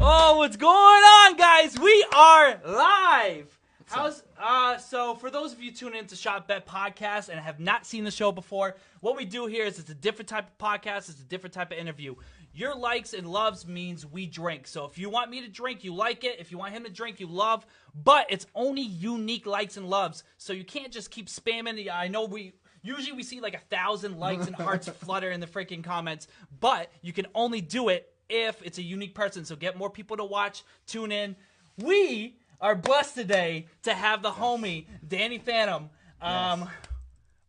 Oh, what's going on, guys? We are live. So for those of you tuning into ShotBet Podcast and have not seen the show before, what we do here is it's a different type of podcast. It's a different type of interview. Your likes and loves means we drink. So if you want me to drink, you like it. If you want him to drink, you love. But it's only unique likes and loves. So you can't just keep spamming. I know we see like 1,000 likes and hearts flutter in the freaking comments. But you can only do it if it's a unique person. So get more people to watch, tune in. We are blessed today to have the homie, Danny Fantom.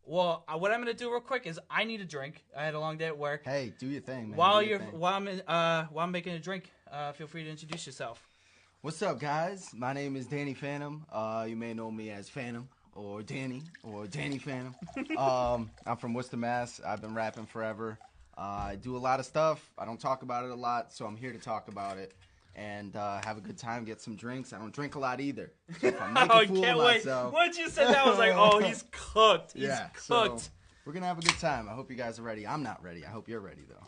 Well, what I'm going to do real quick is I need a drink. I had a long day at work. Hey, do your thing, man. While I'm making a drink, feel free to introduce yourself. What's up, guys? My name is Danny Fantom. You may know me as Fantom or Danny Fantom. I'm from Worcester, Mass. I've been rapping forever. I do a lot of stuff. I don't talk about it a lot, so I'm here to talk about it and have a good time, get some drinks. I don't drink a lot either. So if I make a fool of myself. Once you said that, I was like, oh, he's cooked. He's cooked. So we're going to have a good time. I hope you guys are ready. I'm not ready. I hope you're ready, though.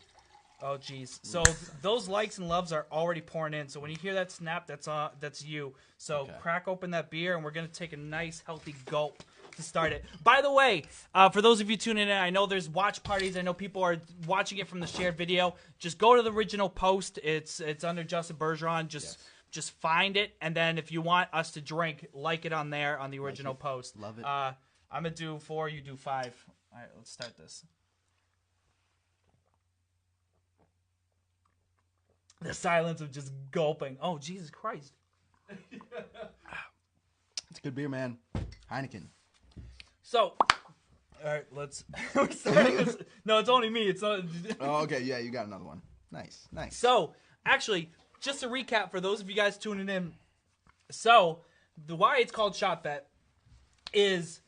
Oh, jeez. So those likes and loves are already pouring in. So when you hear that snap, that's you. So crack open that beer, and we're going to take a nice, healthy gulp to start it. By the way, for those of you tuning in, I know there's watch parties. I know people are watching it from the shared video. Just go to the original post. It's under Justin Bergeron. Just find it, and then if you want us to drink, like it on there on the original post. Love it. I'm gonna do 4. You do 5. All right, let's start this. The silence of just gulping. Oh, Jesus Christ. It's a good beer, man. Heineken. So, all right, let's. We're starting this. No, it's only me. It's not. Oh, okay. Yeah, you got another one. Nice. So, actually, just to recap for those of you guys tuning in. So, why it's called ShotBet is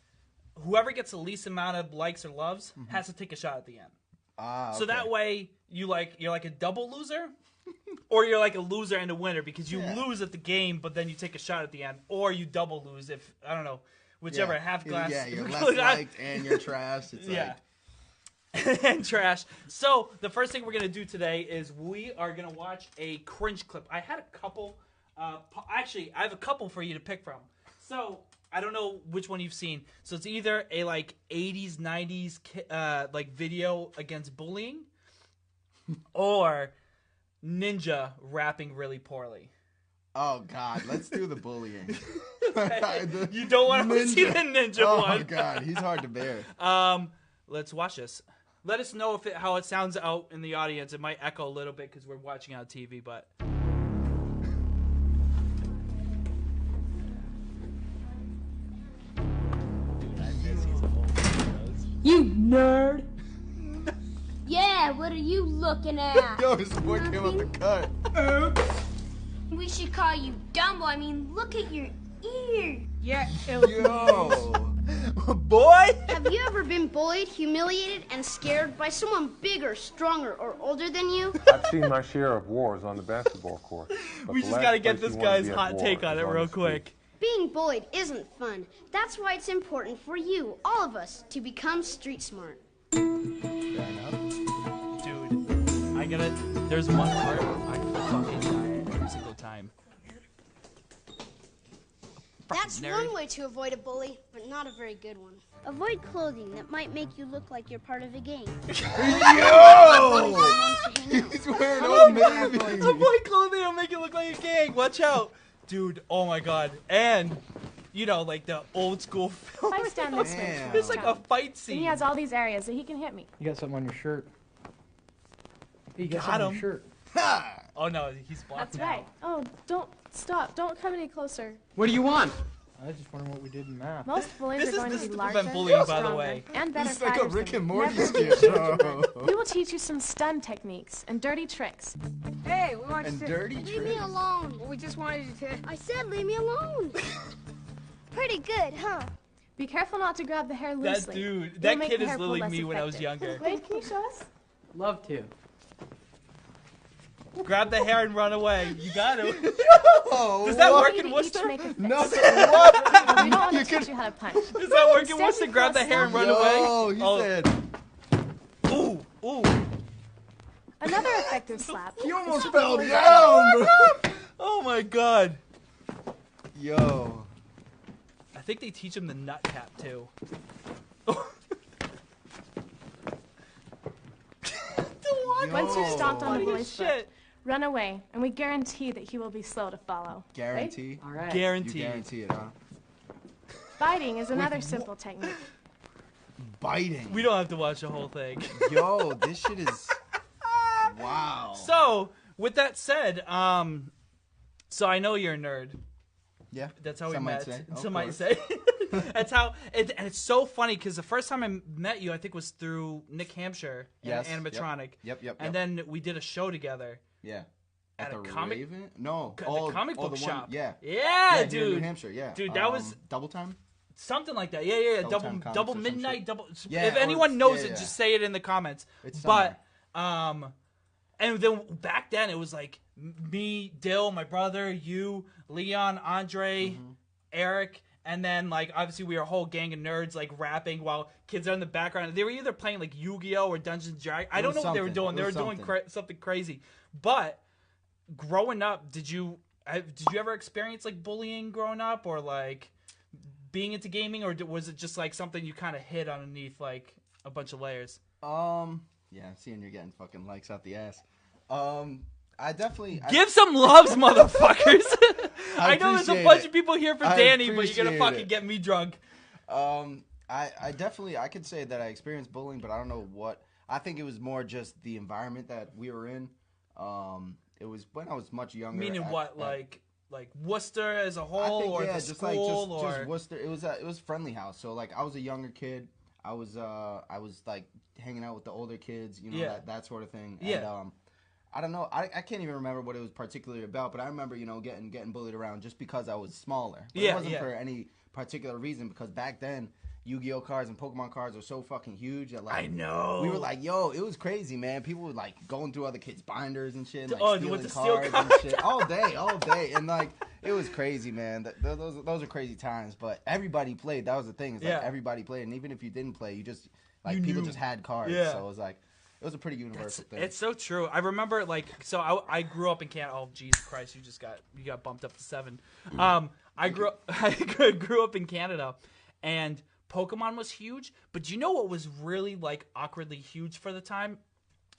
whoever gets the least amount of likes or loves has to take a shot at the end. Okay. So that way, you're like a double loser, or you're like a loser and a winner because you lose at the game, but then you take a shot at the end, or you double lose if I don't know. Whichever half glass. Yeah, you're less liked and you're trash. It's and trash. So the first thing we're gonna do today is we are gonna watch a cringe clip. I had a couple. Actually, I have a couple for you to pick from. So I don't know which one you've seen. So it's either a like 80s, 90s like video against bullying, or Ninja rapping really poorly. Oh, God. Let's do the bullying. You don't want to see the ninja one. Oh, God. He's hard to bear. Let's watch this. Let us know how it sounds out in the audience. It might echo a little bit because we're watching on TV, but... You nerd! Yeah, what are you looking at? Yo, his boy came up the cut. We should call you Dumbo. I mean, look at your ear. Yeah, Yo. Boy! Have you ever been bullied, humiliated, and scared by someone bigger, stronger, or older than you? I've seen my share of wars on the basketball court. We just gotta get this guy's hot take on it real quick. Being bullied isn't fun. That's why it's important for you, all of us, to become street smart. Dude, there's one part I fucking die every single time. That's one way to avoid a bully, but not a very good one. Avoid clothing that might make you look like you're part of a gang. Yo! He's wearing Old Navy. Avoid clothing that'll make you look like a gang. Watch out. Dude, oh my God. And, you know, like the old school film. If I stand this way, It's like a fight scene. and he has all these areas that he can hit me. You got something on your shirt. You got Got something on him. your shirt. Oh no, he's blocked That's now. right. Oh, don't stop. Don't come any closer. What do you want? I was just wondering what we did in math. Most bullies This are going is to be to larger, prevent bullying, by the stronger, way. and better This is like a fighters Rick than and you. Morty Never skit. We will teach you some stun techniques and dirty tricks. Hey, we want And you dirty Leave me tricks. alone. We just wanted you to... I said leave me alone. Pretty good, huh? Be careful not to grab the hair That loosely. dude, It'll that make kid the is hair pull literally less me when I was effective. younger. Wait, can you show us? Love to. Grab the hair and run away. You got him. Oh, Does that what? work You in each Worcester? make a fist. No, what? We don't want You to teach could- you how to punch. Does that work in Instead, Worcester? you Grab the cross hair and them. run away? Yo, he Oh. said. Ooh, ooh. Another effective slap. You almost fell down, bro. Oh my god. Yo. I think they teach him the nut tap too. Once you're stopped on the Funny bully's as foot, shit. run away, and we guarantee that he will be slow to follow. Guarantee? All right. You Guaranteed. guarantee it, huh? Biting is another simple technique. Biting. We don't have to watch the whole thing. Yo, this shit is... Wow. So, with that said, so I know you're a nerd. Yeah. That's how we Some might met. say. Of Some might course. say. That's how. And it's so funny because the first time I met you, I think was through Nick Hampshire and Yes, Animatronic. Yep. And then we did a show together Yeah. at the a comic. Raven? No. The Oh, comic book the one- shop. Yeah. Yeah, Here in dude. New Hampshire, yeah. Dude, that was Double Time? something like that. Yeah. Double Double Time Comics double or some midnight. shit. Double. Yeah, if or- anyone knows yeah, it, yeah. just say it in the comments. It's But and then back then it was like me, Dill, my brother, you, Leon, Andre, Mm-hmm. Eric. And then, like, obviously we were a whole gang of nerds, like, rapping while kids are in the background. They were either playing, like, Yu-Gi-Oh! Or Dungeons & Dragons. I don't know what they were something. doing. They It were was doing something. something crazy. But growing up, did you ever experience, like, bullying growing up? Or, like, being into gaming? Or was it just, like, something you kind of hid underneath, like, a bunch of layers? Yeah, I'm seeing you're getting fucking likes out the ass. I definitely... Give some loves, motherfuckers! I know there's a appreciate bunch it. of people here for I Danny, but you're gonna appreciate fucking it. get me drunk. I definitely, I could say that I experienced bullying, but I don't know what. I think it was more just the environment that we were in. It was when I was much younger. Meaning what? Like Worcester as a I whole, think, or yeah, the just school, like or just Worcester. It was friendly house. So like I was a younger kid. I was like hanging out with the older kids, you know, Yeah. that sort of thing. Yeah. And, I don't know. I can't even remember what it was particularly about, but I remember, you know, getting bullied around just because I was smaller. But Yeah, it wasn't yeah. for any particular reason, because back then Yu-Gi-Oh cards and Pokemon cards were so fucking huge that, like, I know. we were like, yo, it was crazy, man. People were like going through other kids' binders and shit, and, like Oh, stealing with the steel cards cards. and shit all day, and like it was crazy, man. Those are crazy times. But everybody played. That was the thing. It's like Yeah. everybody played, and even if you didn't play, you just like You people knew. just had cards. Yeah. So it was like it was a pretty universal thing. It's so true. I remember, like, so I grew up in Canada. Oh, Jesus Christ, you got bumped up to 7. I grew up in Canada, and Pokemon was huge. But you know what was really, like, awkwardly huge for the time?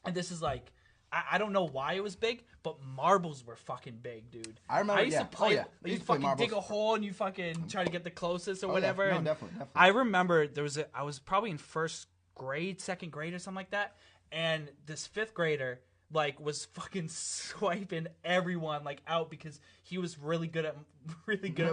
And this is like, I don't know why it was big, but marbles were fucking big, dude. I remember, I used to yeah. play. Oh, yeah. I I used used to to play fucking dig a marbles. hole and you fucking try to get the closest or Oh, yeah. whatever. No, and definitely. I remember I was probably in first grade, second grade, or something like that, and this fifth grader like was fucking swiping everyone like out because he was really good at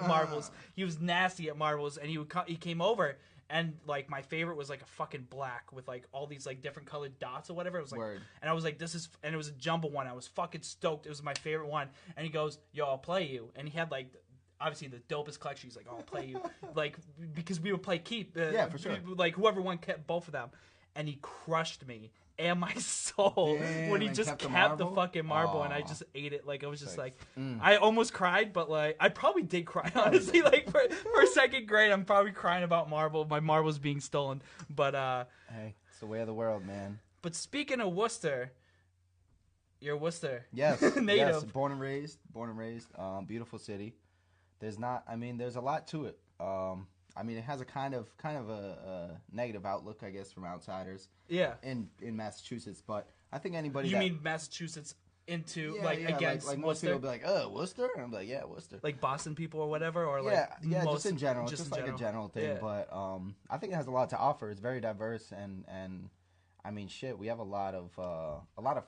marbles. He was nasty at marbles, and he came over. And, like, my favorite was, like, a fucking black with, like, all these, like, different colored dots or whatever. It was, like, Word. and I was like, and it was a jumbo one. I was fucking stoked. It was my favorite one. And he goes, yo, I'll play you. And he had, like, obviously the dopest collection. He's like, oh, I'll play you. Like, because we would play keep. Yeah, for sure. Like, whoever won kept both of them. And he crushed me and my soul Damn, when he and just kept the kept the marble? fucking marble, and I Aw. just ate it. Like, I was just Like, like, I almost cried, but, like, I probably did cry, honestly. Like, for second grade, I'm probably crying about my marbles being stolen. But, Hey, it's the way of the world, man. but speaking of Worcester, you're Worcester. Yes, Native. yes. Born and raised. Beautiful city. There's a lot to it. I mean, it has a kind of a negative outlook, I guess, from outsiders. Yeah. In Massachusetts, but I think anybody. You mean Massachusetts into, yeah, like, yeah, against like most Worcester? people will be like, Worcester, and I'm like, yeah, Worcester. Like Boston people or whatever? Or yeah, like yeah, most, just in general, just in like a general thing. Yeah. But I think it has a lot to offer. It's very diverse, and I mean, shit, we have a lot of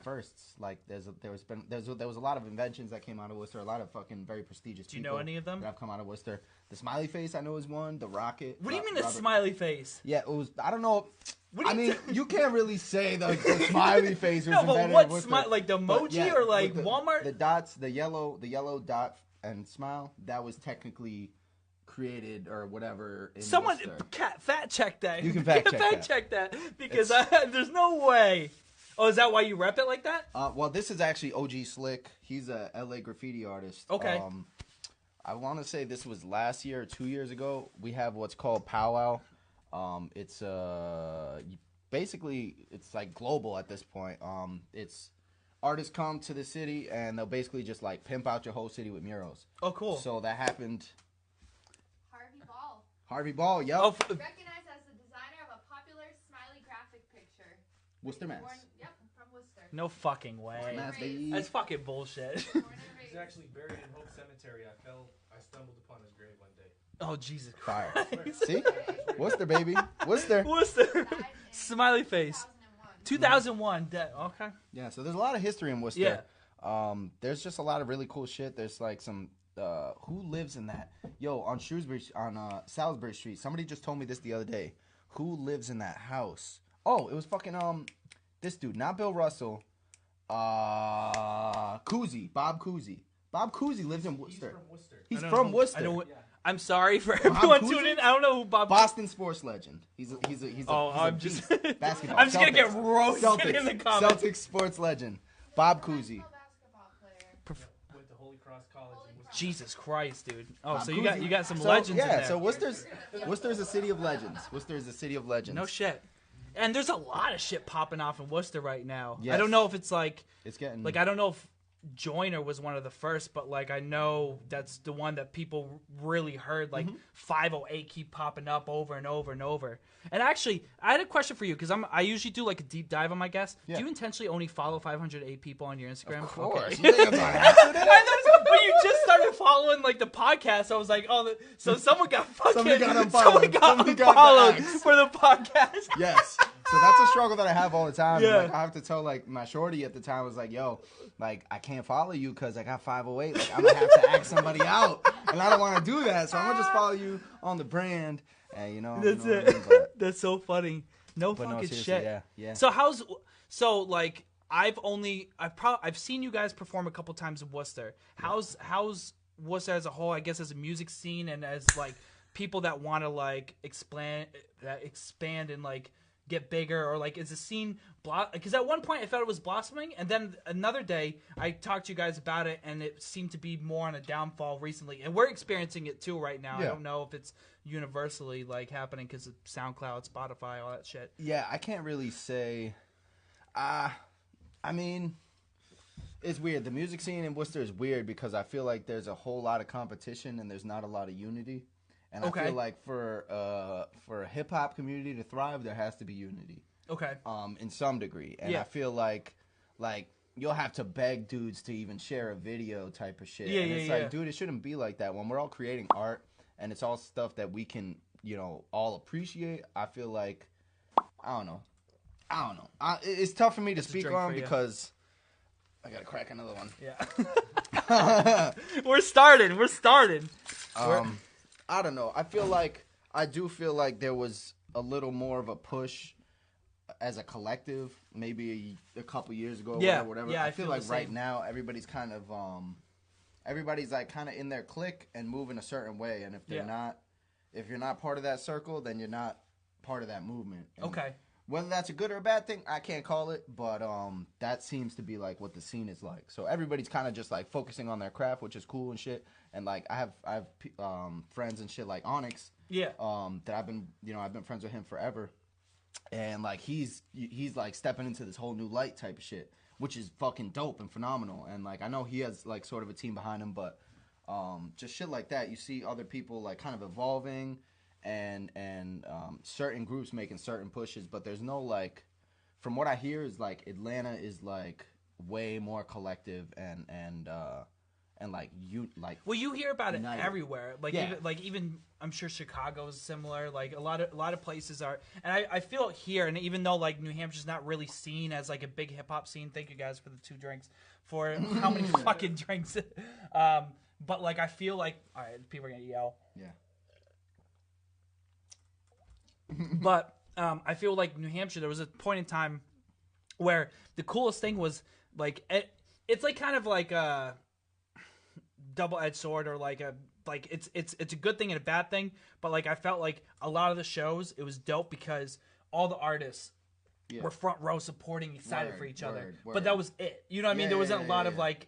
firsts. Like there was a lot of inventions that came out of Worcester. A lot of fucking very prestigious. Do you know any of them? that have come out of Worcester? The smiley face, I know, is one. The rocket. What do you mean a Robert- smiley face? Yeah, it was. I don't know. What do I you mean, you can't really say the smiley face was No, but invented what in Worcester. smile? Like the But emoji yeah, or like with the, Walmart? The dots, the yellow dot and smile. That was technically created or whatever. In Someone Worcester. fact check that. You can fact check that because there's no way. Oh, is that why you rep it like that? Well, this is actually OG Slick. He's a LA graffiti artist. Okay. I want to say this was last year or 2 years ago. We have what's called Powwow. It's basically it's like global at this point. It's artists come to the city and they'll basically just like pimp out your whole city with murals. Oh, cool. So that happened. Harvey Ball. Harvey Ball, yo. Recognized as the designer of a popular smiley graphic picture. Worcester, Mass. Yep, from Worcester. No fucking way. Mass, baby. That's fucking bullshit. He's actually buried in Hope Cemetery. I stumbled upon his grave one day. Oh, Jesus Fire. Christ. See? Worcester, baby. Worcester. Worcester. Smiley face. 2001. Okay. Yeah, so there's a lot of history in Worcester. Yeah. There's just a lot of really cool shit. There's like some who lives in that? Yo, on Salisbury Street. Somebody just told me this the other day. Who lives in that house? Oh, it was fucking this dude, not Bill Russell. Cousy, Bob Cousy. Bob Cousy lives in Worcester. He's from Worcester. I'm sorry for everyone Cousy? tuning in. I don't know who Bob. Boston sports legend. He's a I'm beast. just Basketball. I'm just gonna get Celtics. roasted in the comments. Celtics sports legend. Bob Cousy. Went to Holy Cross College in Worcester. Jesus Christ, dude. Oh, Bob so Cousy. you got some So, legends in yeah, there. so Worcester's a city of legends. Worcester is a city of legends. No shit. And there's a lot of shit popping off in Worcester right now. Yes. I don't know if it's like It's getting I don't know if Joyner was one of the first, but like I know that's the one that people really heard. Like 508 keep popping up over and over and over. And actually, I had a question for you because I usually do like a deep dive on my guests. Yeah. Do you intentionally only follow 508 people on your Instagram? Of course. Okay. You think I'm not happy with that? But you just started following like the podcast. I was like, oh, so someone got fucking Somebody got unfollowed. Someone got Somebody got unfollowed the axe. for the podcast. Yes. So that's a struggle that I have all the time. Yeah. Like, I have to tell like my shorty at the time was like, yo, like I can't follow you because I got 508. Like I'm gonna have to ask somebody out, and I don't want to do that. So I'm gonna just follow you on the brand, and you know. That's you know it. what I mean? But- That's so funny. No But fucking seriously, shit. yeah. So like I've seen you guys perform a couple times in Worcester. How's Worcester as a whole? I guess as a music scene and as like people that want to like expand and like get bigger, or like is the scene because at one point I thought it was blossoming, and then another day I talked to you guys about it and it seemed to be more on a downfall recently, and we're experiencing it too right now. Yeah. I don't know if it's universally like happening because of SoundCloud, Spotify, all that shit. Yeah, I can't really say. I mean, it's weird. The music scene in Worcester is weird because I feel like there's a whole lot of competition and there's not a lot of unity. And I feel like for a hip hop community to thrive, there has to be unity. Okay. In some degree, and I feel like you'll have to beg dudes to even share a video type of shit. And it's like, dude, it shouldn't be like that. When we're all creating art and it's all stuff that we can, all appreciate. I feel like, I don't know. It's tough for me to speak on because I gotta crack another one. Yeah. We're starting. I don't know. I do feel like there was a little more of a push as a collective, maybe a couple years ago, whatever. Yeah, I feel like the right same. now everybody's kind of in their clique and moving a certain way, and if you're not part of that circle, then you're not part of that movement. And Okay. whether that's a good or a bad thing, I can't call it, but that seems to be like what the scene is like. So everybody's kind of just like focusing on their craft, which is cool and shit. And like I have friends and shit like Onyx, that I've been friends with him forever, and like he's like stepping into this whole new light type of shit, which is fucking dope and phenomenal. And like I know he has like sort of a team behind him, but just shit like that, you see other people like kind of evolving. And certain groups making certain pushes, but there's no like, from what I hear is like Atlanta is like way more collective and like you like. Well, you hear about it united. everywhere. Like even I'm sure Chicago is similar. Like a lot of places are, and I feel it here. And even though like New Hampshire's not really seen as like a big hip hop scene. Thank you guys for the 2 drinks. For how many fucking drinks? But like I feel like all right, people are gonna yell. Yeah. But I feel like New Hampshire, there was a point in time where the coolest thing was like it's like kind of like a double-edged sword, or like it's a good thing and a bad thing. But like I felt like a lot of the shows, it was dope because all the artists were front row supporting, excited for each other. But that was it. You know what I mean? There wasn't a lot of like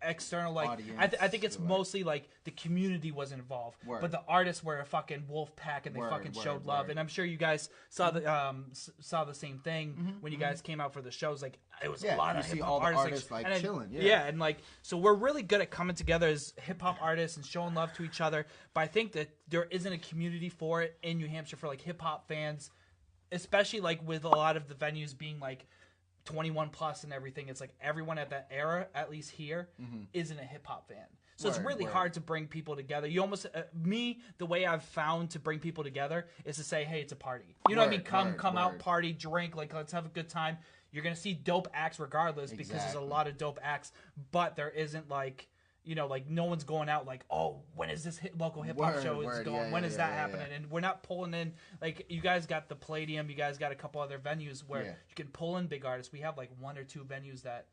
external, like Audience, I think it's like- mostly like the community was involved, Word. but the artists were a fucking wolf pack and they fucking showed love. And I'm sure you guys saw the same thing when you guys came out for the shows. Like it was a lot of see hip all hop the artists, like and chilling. and like so we're really good at coming together as hip hop artists and showing love to each other. But I think that there isn't a community for it in New Hampshire for like hip hop fans, especially like with a lot of the venues being like 21 plus and everything. It's like everyone at that era, at least here, isn't a hip hop fan. So it's really hard to bring people together. You almost the way I've found to bring people together is to say, hey, it's a party. You know what I mean? Come out, party, drink, like let's have a good time. You're gonna see dope acts regardless because there's a lot of dope acts, but there isn't like, you know, like no one's going out like, oh, when is this local hip hop show is going? When is that happening? And we're not pulling in, like, you guys got the Palladium, you guys got a couple other venues where you can pull in big artists. We have like 1 or 2 venues that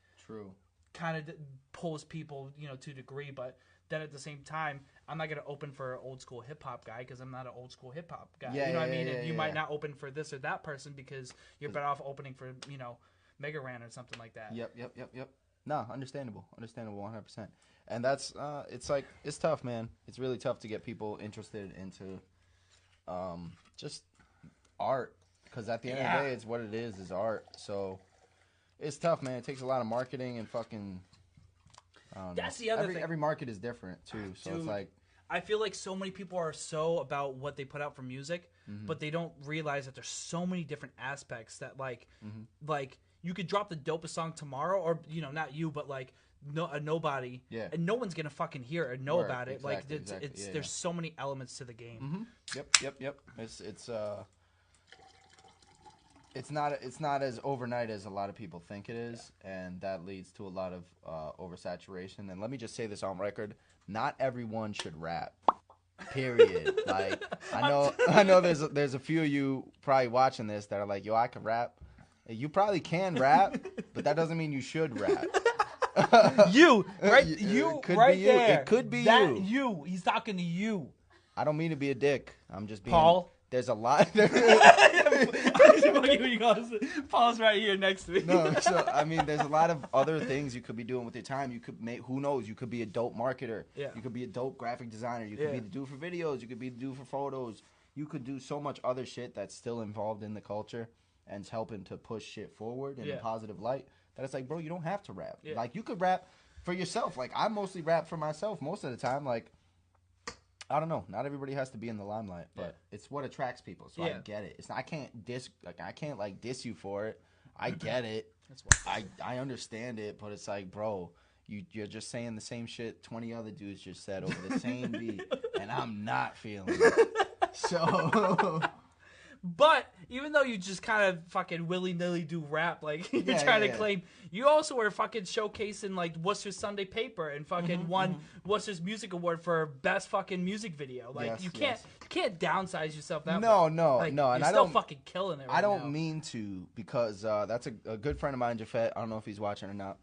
kind of pulls people, you know, to a degree, but then at the same time, I'm not gonna open for an old school hip hop guy because I'm not an old school hip hop guy. You know what I mean? And you might not open for this or that person because you're better off opening for, you know, Mega Ran or something like that. Yep. No, understandable, 100%. And that's it's like it's tough, man. It's really tough to get people interested into just art because at the end of the day, it's what it is art. So it's tough, man. It takes a lot of marketing and fucking. That's the other thing. Every market is different too, so Dude, it's like I feel like so many people are so about what they put out for music, but they don't realize that there's so many different aspects that like you could drop the dopest song tomorrow, or you know, not you, but like nobody, and no one's gonna fucking hear it or know about it. Like there's so many elements to the game. Yep. It's not as overnight as a lot of people think it is, and that leads to a lot of oversaturation. And let me just say this on record: not everyone should rap. Period. Like I know there's a few of you probably watching this that are like, yo, I can rap. You probably can rap, but that doesn't mean you should rap. You right there. It could be that you. He's talking to you. I don't mean to be a dick. I'm just being. Paul. There's a lot. Paul's right here next to me. No, so I mean, there's a lot of other things you could be doing with your time. You could make, who knows? You could be a dope marketer. Yeah. You could be a dope graphic designer. You could be the dude for videos. You could be the dude for photos. You could do so much other shit that's still involved in the culture and it's helping to push shit forward in a positive light. That it's like, bro, you don't have to rap. Yeah. Like, you could rap for yourself. Like, I mostly rap for myself most of the time. Like, I don't know. Not everybody has to be in the limelight, but it's what attracts people. So I get it. It's not, I can't diss you for it. I get it. That's why. I understand it, but it's like, bro, you're just saying the same shit 20 other dudes just said over the same beat, and I'm not feeling it. So. But even though you just kind of fucking willy-nilly do rap, like you're trying to claim, you also were fucking showcasing like Worcester's Sunday Paper and fucking won Worcester's Music Award for best fucking music video. Like you can't downsize yourself that way. No. And you're I still don't fucking killing it. Right I don't now. mean to because that's a good friend of mine, Jafet. I don't know if he's watching or not.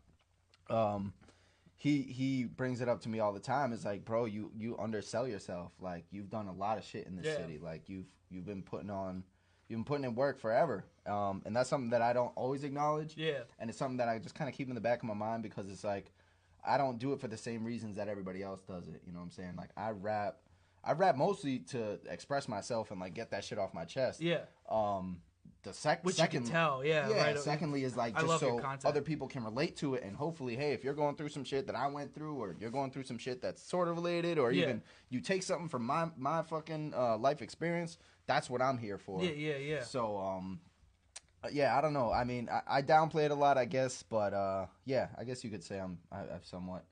He brings it up to me all the time. It's like, bro, you undersell yourself. Like, you've done a lot of shit in this city. Like, you've been putting in work forever. And that's something that I don't always acknowledge. Yeah. And it's something that I just kind of keep in the back of my mind because it's like, I don't do it for the same reasons that everybody else does it. You know what I'm saying? Like, I rap mostly to express myself and like get that shit off my chest. Yeah. Which you can tell, right. Secondly is like just so other people can relate to it, and hopefully, hey, if you're going through some shit that I went through, or you're going through some shit that's sort of related, or even you take something from my fucking life experience, that's what I'm here for. Yeah. So, I don't know. I mean, I downplay it a lot, I guess, but I guess you could say I've somewhat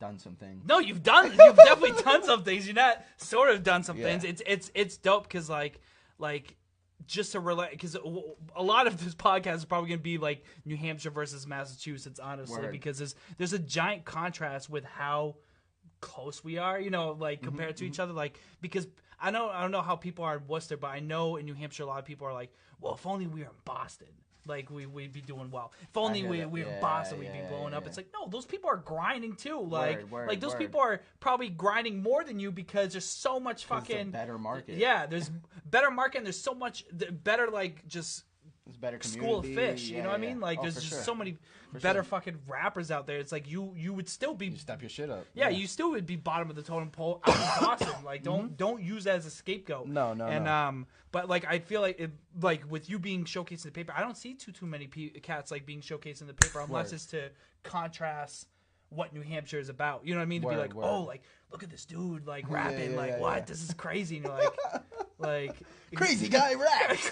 done some things. No, you've definitely done some things. You're not sort of done some things. It's dope because like. Just to relate, because a lot of this podcast is probably going to be like New Hampshire versus Massachusetts, honestly, because there's a giant contrast with how close we are, you know, like compared to each other. Like, because I don't know how people are in Worcester, but I know in New Hampshire a lot of people are like, well, if only we were in Boston, like we'd be doing well. If only we were in Boston, we'd be blowing up. It's like, no, those people are grinding too. Like, those people are probably grinding more than you because there's so much fucking better market. Yeah, there's better market. And there's so much better, like just better school of community. fish. You know what I mean? Like, Oh, there's for just sure. so many For better sure. fucking rappers out there. It's like you would still be. You step your shit up. Yeah, you still would be bottom of the totem pole out in Boston. Like, don't use that as a scapegoat. No. But like, I feel like like with you being showcased in the paper, I don't see too many cats like being showcased in the paper unless Word. it's to contrast what New Hampshire is about. You know what I mean? To be like, Word. oh, like look at this dude like rapping, yeah, like yeah, what? yeah. This is crazy. And you're like Crazy guy raps.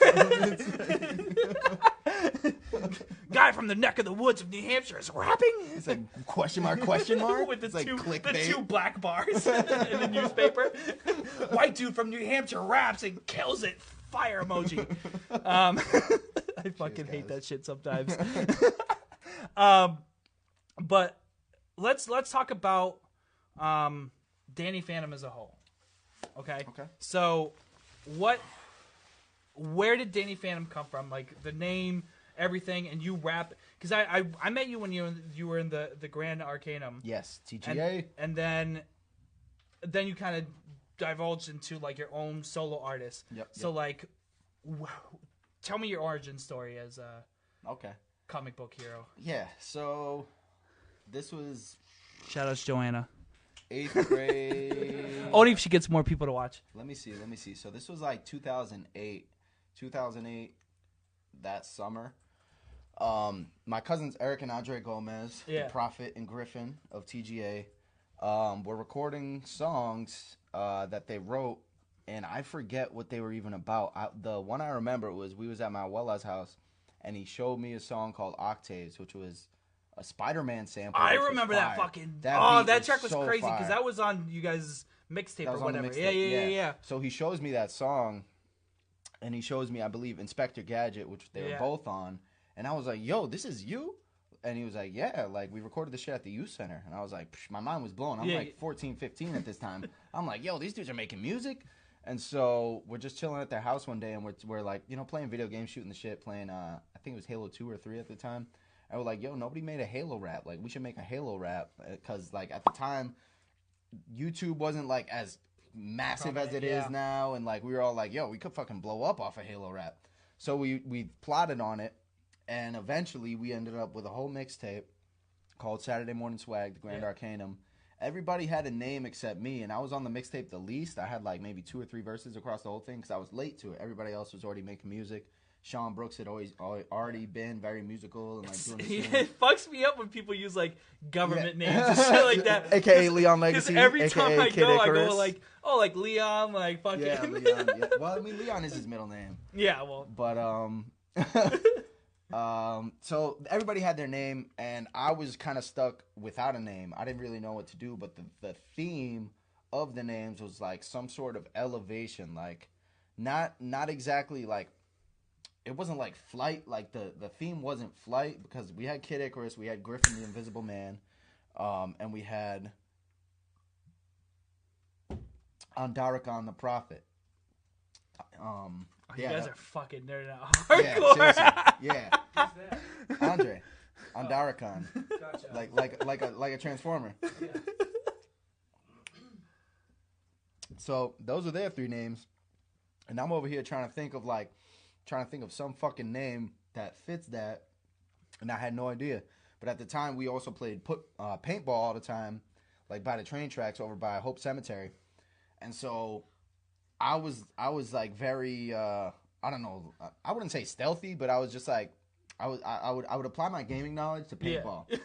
guy from the neck of the woods of New Hampshire is rapping. It's like question mark With the it's like two clickbait. black bars in the newspaper. White dude from New Hampshire raps and kills it. Fire emoji. I fucking hate that shit sometimes. But let's talk about Danny Fantom as a whole. Okay. So where did Danny Fantom come from? Like the name, everything, and you rap. Because I met you when you were in the Grand Arcanum. Yes, TGA. And then you kind of divulged into like your own solo artist. Yep. So like, tell me your origin story as a comic book hero. Yeah. So this was Shout out to Joanna. 8th grade. Only if she gets more people to watch. Let me see. So this was like 2008, that summer. My cousins Eric and Andre Gomez, the Prophet and Griffin of TGA, were recording songs that they wrote, and I forget what they were even about. The one I remember was we was at my Wella's house, and he showed me a song called Octaves, which was a Spider-Man sample. I remember that fucking. That track was so crazy because that was on you guys' mixtape or whatever. Yeah. So he shows me that song, and he shows me, I believe, Inspector Gadget, which they were both on, and I was like, "Yo, this is you?" And he was like, "Yeah, like we recorded the shit at the youth center." And I was like, my mind was blown. I'm like 14, 15 at this time. I'm like, "Yo, these dudes are making music." And so we're just chilling at their house one day, and we're like, playing video games, shooting the shit, playing I think it was Halo 2 or 3 at the time. And we're like, "Yo, nobody made a Halo rap. Like, we should make a Halo rap." Because, like, at the time, YouTube wasn't, like, as massive as it is now. And, like, we were all like, "Yo, we could fucking blow up off a Halo rap." So we plotted on it. And eventually, we ended up with a whole mixtape called Saturday Morning Swag, the Grand Arcanum. Everybody had a name except me. And I was on the mixtape the least. I had, like, maybe 2 or 3 verses across the whole thing because I was late to it. Everybody else was already making music. Sean Brooks had already been very musical and like doing his thing. It fucks me up when people use like government names and shit like that. AKA Leon Legacy. Because every time I Kid go Icarus. like, oh, like Leon, like fucking. Yeah, Leon. Yeah. Well, I mean, Leon is his middle name. Yeah, well. But so everybody had their name, and I was kind of stuck without a name. I didn't really know what to do, but the theme of the names was like some sort of elevation, like not exactly like. It wasn't like flight, like the theme wasn't flight because we had Kid Icarus, we had Griffin the Invisible Man, and we had Andarikon the Prophet. You guys are fucking nerding out hardcore. Yeah. Andre, Andarikon. Gotcha. Like a Transformer. Yeah. So those are their 3 names. And I'm over here trying to think of some fucking name that fits that, and I had no idea. But at the time, we also played paintball all the time, like by the train tracks over by Hope Cemetery, and so I was like very I don't know, I wouldn't say stealthy, but I was just like I would apply my gaming knowledge to paintball. Yeah.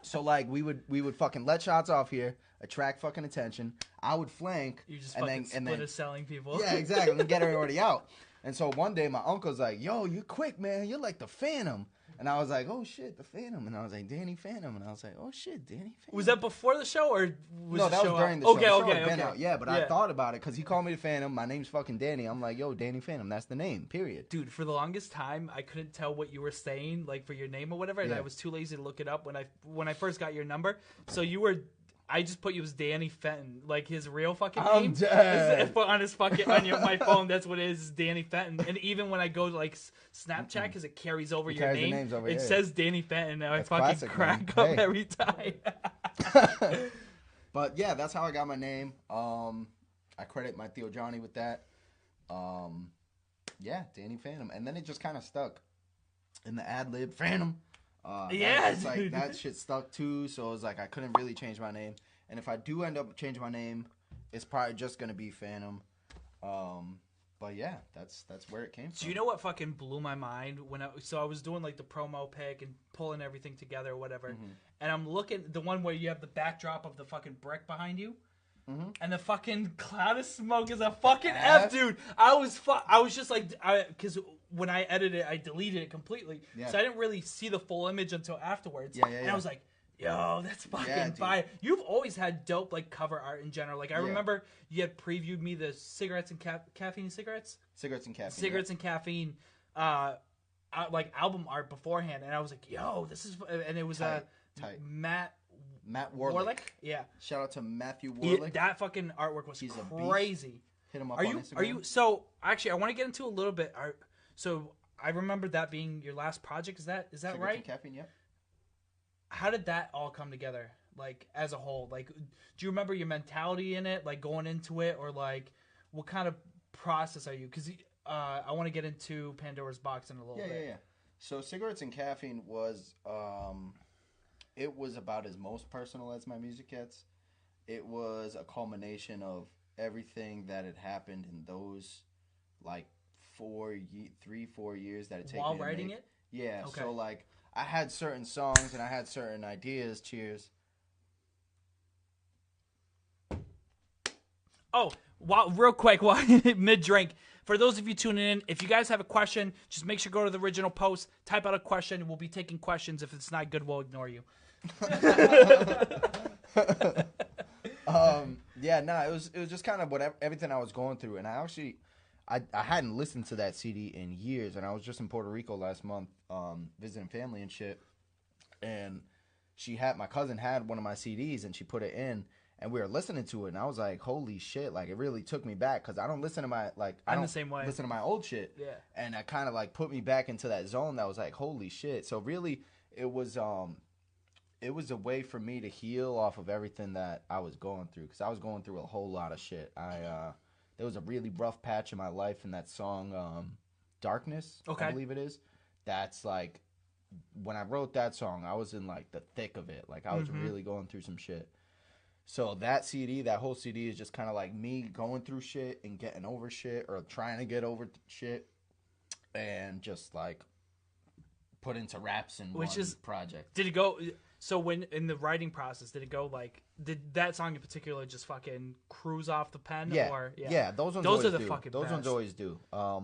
So like we would fucking let shots off here, attract fucking attention. I would flank. You just fucking split as selling people. Yeah, exactly. And get everybody out. And so one day my uncle's like, "Yo, you're quick, man. You're like the Phantom." And I was like, "Oh shit, the Phantom." And I was like, "Danny Fantom." And I was like, "Oh shit, Danny Fantom." Was that before the show or was no? The that show was during the out? show. The show Okay. had been out. Yeah, but I thought about it because he called me the Phantom. My name's fucking Danny. I'm like, "Yo, Danny Fantom. That's the name. Period." Dude, for the longest time, I couldn't tell what you were saying, like for your name or whatever, and I was too lazy to look it up when I first got your number. So you were. I just put you as Danny Fenton, like his real fucking name. I'm dead. On his fucking my phone, that's what it is Danny Fenton. And even when I go to like Snapchat, because it carries over your name, it says Danny Fenton, and I fucking crack up every time. But yeah, that's how I got my name. I credit my Theo Johnny with that. Yeah, Danny Fantom, and then it just kind of stuck. and the ad lib Phantom. Yeah, like that shit stuck too. So it was like I couldn't really change my name. And if I do end up changing my name, it's probably just gonna be Phantom. But yeah, that's where it came from. Do you know what fucking blew my mind when I was doing like the promo pic and pulling everything together or whatever, and I'm looking the one where you have the backdrop of the fucking brick behind you, and the fucking cloud of smoke is a fucking F, dude. I was just like, because when I edited it, I deleted it completely, so I didn't really see the full image until afterwards. And I was like, yo, that's fucking fire. You've always had dope, like, cover art in general. Like, I remember you had previewed me the cigarettes and caffeine cigarettes? Cigarettes and caffeine. Cigarettes and caffeine, like, album art beforehand. And I was like, yo, this is... And it was tight. Matt Warlick. Yeah. Shout out to Matthew Warlick. That fucking artwork was crazy. Hit him up on Instagram. So, actually, I want to get into a little bit. So, I remember that being your last project. Is that Cigarettes right? And caffeine, yeah. How did that all come together, like, as a whole? Like, do you remember your mentality in it, like, going into it, or, like, what kind of process are you? Because I want to get into Pandora's Box in a little bit. Yeah. So, Cigarettes and Caffeine was, it was about as most personal as my music gets. It was a culmination of everything that had happened in those, like, 4 years that it took While me to writing make. it? Yeah, Okay. so, like, I had certain songs and I had certain ideas. Cheers. Oh, real quick, while mid-drink, for those of you tuning in, if you guys have a question, just make sure to go to the original post, type out a question. We'll be taking questions. If it's not good, we'll ignore you. It was just kind of everything I was going through. And I hadn't listened to that CD in years, and I was just in Puerto Rico last month visiting family and shit. And my cousin had one of my CDs, and she put it in, and we were listening to it, and I was like, holy shit, like, it really took me back, because I don't listen to my, like, I don't the same way. listen to my old shit. Yeah. And that kind of, like, put me back into that zone that was like, holy shit. So really, it was a way for me to heal off of everything that I was going through, because I was going through a whole lot of shit. There was a really rough patch in my life, in that song, Darkness, I believe it is. That's, like, when I wrote that song, I was in, like, the thick of it. Like, I was really going through some shit. So that whole CD is just kind of like me going through shit and getting over shit, or trying to get over shit, and just, like, put into raps in one project. Did it go... So when in the writing process, did that song in particular just fucking cruise off the pen? Yeah, or, those ones are the do. fucking Those best. ones always do. I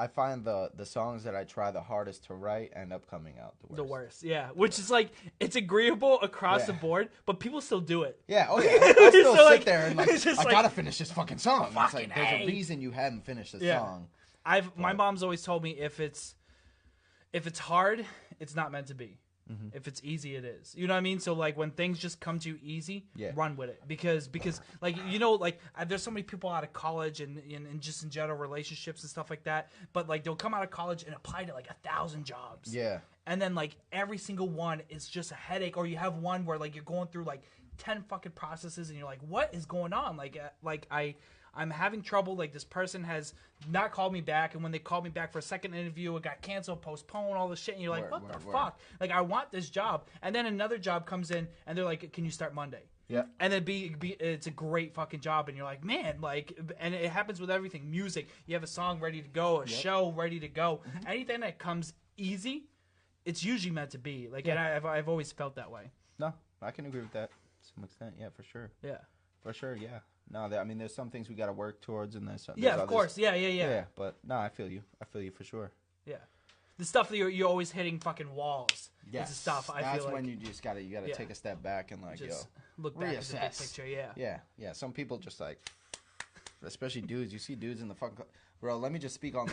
find the songs that I try the hardest to write end up coming out the worst. Yeah. Which is like, it's agreeable across the board, but people still do it. Yeah, oh yeah. I still So, sit there and, like, I like, gotta finish this fucking song. It's fucking like, there's a reason you haven't finished the song. My mom's always told me if it's hard, it's not meant to be. If it's easy, it is. You know what I mean? So, like, when things just come to you easy, run with it. Because like, you know, like, there's so many people out of college and just in general relationships and stuff like that. But, like, they'll come out of college and apply to, like, 1,000 jobs. Yeah. And then, like, every single one is just a headache. Or you have one where, like, you're going through, like, 10 fucking processes and you're like, what is going on? Like I'm having trouble. Like, this person has not called me back, and when they called me back for a second interview, it got canceled, postponed, all this shit. And you're like, what the fuck? Like, I want this job, and then another job comes in, and they're like, can you start Monday? Yeah. And then it's a great fucking job, and you're like, man, like, and it happens with everything. Music, you have a song ready to go, a show ready to go. Anything that comes easy, it's usually meant to be. Like, and I've always felt that way. No, I can agree with that to some extent. Yeah, for sure. Yeah. For sure, yeah. No, I mean, there's some things we got to work towards, and there's of others. Course, yeah. But no, I feel you for sure. Yeah, the stuff that you're always hitting fucking walls. Yeah, the stuff. That's when you just gotta take a step back and, like, just look back at the big picture. Yeah. Some people just, like, especially dudes. You see dudes in the fucking. Bro, let me just speak on the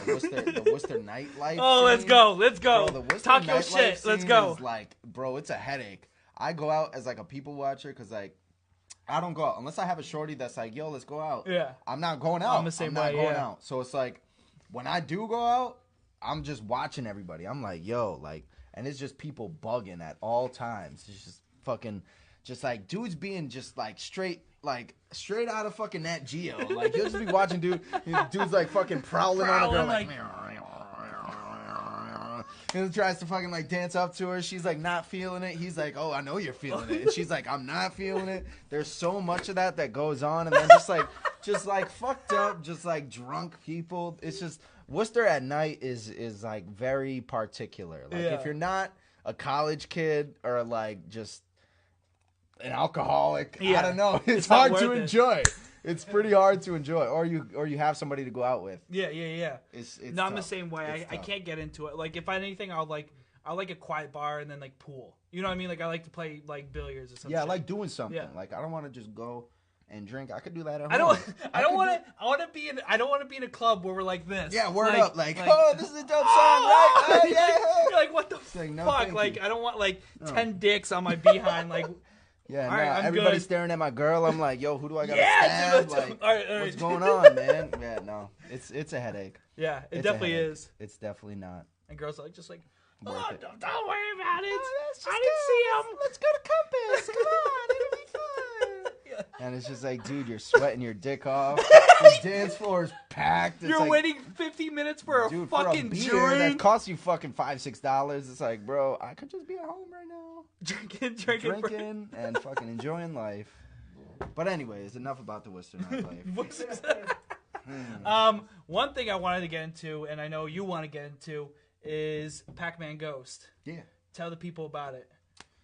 Worcester nightlife. Oh, scene. Let's go. Bro, the Worcester Talk your shit. Let's go. Is, like, bro, it's a headache. I go out as, like, a people watcher because, like, I don't go out unless I have a shorty that's like, yo, let's go out. Yeah. I'm not going out. I'm the same way. I'm not going out. So it's like, when I do go out, I'm just watching everybody. I'm like, yo, like, and it's just people bugging at all times. It's just fucking, just like dudes being just like straight out of fucking Nat Geo. Like, you'll just be watching dudes like fucking prowling on the ground, like He tries to fucking like dance up to her. She's like not feeling it. He's like, oh, I know you're feeling it. And she's like, I'm not feeling it. There's so much of that goes on. And then just like fucked up, just like drunk people. It's just Worcester at night is like very particular. Like if you're not a college kid or like just an alcoholic, I don't know. It's hard to enjoy. It's pretty hard to enjoy, or you have somebody to go out with. Yeah. It's no, tough. I'm the same way. I can't get into it. Like if anything, I like a quiet bar and then like pool. You know what I mean? Like I like to play like billiards or something. Yeah, I like doing something. Yeah. Like I don't want to just go and drink. I could do that at home. I don't want to be in a club where we're like this. Yeah, word up. Like, oh, this is a dope song, right? Oh, yeah. You're like, what the fuck? Like, I don't want like 10 dicks on my behind. Like, yeah, all right, everybody's good. staring at my girl. I'm like, yo, who do I gotta stab? Like, all right. What's going on, man? Yeah, no, it's a headache. Yeah, it definitely is. It's definitely not. And girls are like, just like, don't worry about it. Oh, I didn't see him. Let's go to Compass. Come on, it'll be fun. And it's just like, dude, you're sweating your dick off. The dance floor is packed. It's you're like, waiting 15 minutes for a fucking beer drink that costs you fucking $5-6. It's like, bro, I could just be at home right now, drinking and fucking enjoying life. But anyways, enough about the Worcester nightlife. One thing I wanted to get into, and I know you want to get into, is Pac-Man Ghost. Yeah. Tell the people about it.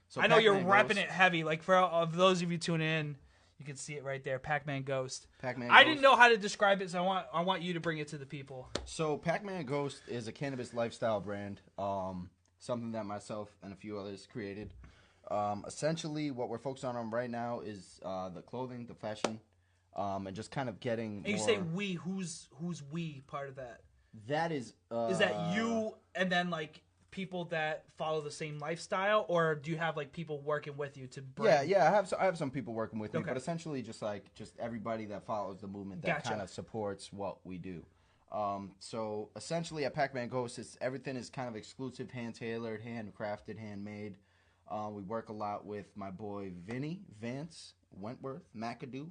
So I know you're Pac-Man repping Ghost. it heavy. Like for those of you tuning in, you can see it right there. Pac-Man Ghost. Pac-Man I Ghost. didn't know how to describe it, so I want you to bring it to the people. So Pac-Man Ghost is a cannabis lifestyle brand. Something that myself and a few others created. Essentially, what we're focused on right now is the clothing, the fashion, and just kind of getting. And you more... say we? Who's we part of that? That is. Is that you and then like people that follow the same lifestyle, or do you have like people working with you to bring? Yeah. I have some people working with me, Okay. but essentially just everybody that follows the movement that Gotcha. kind of supports what we do. So essentially at Pac-Man Ghost, everything is kind of exclusive, hand-tailored, handcrafted, handmade. We work a lot with my boy Vinny Vance Wentworth McAdoo.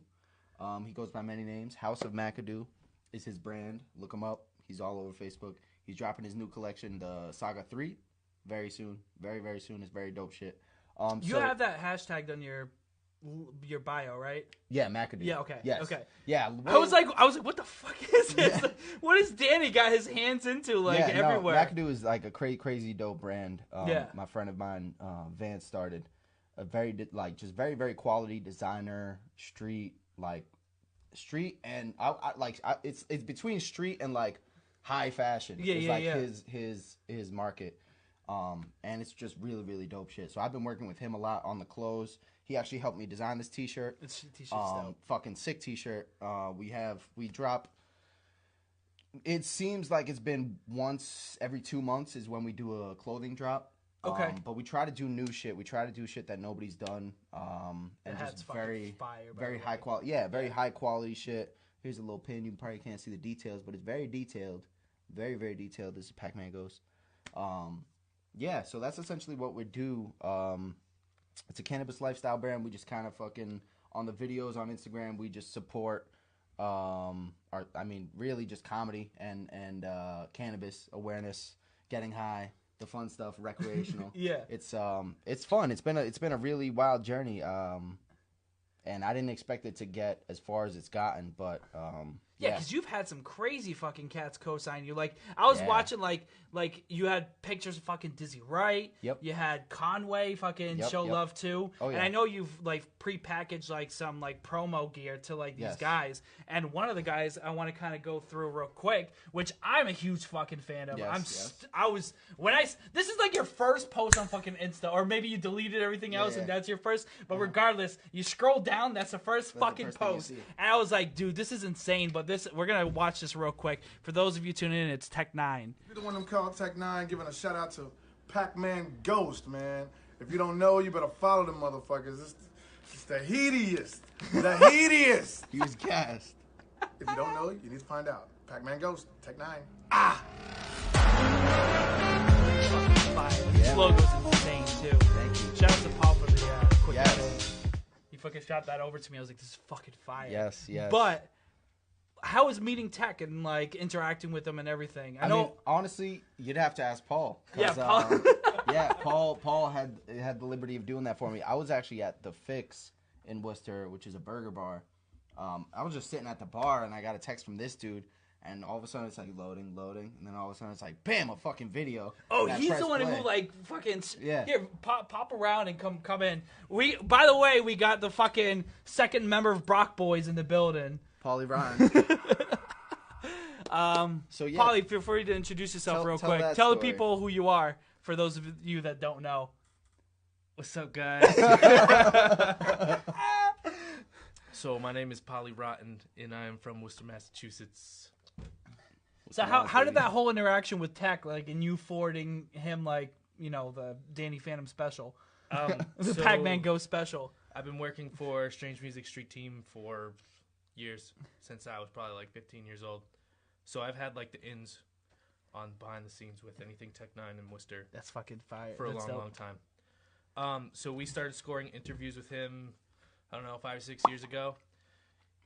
He goes by many names. House of McAdoo is his brand. Look him up. He's all over Facebook. He's dropping his new collection, the Saga 3, very soon. Very, very soon. It's very dope shit. You have that hashtag on your bio, right? Yeah, McAdoo. Yeah, okay. Yes. Okay. Yeah. I was like, what the fuck is this? Yeah. What has Danny got his hands into everywhere? McAdoo is like a crazy dope brand. Yeah. My friend of mine, Vance, started a very just very, very quality designer street and it's between street and like high fashion. His market. And it's just really, really dope shit. So I've been working with him a lot on the clothes. He actually helped me design this t-shirt. This t-shirt's dope. Fucking sick t-shirt. We drop. It seems like it's been once every 2 months is when we do a clothing drop. Okay. But we try to do new shit. We try to do shit that nobody's done. And just very, fire, very high quality. Yeah, very high quality shit. Here's a little pin. You probably can't see the details, but it's very detailed. Very, very detailed. This is Pac-Man Ghost. Yeah, so that's essentially what we do. It's a cannabis lifestyle brand. We just kind of fucking, on the videos on Instagram, we just support, really just comedy and cannabis awareness, getting high, the fun stuff, recreational. Yeah. It's fun. It's been a really wild journey. And I didn't expect it to get as far as it's gotten, but Yeah, because you've had some crazy fucking cats co-sign you. Like, I was watching, like you had pictures of fucking Dizzy Wright. Yep. You had Conway fucking show love too. Oh, yeah. And I know you've, like, prepackaged, like, some, like, promo gear to, like, these guys. And one of the guys I want to kind of go through real quick, which I'm a huge fucking fan of. This is, like, your first post on fucking Insta, or maybe you deleted everything else and that's your first. But regardless, you scroll down, that's the first fucking post. And I was like, dude, this is insane, but we're going to watch this real quick. For those of you tuning in, it's Tech 9. You're the one of them called Tech 9, giving a shout out to Pac-Man Ghost, man. If you don't know, you better follow them motherfuckers. It's the heatiest. The heatiest. He was gassed. If you don't know, you need to find out. Pac-Man Ghost, Tech 9. This logo's insane, too. Thank you. Shout out to Paul for the quick Yes. edit. He fucking shot that over to me. I was like, this is fucking fire. Yes. But how is meeting Tech and like interacting with them and everything? I mean, honestly, you'd have to ask Paul. Yeah, Paul. Yeah, Paul had the liberty of doing that for me. I was actually at the Fix in Worcester, which is a burger bar. I was just sitting at the bar, and I got a text from this dude, and all of a sudden it's like loading, and then all of a sudden it's like, bam, a fucking video. Oh, he's the one who like fucking yeah. Here, pop around and come in. By the way, we got the fucking second member of Brock Boys in the building. Paulie Ryan. So yeah, Paulie, feel free to introduce yourself real quick. Tell the people who you are, for those of you that don't know. What's up, guys? So my name is Polly Rotten, and I am from Worcester, Massachusetts. So how did that whole interaction with Tech, like, and you forwarding him, like, you know, the Danny Fantom special, the Pac-Man Go special? I've been working for Strange Music Street Team for years, since I was probably like 15 years old. So I've had like the ins on behind the scenes with anything Tech 9 in Worcester. That's fucking fire. For a long time. So we started scoring interviews with him, I don't know, 5 or 6 years ago.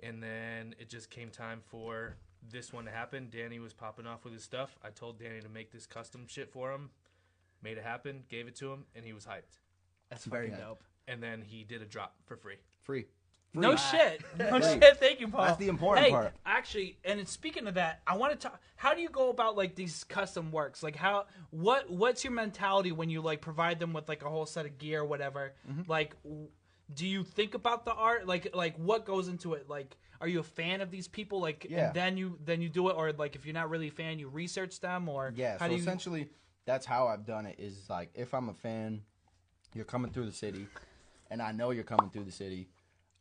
And then it just came time for this one to happen. Danny was popping off with his stuff. I told Danny to make this custom shit for him. Made it happen, gave it to him, and he was hyped. That's very dope. And then he did a drop for free. Free. No shit. No shit. Thank you, Paul. That's the important part. Actually, and speaking of that, I want to talk. How do you go about like these custom works? Like what's your mentality when you like provide them with like a whole set of gear or whatever? Mm-hmm. Like, do you think about the art? Like what goes into it? Like, are you a fan of these people? Like, and then you do it, or like if you're not really a fan, you research them, or so essentially that's how I've done it. Is like if I'm a fan, you're coming through the city, and I know you're coming through the city.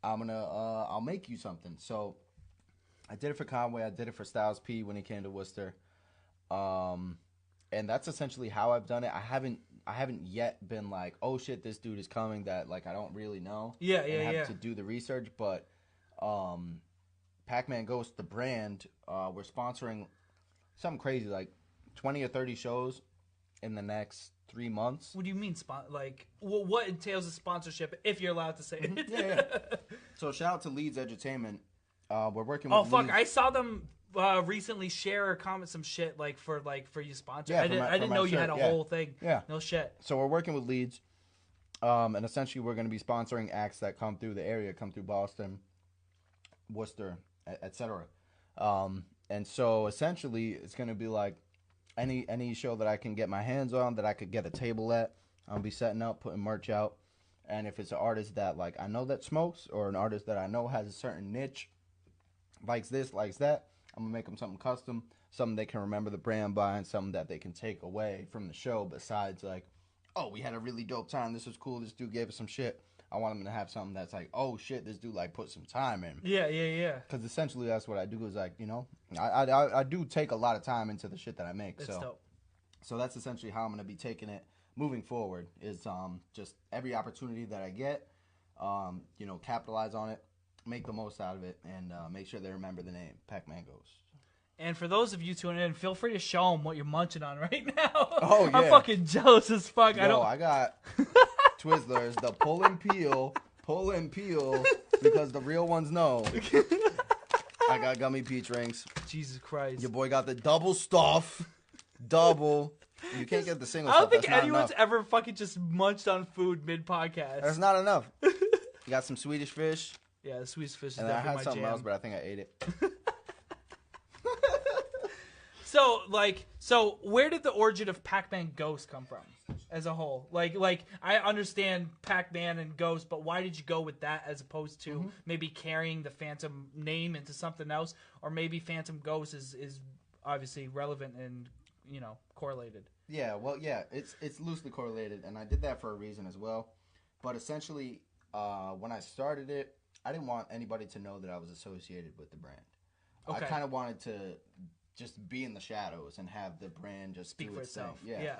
I'll make you something. So I did it for Conway. I did it for Styles P when he came to Worcester. And that's essentially how I've done it. I haven't yet been like, oh shit, this dude is coming that like I don't really know. Have to do the research. But Pac-Man Ghost, the brand, we're sponsoring something crazy like 20 or 30 shows in the next 3 months. What do you mean, what entails a sponsorship, if you're allowed to say it? Yeah. So shout out to Leeds Entertainment. We're working with Leeds. I saw them recently share or comment some shit for you sponsor. Yeah, I didn't know you had a whole thing. Yeah. No shit. So we're working with Leeds, and essentially we're going to be sponsoring acts that come through the area, come through Boston, Worcester, etc. And so essentially it's going to be like any show that I can get my hands on, that I could get a table at, I'll be setting up, putting merch out. And if it's an artist that like I know that smokes, or an artist that I know has a certain niche, likes this, likes that, I'm gonna make them something custom, something they can remember the brand by, and something that they can take away from the show. Besides like, oh, we had a really dope time, this was cool, this dude gave us some shit. I want them to have something that's like, oh shit, this dude like put some time in. Yeah. Because essentially that's what I do, is like, you know, I do take a lot of time into the shit that I make. That's dope. So that's essentially how I'm gonna be taking it moving forward. Is just every opportunity that I get, you know, capitalize on it, make the most out of it, and make sure they remember the name Pac-Man Ghost. And for those of you tuning in, feel free to show them what you're munching on right now. Oh yeah, I'm fucking jealous as fuck. I got Twizzlers, the pull and peel, because the real ones know. I got gummy peach rings. Jesus Christ. Your boy got the double stuff. Double. You can't get the single stuff. I don't stuff. think anyone's ever fucking just munched on food mid-podcast. That's not enough. You got some Swedish fish. Yeah, the Swedish fish is and definitely my jam. I had something else, but I think I ate it. So where did the origin of Pac-Man Ghost come from as a whole? Like I understand Pac-Man and Ghost, but why did you go with that as opposed to maybe carrying the Phantom name into something else? Or maybe Phantom Ghost is obviously relevant and, you know, correlated. Yeah, well, yeah, it's loosely correlated, and I did that for a reason as well. But essentially, when I started it, I didn't want anybody to know that I was associated with the brand. Okay. I kind of wanted to just be in the shadows and have the brand just speak for itself. Yeah.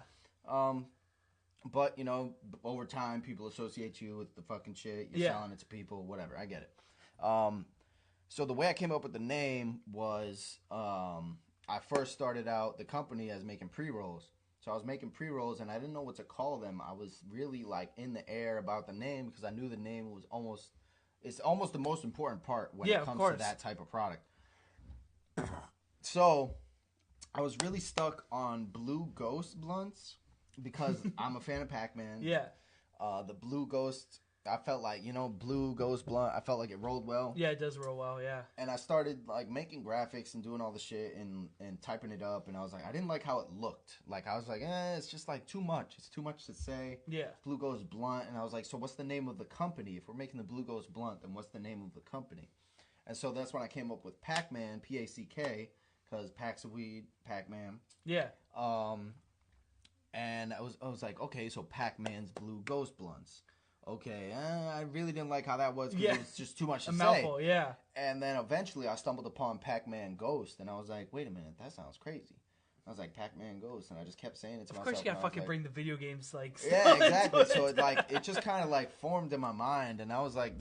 But, you know, over time, people associate you with the fucking shit. You're selling it to people, whatever. I get it. So the way I came up with the name was I first started out the company as making pre-rolls. So I was making pre-rolls, and I didn't know what to call them. I was really, like, in the air about the name because I knew the name was almost the most important part when it comes to that type of product. So, I was really stuck on Blue Ghost blunts because I'm a fan of Pac-Man. Yeah. The Blue Ghost, I felt like, Blue Ghost blunt, I felt like it rolled well. Yeah, it does roll well, yeah. And I started, like, making graphics and doing all the shit and typing it up. And I was like, I didn't like how it looked. Like, I was like, it's just, like, too much. It's too much to say. Yeah. Blue Ghost blunt. And I was like, so what's the name of the company? If we're making the Blue Ghost blunt, then what's the name of the company? And so that's when I came up with Pac-Man, P-A-C-K, because packs of weed, Pac-Man. Yeah. And I was like, okay, so Pac-Man's Blue Ghost blunts. Okay, I really didn't like how that was because it was just too much to say. Mouthful, yeah. And then eventually I stumbled upon Pac-Man Ghost, and I was like, wait a minute, that sounds crazy. I was like, Pac-Man Ghost, and I just kept saying it to myself. Of course you gotta fucking bring the video games, like... Yeah, exactly. So it just kind of, like, formed in my mind, and I was like,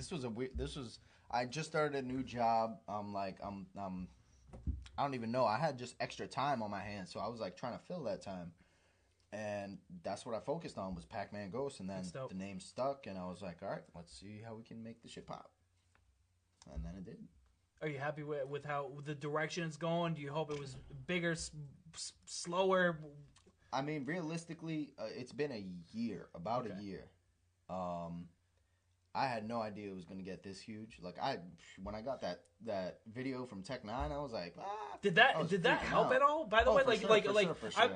I just started a new job. I don't even know. I had just extra time on my hands, so I was, like, trying to fill that time. And that's what I focused on was Pac-Man Ghost, and then the name stuck, and I was like, all right, let's see how we can make this shit pop. And then it did. Are you happy with how the direction it's going? Do you hope it was bigger, slower? I mean, realistically, it's been a year, about a year. I had no idea it was going to get this huge. Like, when I got that video from Tech 9, I was like, Did that help at all? By the way, for sure.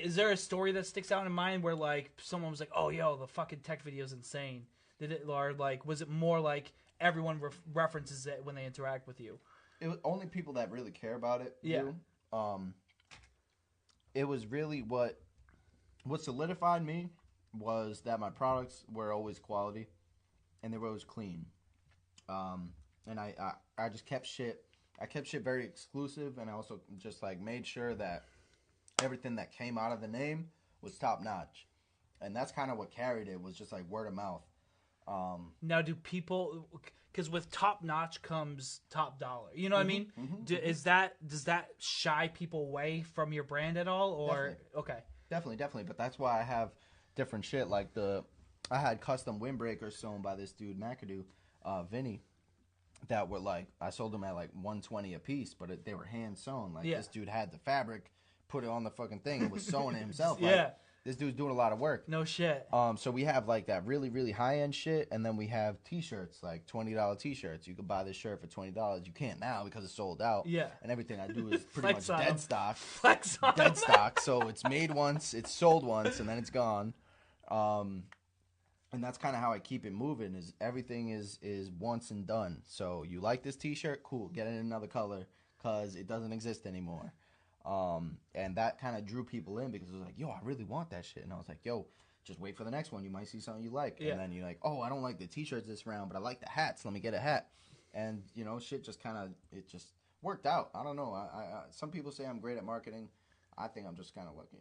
Is there a story that sticks out in mind where like someone was like, "Oh, yo, the fucking tech video is insane"? Did it, or like, was it more like everyone references it when they interact with you? It was only people that really care about it. Yeah. Do. It was really what solidified me was that my products were always quality. And they were always clean, and I just kept shit. I kept shit very exclusive, and I also just like made sure that everything that came out of the name was top notch, and that's kind of what carried it was just like word of mouth. Now, do people? Because with top notch comes top dollar. You know what I mean? Mm-hmm. Does that shy people away from your brand at all? Or Definitely. But that's why I have different shit like I had custom windbreakers sewn by this dude, McAdoo, Vinny, that were like, I sold them at like $120 a piece, but they were hand sewn. Like, this dude had the fabric, put it on the fucking thing, and was sewing it himself. Like, this dude's doing a lot of work. No shit. So we have like that really, really high-end shit, and then we have t-shirts, like $20 t-shirts. You could buy this shirt for $20. You can't now because it's sold out. Yeah. And everything I do is pretty much dead stock. Flex on dead stock. So it's made once, it's sold once, and then it's gone. And that's kind of how I keep it moving. Is everything is once and done. So you like this T-shirt, cool. Get it in another color because it doesn't exist anymore. And that kind of drew people in because it was like, yo, I really want that shit. And I was like, yo, just wait for the next one. You might see something you like. Yeah. And then you're like, oh, I don't like the T-shirts this round, but I like the hats. Let me get a hat. And shit just kind of it just worked out. I don't know. I some people say I'm great at marketing. I think I'm just kind of lucky.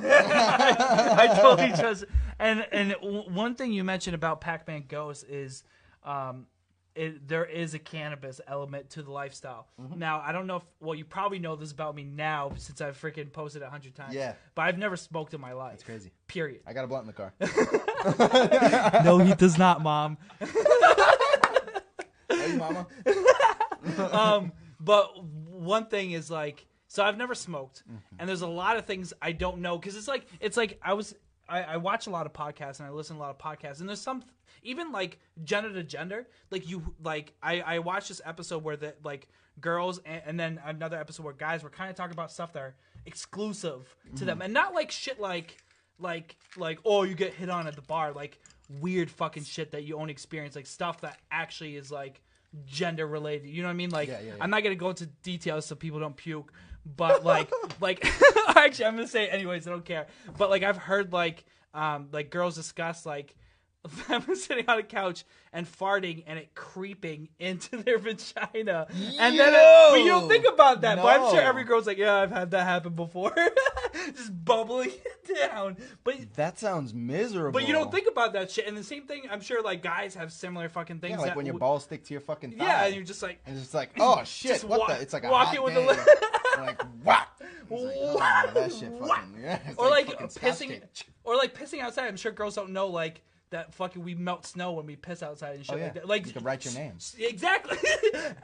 I totally trust. And one thing you mentioned about Pac-Man Ghost is there is a cannabis element to the lifestyle. Mm-hmm. Now, I don't know if, you probably know this about me now since I've freaking posted 100 times. Yeah. But I've never smoked in my life. That's crazy. Period. I got a blunt in the car. No, he does not, Mom. Hey, Mama. But one thing is like, so I've never smoked, and there's a lot of things I don't know because it's like I watch a lot of podcasts and I listen to a lot of podcasts, and there's some even like gender to gender, I watched this episode where the like girls and then another episode where guys were kind of talking about stuff that are exclusive to them, and not like shit like oh, you get hit on at the bar, like weird fucking shit that you only experience, like stuff that actually is like gender related. You know what I mean? Like yeah. I'm not gonna go into details so people don't puke. But like actually I'm gonna say it anyways, I don't care. But like I've heard like girls discuss like them sitting on a couch and farting and it creeping into their vagina. And then but you don't think about that. No. But I'm sure every girl's like, yeah, I've had that happen before. Just bubbling down. But that sounds miserable. But you don't think about that shit. And the same thing, I'm sure like guys have similar fucking things. Yeah, like when your balls stick to your fucking thigh. Yeah, and you're just like, and it's just like, oh shit, what the? It's like a hot with day. Like whack. Like, oh, that shit fucking, yeah. Or like pissing, or like pissing outside. I'm sure girls don't know like that fucking we melt snow when we piss outside and shit like that. Like you can write your name. Exactly.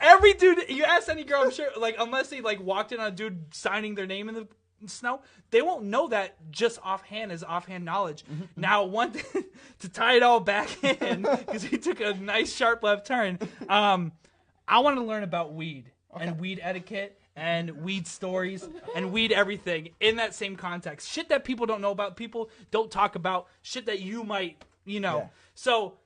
Every dude, you ask any girl, I'm sure, like unless they like walked in on a dude signing their name in the snow, they won't know that just offhand as offhand knowledge. Now, one thing to tie it all back in, because he took a nice sharp left turn. I want to learn about weed and weed etiquette and weed stories and weed everything in that same context. Shit that people don't know about, people don't talk about, shit that you might, So,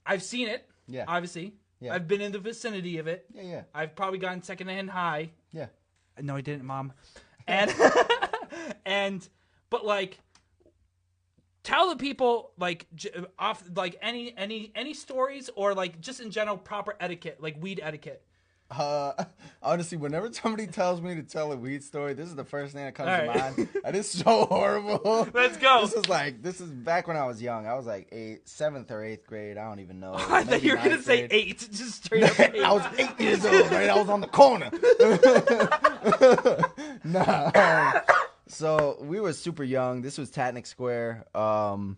I've seen it, obviously. Yeah. I've been in the vicinity of it. Yeah. I've probably gotten secondhand high. Yeah. No, I didn't, Mom. And, but like, tell the people like off like any stories or like just in general proper etiquette, like weed etiquette. Honestly, whenever somebody tells me to tell a weed story, this is the first thing that comes to mind. And it's so horrible. Let's go. This is back when I was young. I was like 7th or 8th grade. I don't even know. I thought you were gonna say 8, just straight up 8. I was 8 years old, right? I was on the corner. So we were super young. This was Tatnick Square. I'm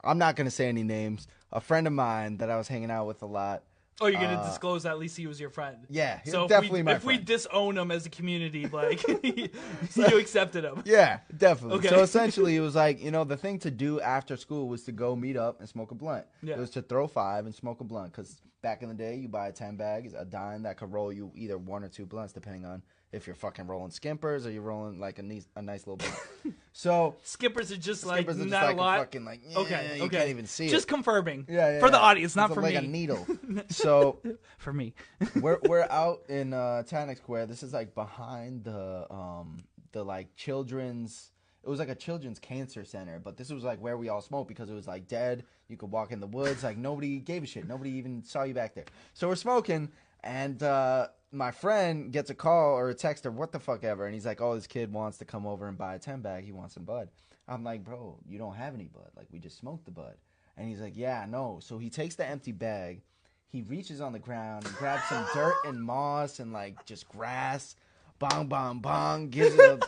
not gonna say any names. A friend of mine that I was hanging out with a lot. Oh, you're gonna disclose that at least he was your friend. Yeah, so definitely my friend. If we disown him as a community, like you accepted him. Yeah, definitely. Okay. So essentially, it was like the thing to do after school was to go meet up and smoke a blunt. Yeah. It was to throw 5 and smoke a blunt because back in the day, you buy a 10 bag, a dime that could roll you either 1 or 2 blunts depending on if you're fucking rolling skimpers or you're rolling like a nice little blunt. So skippers are just not a lot. Fucking Okay. You can't even see it. Just confirming. Yeah. For the audience, not for like me. Like a needle. So for me, we're out in Tatnick Square. This is like behind the like children's. It was like a children's cancer center, but this was like where we all smoked because it was like dead. You could walk in the woods. Like nobody gave a shit. Nobody even saw you back there. So we're smoking, and my friend gets a call or a text or what the fuck ever, and he's like, "Oh, this kid wants to come over and buy a 10 bag. He wants some bud." I'm like, "Bro, you don't have any bud. Like we just smoked the bud." And he's like, "Yeah, no." So he takes the empty bag. He reaches on the ground and grabs some dirt and moss and like just grass. Bong, bong, bong. Gives it a...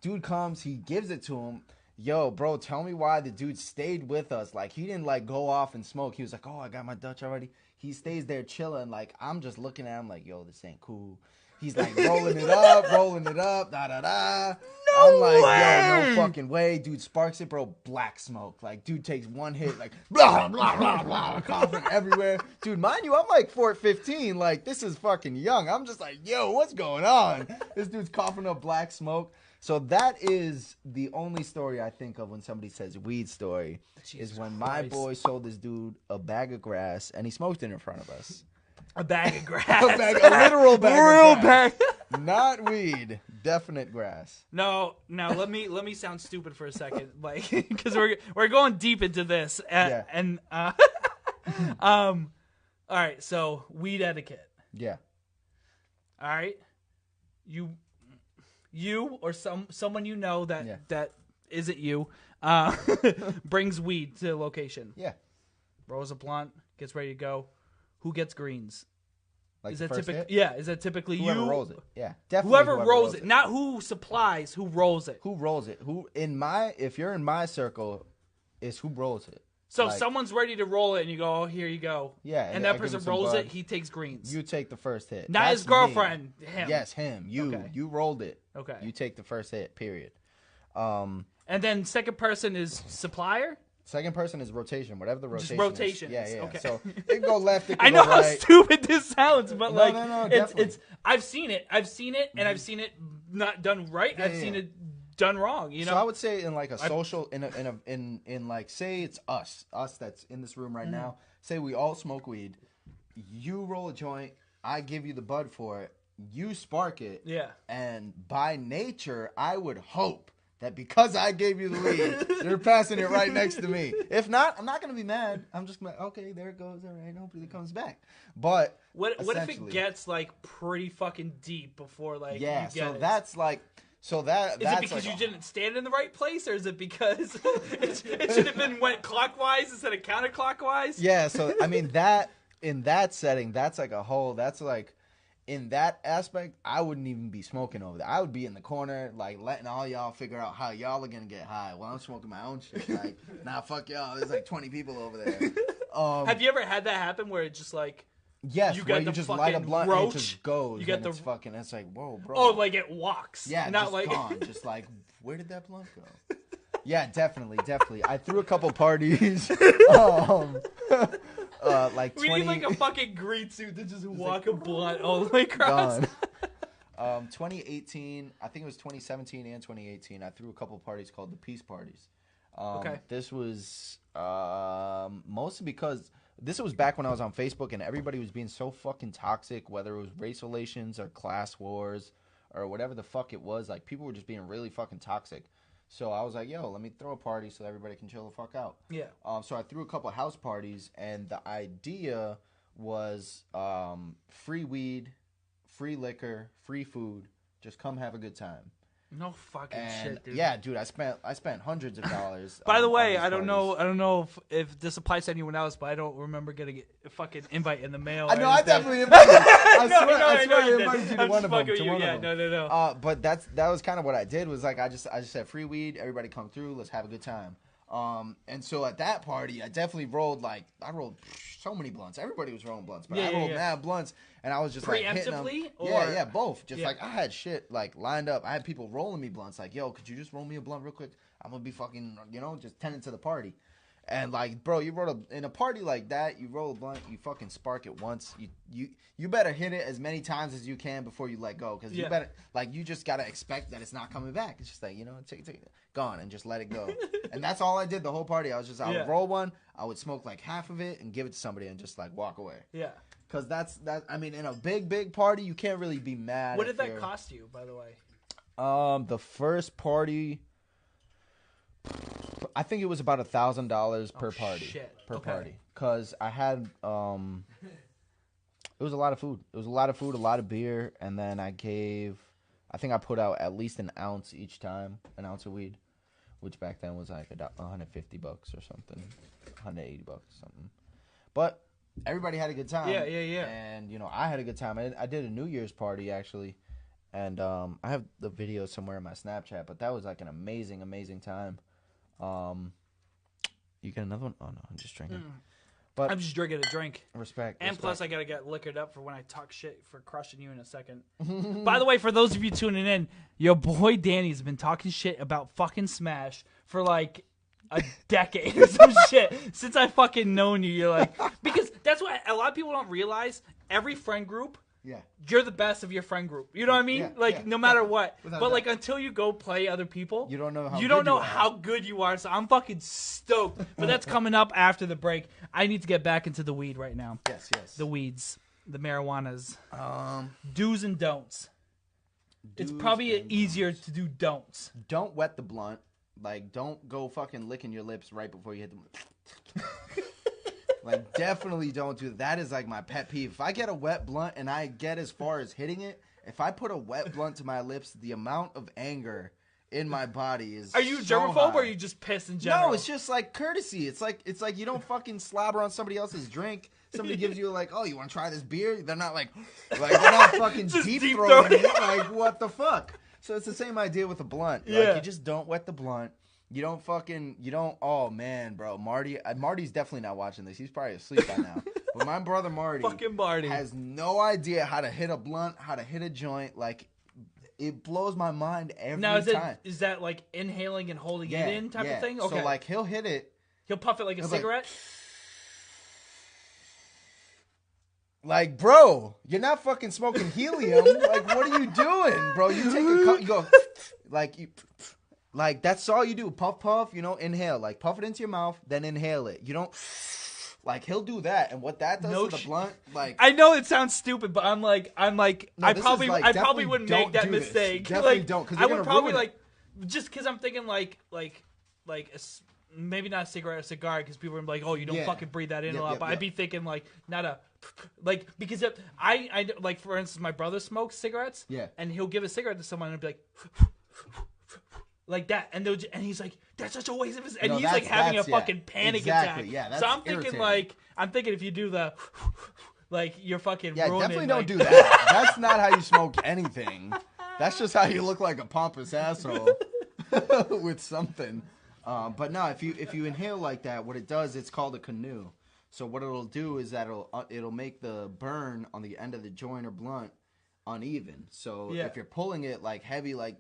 Dude comes. He gives it to him. Yo, bro, tell me why the dude stayed with us. Like, he didn't, like, go off and smoke. He was like, "Oh, I got my Dutch already." He stays there chilling. Like, I'm just looking at him like, yo, this ain't cool. He's, like, rolling it up, da-da-da. I'm like, yo, no fucking way. Dude sparks it, bro, black smoke. Like, dude takes one hit, like, blah, blah, blah, blah, coughing everywhere. Dude, mind you, I'm, like, 4'15". Like, this is fucking young. I'm just like, yo, what's going on? This dude's coughing up black smoke. So that is the only story I think of when somebody says weed story. Jesus is when my boy sold this dude a bag of grass and he smoked it in front of us. A bag of grass. a literal bag of grass. Not weed. Definite grass. No, now let me sound stupid for a second, like because we're going deep into this, and all right. So weed etiquette. Yeah. All right. You or someone you know that isn't you brings weed to the location. Yeah. Rolls a blunt, gets ready to go. Who gets greens? Like is the that first hit? Yeah, is that typically whoever you? rolls it. Yeah, definitely. Whoever rolls it, not who supplies. Who rolls it? Who rolls it? If you're in my circle, is who rolls it. So like, someone's ready to roll it, and you go, "Oh, here you go." Yeah, and that person rolls it. He takes greens. You take the first hit. Not his girlfriend. Him. Yes, him. You. Okay. You rolled it. Okay. You take the first hit. Period. And then second person is supplier. Second person is rotation, whatever the rotation. Just rotation. Yeah. Okay. So it can go left. It can I know go right. how stupid this sounds, but like, no, it's. I've seen it, and I've seen it not done right. I've seen it done wrong. You know. So I would say in like a social, in like, say it's us that's in this room right now. Say we all smoke weed. You roll a joint. I give you the bud for it. You spark it. Yeah. And by nature, I would hope that because I gave you the weed, you're passing it right next to me. If not, I'm not going to be mad. I'm just going to, okay, there it goes. All right, hopefully it comes back. But what if it gets like pretty fucking deep before like you get it? That's like, so that is it because you didn't stand in the right place, or is it because it should have been went clockwise instead of counterclockwise? Yeah, so I mean that in that setting, that's like a whole. That's like in that aspect, I wouldn't even be smoking over there. I would be in the corner, like, letting all y'all figure out how y'all are going to get high while I'm smoking my own shit. Like, nah, fuck y'all. There's like 20 people over there. Have you ever had that happen where it's just like... Yes, you where got you the just light a blunt and it roach, just goes. You get and it's like, whoa, bro. Oh, like it walks. Yeah, not just like... gone. Just like, where did that blunt go? Yeah, definitely. I threw a couple parties. Like 20... We need like a fucking green suit to just walk a blunt all the way across. 2018, I think it was 2017 and 2018. I threw a couple parties called the Peace Parties. Okay. This was mostly because this was back when I was on Facebook and everybody was being so fucking toxic, whether it was race relations or class wars or whatever the fuck it was. Like, people were just being really fucking toxic. So I was like, yo, let me throw a party so everybody can chill the fuck out. Yeah. So I threw a couple house parties, and the idea was free weed, free liquor, free food. Just come have a good time. No fucking shit, dude. Yeah, dude, I spent hundreds of dollars. By the way, I don't know if this applies to anyone else, but I don't remember getting a fucking invite in the mail. I know, I definitely invited you. I swear I invited you to one of them. No. But that was kind of what I did. Was like I just said free weed. Everybody come through. Let's have a good time. And so at that party, I definitely rolled so many blunts. Everybody was rolling blunts, but I rolled mad blunts, and I was just like hitting them. Yeah, both. Just like I had shit like lined up. I had people rolling me blunts. Like, yo, could you just roll me a blunt real quick? I'm gonna be fucking, just tending to the party. And like, bro, in a party like that, you roll a blunt, you fucking spark it once. You better hit it as many times as you can before you let go, because you better, like, you just gotta expect that it's not coming back. It's just like, take it, gone, and just let it go. And that's all I did the whole party. I would roll one, I would smoke like half of it and give it to somebody and just like walk away. Yeah. Because I mean, in a big party, you can't really be mad. What did that cost you, by the way? The first party, I think it was about $1,000 per party. Shit. Party. Because I had, it was a lot of food. It was a lot of food, a lot of beer, and then I think I put out at least an ounce each time, an ounce of weed, which back then was like $150 or something, $180 or something. But everybody had a good time. Yeah. And, I had a good time. I did a New Year's party, actually, and I have the video somewhere in my Snapchat, but that was like an amazing, amazing time. You get another one? Oh, no, I'm just drinking. But I'm just drinking a drink. Respect. Plus, I gotta get liquored up for when I talk shit for crushing you in a second. By the way, for those of you tuning in, your boy Danny's been talking shit about fucking Smash for like a decade or some shit since I fucking known you. You're like, because that's what a lot of people don't realize. Every friend group, you're the best of your friend group. You know what I mean? No matter what. But like, until you go play other people, you don't know how good you are. So I'm fucking stoked. But that's coming up after the break. I need to get back into the weed right now. Yes. The weeds, the marijuanas. Do's and don'ts. It's probably easier to do don'ts. Don't wet the blunt. Like, don't go fucking licking your lips right before you hit the Like, definitely don't do that. That is, like, my pet peeve. If I get a wet blunt and I get as far as hitting it, if I put a wet blunt to my lips, the amount of anger in my body is Are you so germaphobe high. or are you just pissed in general? No, it's just, like, courtesy. It's like you don't fucking slobber on somebody else's drink. Somebody gives you, like, oh, you want to try this beer? They're not like they're not fucking deep throwing it. Like, what the fuck? So it's the same idea with a blunt. Yeah. Like, you just don't wet the blunt. Oh, man, bro. Marty's definitely not watching this. He's probably asleep by now. But my brother Marty has no idea how to hit a blunt, how to hit a joint. Like, it blows my mind every time. Is that like inhaling and holding it in type of thing? Okay. So, like, he'll hit it. He'll puff it like a cigarette? Like, bro, you're not fucking smoking helium. Like, what are you doing, bro? You take a cup, you go, like, that's all you do. Puff, inhale. Like, puff it into your mouth, then inhale it. You don't, like, he'll do that. And what that does to the blunt, like. I know it sounds stupid, but I'm like, No, I probably wouldn't make that mistake. Definitely don't, because you're going to ruin it. Just because I'm thinking, maybe not a cigarette, a cigar, because people are like, oh, you don't fucking breathe that in a lot. But I'd be thinking, like, not a, like, because if I like, for instance, my brother smokes cigarettes. Yeah. And he'll give a cigarette to someone and be like that. And he's like, that's such a waste of his, and he's like having a fucking panic attack. Yeah, that's so I'm thinking, irritating. like, if you do the, Like you're fucking Yeah, ruining, definitely like... don't do that. That's not how you smoke anything. That's just how you look like a pompous asshole with something. But no, if you inhale like that, what it does, it's called a canoe. So what it'll do is that it'll make the burn on the end of the joint or blunt uneven. So if you're pulling it like heavy, like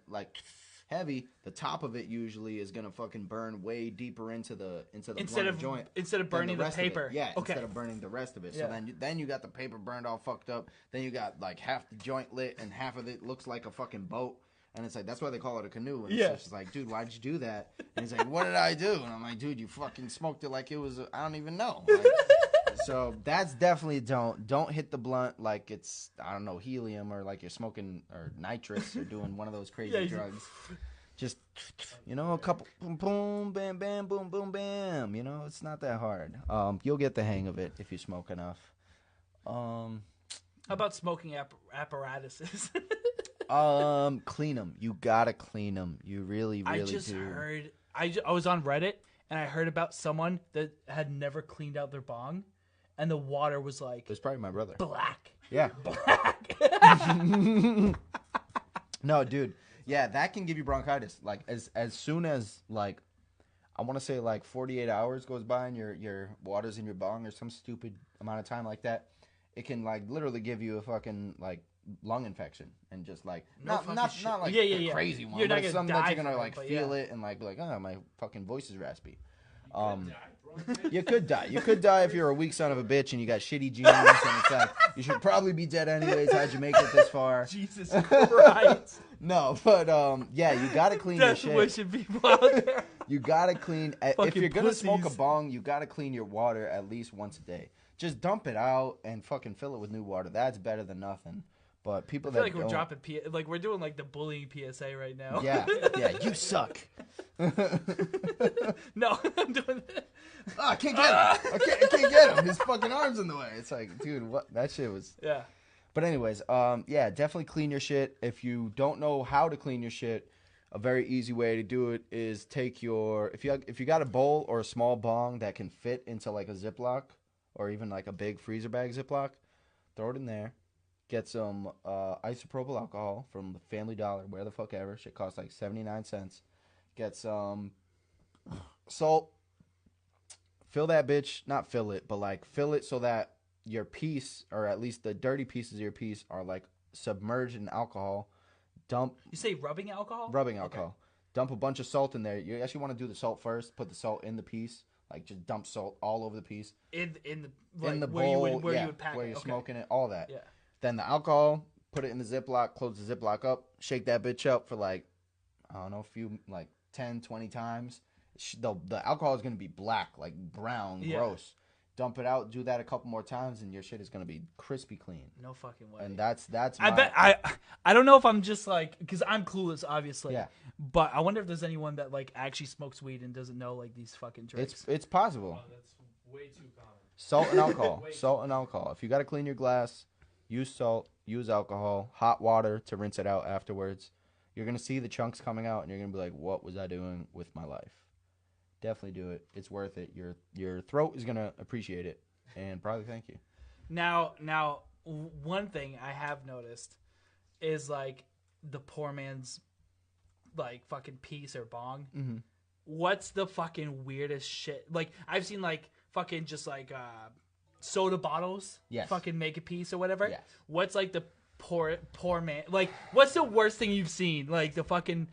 heavy, the top of it usually is gonna fucking burn way deeper into the blunt joint instead of burning the paper. Instead of burning the rest of it. So then you got the paper burned all fucked up. Then you got like half the joint lit and half of it looks like a fucking boat. And it's like, that's why they call it a canoe. And it's just like, dude, why'd you do that? And he's like, what did I do? And I'm like, dude, you fucking smoked it like it was, I don't even know. Like, so that's definitely don't hit the blunt like it's, I don't know, helium or like you're smoking or nitrous or doing one of those crazy drugs. Just, a couple boom, boom, bam, bam, boom, boom, bam. It's not that hard. You'll get the hang of it if you smoke enough. How about smoking apparatuses? Clean them. You gotta clean them. You really, really do. I just heard. I was on Reddit and I heard about someone that had never cleaned out their bong, and the water was like. It was probably my brother. Black. Yeah. Black. No, dude. Yeah, that can give you bronchitis. Like as soon as like, I want to say like 48 hours goes by and your water's in your bong or some stupid amount of time like that, it can like literally give you a fucking like lung infection and just like not like a crazy one, but it's something that you're gonna like feel it and like be like, oh, my fucking voice is raspy. You could die. You could die if you're a weak son of a bitch and you got shitty genes and it's like you should probably be dead anyways. How'd you make it this far? Jesus Christ. No, but yeah, you gotta clean your shit. Wishing people out there. You gotta clean. If you're gonna pussies. smoke a bong, you gotta clean your water at least once a day. Just dump it out and fucking fill it with new water. That's better than nothing. But people I feel that like we're dropping like we're doing like the bullying PSA right now. Yeah, you suck. No, I'm doing it. Oh, I can't get him. I can't get him. His fucking arm's in the way. It's like, dude, what? That shit was. Yeah. But anyways, yeah, definitely clean your shit. If you don't know how to clean your shit, a very easy way to do it is take your if you got a bowl or a small bong that can fit into like a Ziploc or even like a big freezer bag Ziploc, throw it in there. Get some isopropyl alcohol from the Family Dollar, where the fuck ever. Shit costs like 79 cents. Get some salt. Fill that bitch. Not fill it, but like fill it so that your piece, or at least the dirty pieces of your piece, are like submerged in alcohol. Dump. You say rubbing alcohol? Rubbing alcohol. Okay. Dump a bunch of salt in there. You actually want to do the salt first. Put the salt in the piece. Like just dump salt all over the piece. In the bowl, where you would pack where it. you're smoking it, all that. Yeah. Then the alcohol, put it in the Ziploc, close the Ziploc up, shake that bitch up for like, I don't know, a few, like 10, 20 times. The alcohol is going to be black, like brown, gross. Dump it out, do that a couple more times, and your shit is going to be crispy clean. No fucking way. And that's I bet, I don't know if I'm just like, because I'm clueless, obviously. Yeah. But I wonder if there's anyone that like actually smokes weed and doesn't know like these fucking tricks. It's possible. Oh, that's way too common. Salt and alcohol. Salt and alcohol. If you got to clean your glass, use salt, use alcohol, hot water to rinse it out afterwards. You're going to see the chunks coming out, and you're going to be like, what was I doing with my life? Definitely do it. It's worth it. Your throat is going to appreciate it and probably thank you. Now, one thing I have noticed is like the poor man's like fucking piece or bong. Mm-hmm. What's the fucking weirdest shit? Like I've seen like fucking just like soda bottles fucking make a piece or whatever. Yes. What's like the poor man? Like what's the worst thing you've seen? Like the fucking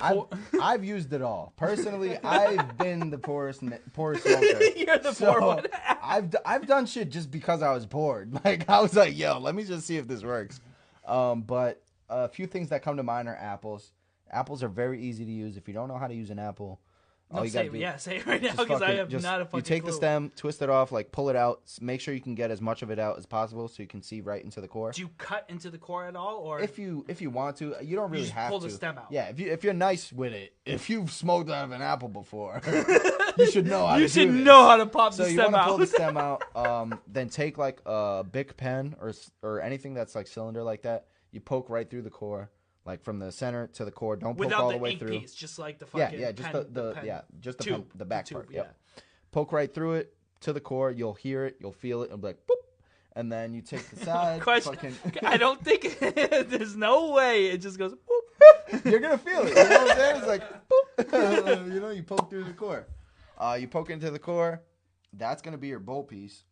I've used it all. Personally, I've been the poorest smoker. You're the poor one. I've done shit just because I was bored. Like I was like, yo, let me just see if this works. But a few things that come to mind are apples. Apples are very easy to use. If you don't know how to use an apple, say it right now because I have not a fucking You take clue. the stem, twist it off, like pull it out. Make sure you can get as much of it out as possible so you can see right into the core. Do you cut into the core at all, or if you want to, you don't really just have pull to. the stem out? Yeah, if you're nice with it, if you've smoked out of an apple before, you should know how to do this. You should know how to pop the stem out. So you want to pull the stem out, then take like a Bic pen or anything that's like cylinder like that. You poke right through the core. Like from the center to the core, don't poke all the way through. Piece, just like the fucking just pen, just the tube, the back tube, part. Yep. Poke right through it to the core. You'll hear it, you'll feel it, and be like boop. and then you take the side. Question. I don't think there's no way it just goes. Boop. You're gonna feel it. You know what I'm saying? It's like, boop. You know, you poke through the core. You poke into the core. That's gonna be your bowl piece.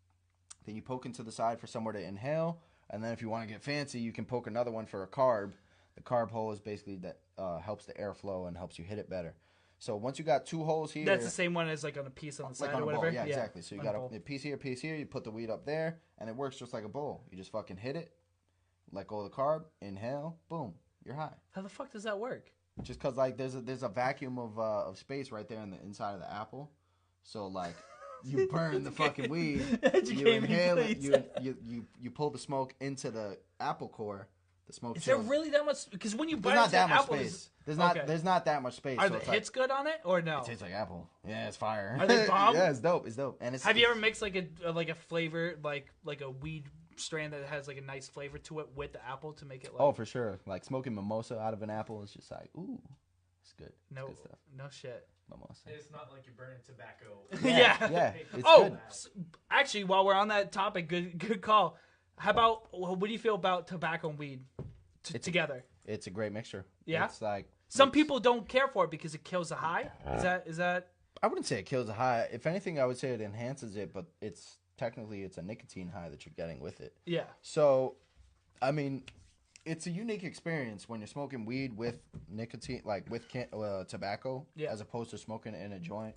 Then you poke into the side for somewhere to inhale, and then if you want to get fancy, you can poke another one for a carb. The carb hole is basically that helps the airflow and helps you hit it better. So once you got 2 holes here, that's the same one as like on a piece on the side like on or a bowl. whatever. Yeah, exactly. So you got a a piece here, you put the weed up there, and it works just like a bowl. You just fucking hit it, let go of the carb, inhale, boom, you're high. How the fuck does that work? Just because like there's a vacuum of space right there in the inside of the apple, so like you burn the fucking weed, you inhale it, you pull the smoke into the apple core. The smoke. Is there really that much? Because when you bite into that much apple, space. There's not that much space. Are the hits good on it or no? It tastes like apple. Yeah, it's fire. Are they bomb? Yeah, it's dope. And have you ever mixed like a flavor like a weed strand that has like a nice flavor to it with the apple to make it like? Oh, for sure. Like smoking mimosa out of an apple is just like ooh, it's good. It's good stuff. No shit. Mimosa. It's not like you're burning tobacco. Yeah. It's good. Actually, while we're on that topic, good call. How about what do you feel about tobacco and weed together? It's a great mixture. Yeah. It's like some people don't care for it because it kills the high. Is that? I wouldn't say it kills the high. If anything, I would say it enhances it, but it's a nicotine high that you're getting with it. Yeah. So, I mean, it's a unique experience when you're smoking weed with nicotine, like with tobacco, as opposed to smoking it in a joint.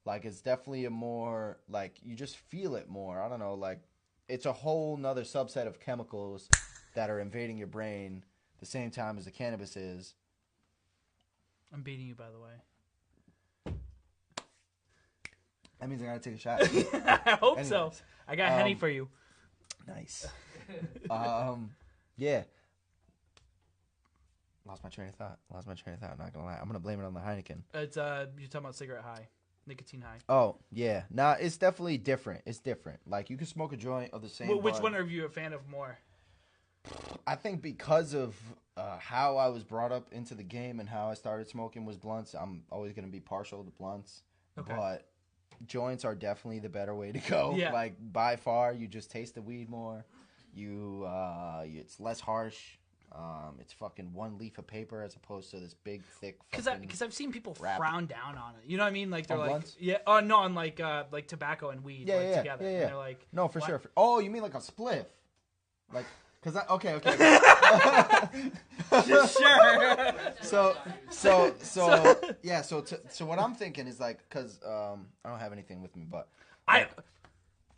Like, it's definitely a more, like, you just feel it more. I don't know, like, it's a whole nother subset of chemicals that are invading your brain the same time as the cannabis is. I'm beating you, by the way. That means I gotta take a shot. I hope so. I got Henny for you. Nice. Yeah. Lost my train of thought. I'm not gonna lie. I'm gonna blame it on the Heineken. It's you're talking about cigarette high, nicotine high. Oh yeah, nah. It's definitely different. It's different. Like you can smoke a joint of the same. Which one are you a fan of more? I think because of how I was brought up into the game and how I started smoking was blunts. I'm always gonna be partial to blunts, but joints are definitely the better way to go. Yeah. Like by far, you just taste the weed more. It's less harsh. It's fucking one leaf of paper as opposed to this big, thick. Because I've seen people frown down on it. You know what I mean? Like they're like, blunts? yeah. Oh no, on like tobacco and weed together. Yeah. And they're like, no, for sure. Oh, you mean like a spliff? Like, okay. Sure. So yeah. So what I'm thinking is like, because I don't have anything with me, but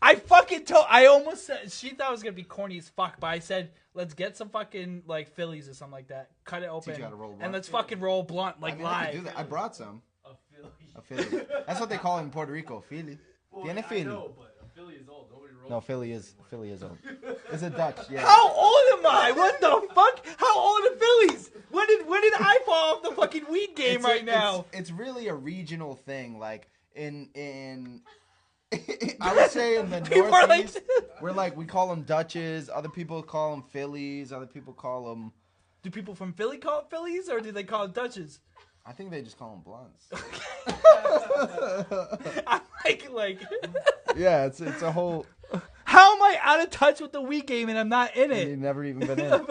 I fucking told. I almost said she thought it was gonna be corny as fuck, but I said let's get some fucking like Phillies or something like that. Cut it open and let's fucking roll blunt like live. I can do that. I brought some. A Philly. That's what they call it in Puerto Rico. Philly. Tiene Philly. No, but a Philly is old. Nobody rolls. No, Philly is old. It's a Dutch. Yeah. How old am I? What the fuck? How old are Phillies? When did I fall off the fucking weed game now? It's really a regional thing. Like in I would say in the Northeast, we call them Dutches. Other people call them Phillies. Other people call them. Do people from Philly call it Phillies or do they call it Dutches? I think they just call them blunts. I'm like. Yeah, it's a whole. How am I out of touch with the weed game and I'm not in it? You've never even been in it.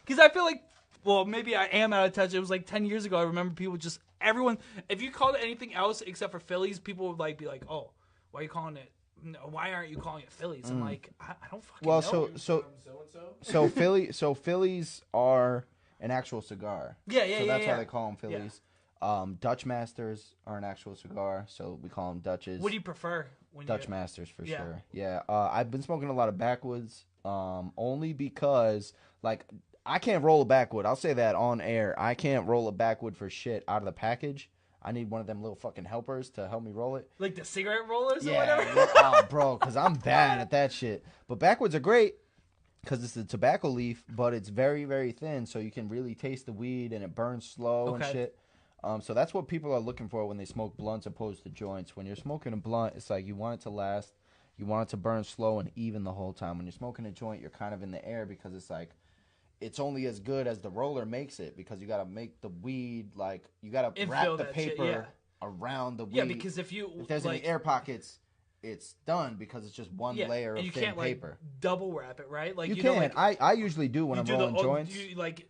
Because I feel like, well, maybe I am out of touch. It was like 10 years ago. I remember people just, everyone, if you called it anything else except for Phillies, people would like be like, oh, why are you calling it? No, why aren't you calling it Phillies? I'm like, I don't fucking know. So Phillies are an actual cigar. Yeah. So that's why they call them Phillies. Yeah. Dutch Masters are an actual cigar, so we call them Dutches. What do you prefer? Dutch Masters for sure. Yeah. I've been smoking a lot of backwoods, only because like I can't roll a backwood. I'll say that on air. I can't roll a backwood for shit out of the package. I need one of them little fucking helpers to help me roll it. Like the cigarette rollers or whatever? Bro, because I'm bad at that shit. But backwoods are great because it's a tobacco leaf, but it's very, very thin, so you can really taste the weed and it burns slow and shit. So that's what people are looking for when they smoke blunts opposed to joints. When you're smoking a blunt, it's like you want it to last. You want it to burn slow and even the whole time. When you're smoking a joint, you're kind of in the air because it's like it's only as good as the roller makes it because you got to make the weed, you got to wrap the paper around the weed. Yeah, because if there's any air pockets, it's done because it's just one layer of you thin can't paper. Like double wrap it, right? Like you know, can. like, I usually do when I'm rolling joints.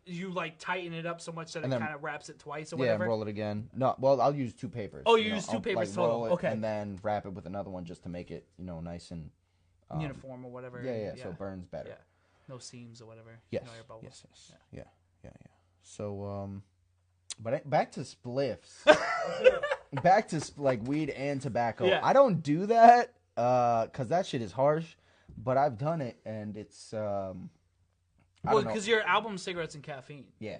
You tighten it up so much that it kind of wraps it twice or yeah, whatever. Yeah, roll it again. No, well, I'll use 2 papers. Oh, you use 2 papers like, total. Roll it okay. And then wrap it with another one just to make it, nice and uniform or whatever. Yeah, so it burns better. Yeah. No seams or whatever. Yes. No air bubbles. Yes. Yeah. So, but back to spliffs. Back to like weed and tobacco. Yeah. I don't do that because that shit is harsh. But I've done it, and it's well, because your album Cigarettes and Caffeine. Yeah.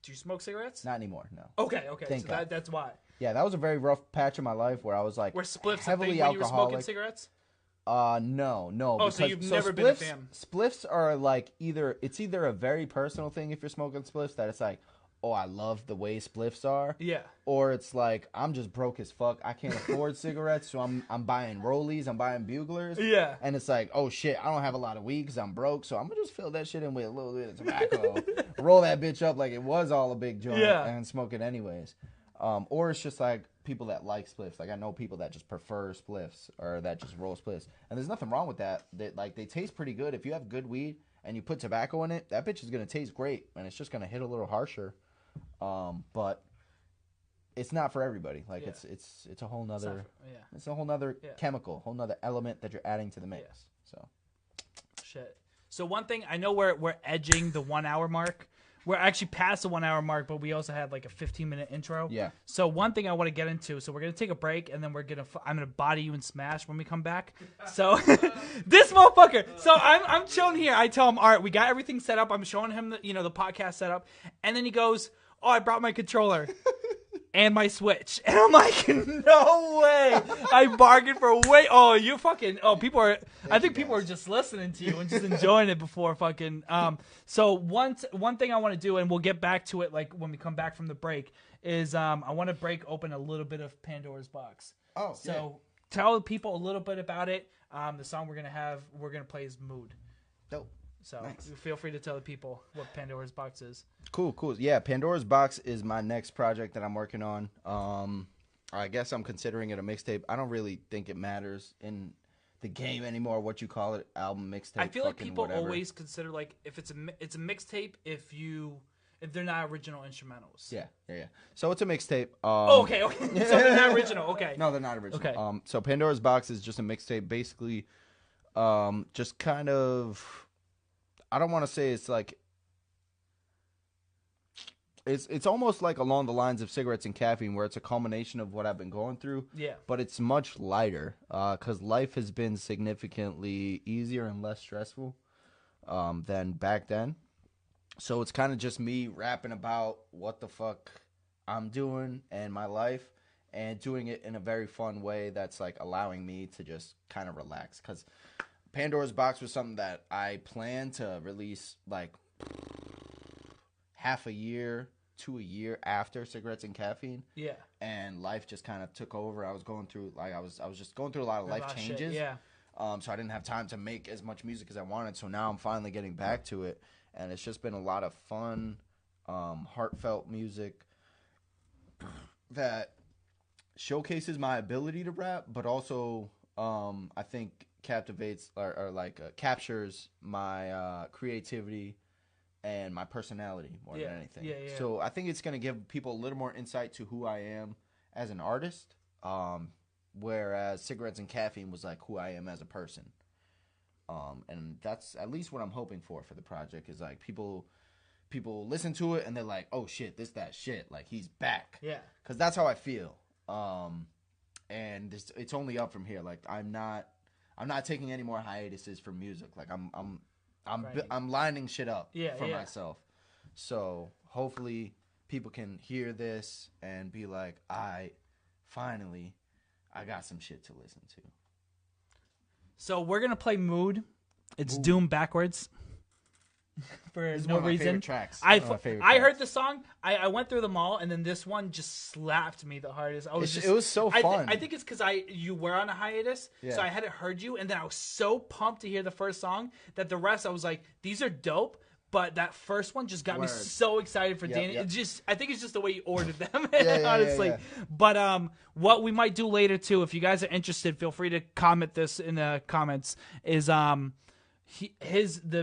Do you smoke cigarettes? Not anymore. No. Okay. So that's why. Yeah, that was a very rough patch of my life where I was like spliffs heavily a thing when you were alcoholic. smoking cigarettes? No. Oh, so you've never been a fan. Spliffs are like either a very personal thing if you're smoking spliffs that it's like, oh, I love the way spliffs are. Yeah. Or it's like, I'm just broke as fuck. I can't afford cigarettes, so I'm buying Rollies, I'm buying Buglers. Yeah. And it's like, oh shit, I don't have a lot of weed because I'm broke, so I'm gonna just fill that shit in with a little bit of tobacco, roll that bitch up like it was all a big joint, and smoke it anyways. Or it's just like people that like spliffs. Like I know people that just prefer spliffs or that just roll spliffs, and there's nothing wrong with that. Like they taste pretty good if you have good weed and you put tobacco in it. That bitch is gonna taste great, and it's just gonna hit a little harsher. But it's not for everybody. Like it's a whole nother it's a whole nother chemical, whole nother element that you're adding to the mix. So shit. So one thing I know we're edging the 1 hour mark. We're actually past the 1 hour mark, but we also had like a 15-minute intro. Yeah. So one thing I want to get into. So we're gonna take a break, and then I'm gonna body you and smash when we come back. So this motherfucker. So I'm chilling here. I tell him, all right, we got everything set up. I'm showing him the podcast setup, and then he goes, oh, I brought my controller and my Switch. And I'm like, no way. I bargained for way. Oh, you fucking. Oh, people are. I think people are just listening to you and just enjoying it before fucking. So one thing I want to do, and we'll get back to it like when we come back from the break, is I want to break open a little bit of Pandora's box. Oh, so tell people a little bit about it. The song we're gonna play is Mood. Dope. So feel free to tell the people what Pandora's box is. Cool. Yeah, Pandora's box is my next project that I'm working on. I guess I'm considering it a mixtape. I don't really think it matters in the game anymore what you call it, album, mixtape. I feel like people whatever. always consider like if it's a mixtape if they're not original instrumentals. Yeah. So it's a mixtape. Okay. So they're not original. Okay. No, they're not original. Okay. So Pandora's box is just a mixtape, basically. Just kind of. I don't want to say it's like. It's almost like along the lines of Cigarettes and Caffeine, where it's a culmination of what I've been going through. Yeah. But it's much lighter, because life has been significantly easier and less stressful than back then. So it's kind of just me rapping about what the fuck I'm doing and my life, and doing it in a very fun way that's like allowing me to just kind of relax. Because Pandora's Box was something that I planned to release like half a year to a year after Cigarettes and Caffeine. Yeah. And life just kind of took over. I was going through I was just going through a lot of life changes. Shit, yeah. So I didn't have time to make as much music as I wanted. So now I'm finally getting back to it, and it's just been a lot of fun, heartfelt music that showcases my ability to rap, but also I think captivates or captures my creativity and my personality more than anything. Yeah. So I think it's going to give people a little more insight to who I am as an artist, whereas Cigarettes and Caffeine was like who I am as a person. And that's at least what I'm hoping for the project, is like people listen to it and they're like, oh shit, that shit, like he's back. Yeah. Because that's how I feel. And it's only up from here. Like I'm not taking any more hiatuses from music. Like I'm lining shit up for myself. So hopefully people can hear this and be like, finally I got some shit to listen to. So we're gonna play Mood. It's Doom backwards. For no reason. Tracks. I heard the song. I went through them all, and then this one just slapped me the hardest. It was so fun. I think it's because you were on a hiatus, so I hadn't heard you, and then I was so pumped to hear the first song that the rest I was like, these are dope, But that first one just got me Word. so excited for Danny. Yep. I think it's just the way you ordered them, Yeah, honestly. yeah. But what we might do later too, if you guys are interested, feel free to comment this in the comments. Is the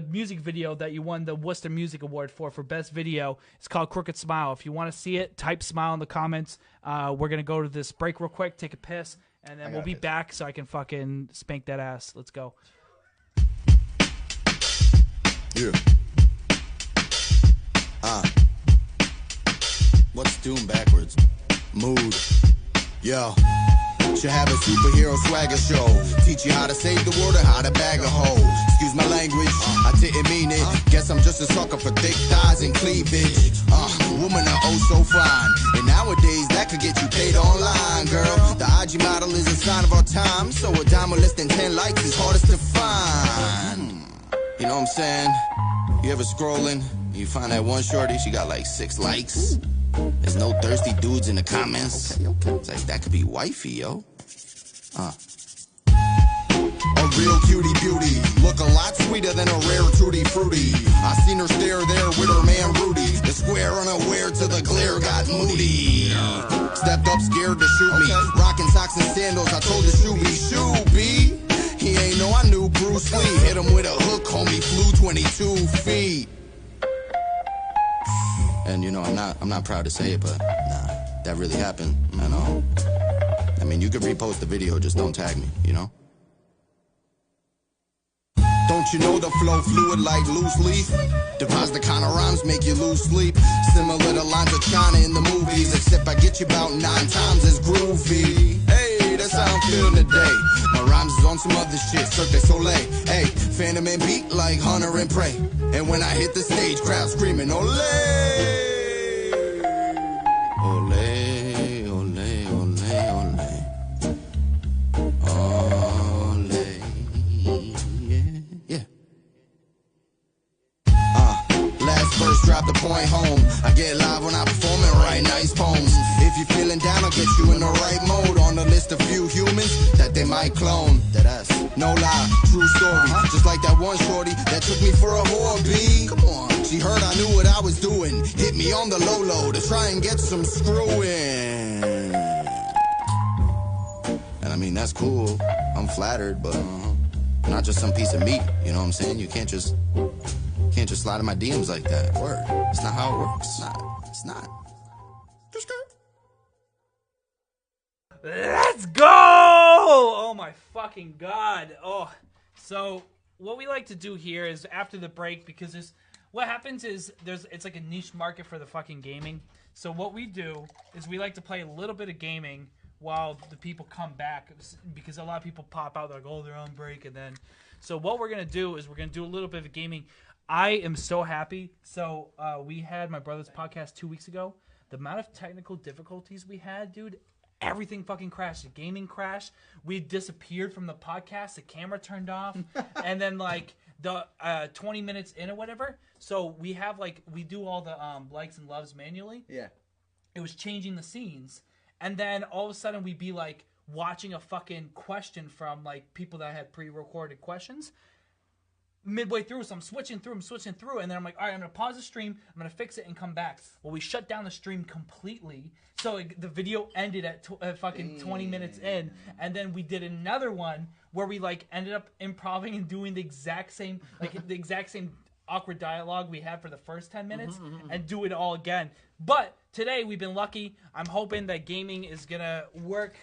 music video that you won the Worcester Music Award for best video? It's called Crooked Smile. If you want to see it, type smile in the comments. We're gonna go to this break real quick, take a piss, and then we'll be back so I can fucking spank that ass. Let's go. Yeah. What's doom backwards? Mood. Yo. Should have a superhero swagger show. Teach you how to save the world and how to bag a hoe. Excuse my language, I didn't mean it. Guess I'm just a sucker for thick thighs and cleavage. Women are oh so fine. And nowadays that could get you paid online, girl. The IG model is a sign of our time. So a dime with less than 10 likes is hardest to find. You know what I'm saying? You ever scrolling, you find that one shorty, she got like 6 likes. There's no thirsty dudes in the comments. It's like, that could be wifey, yo. A real cutie beauty, look a lot sweeter than a rare tutti frutti. I seen her stare there with her man Rudy. The square unaware to the glare got moody. Stepped up scared to shoot me. Rocking socks and sandals, I told the shooby. He ain't know I knew Bruce Lee. Hit him with a hook, homie, flew 22 feet. And you know, I'm not proud to say it, but nah, that really happened. I know. I mean, you could repost the video, just don't tag me, you know? Don't you know the flow fluid like loose leaf? Devise the kind of rhymes make you lose sleep. Similar to lines of China in the movies, except I get you about 9 times as groovy. Hey, that's how I'm feeling today. My rhymes is on some other shit, Cirque du Soleil. Hey, Phantom and beat like Hunter and Prey. And when I hit the stage, crowd screaming, ole! Ole, ole, ole, ole. Ole, yeah. Last verse, drop the point home. I get live when I perform and write nice poems. If you're feeling down, I'll get you in the right mode. On the list of few humans that they might clone. That ass. No lie, true story. Just like that one shorty that took me for a whore, B. Come on. She heard I knew what I was doing. Hit me on the low to try and get some screwing. And I mean, that's cool. I'm flattered, but not just some piece of meat. You know what I'm saying? You can't just slide in my DMs like that. Word. It's not how it works. It's not. Let's go! Oh my fucking god. Oh, so what we like to do here is after the break, because what happens is it's like a niche market for the fucking gaming. So what we do is we like to play a little bit of gaming while the people come back, because a lot of people pop out, they're like, oh, they're on break, and then so what we're gonna do is we're gonna do a little bit of gaming. I am so happy. So we had my brother's podcast 2 weeks ago. The amount of technical difficulties we had, dude, everything fucking crashed. The gaming crashed. We disappeared from the podcast. The camera turned off. And then, like, the 20 minutes in or whatever. So we have, like, we do all the likes and loves manually. Yeah. It was changing the scenes. And then all of a sudden we'd be, like, watching a fucking question from, like, people that had pre-recorded questions. Midway through, so I'm switching through, and then I'm like, all right, I'm going to pause the stream, I'm going to fix it and come back. Well, we shut down the stream completely, so the video ended at fucking 20 minutes in, and then we did another one where we, like, ended up improvising and doing the exact same awkward dialogue we had for the first 10 minutes, and do it all again. But today, we've been lucky. I'm hoping that gaming is going to work.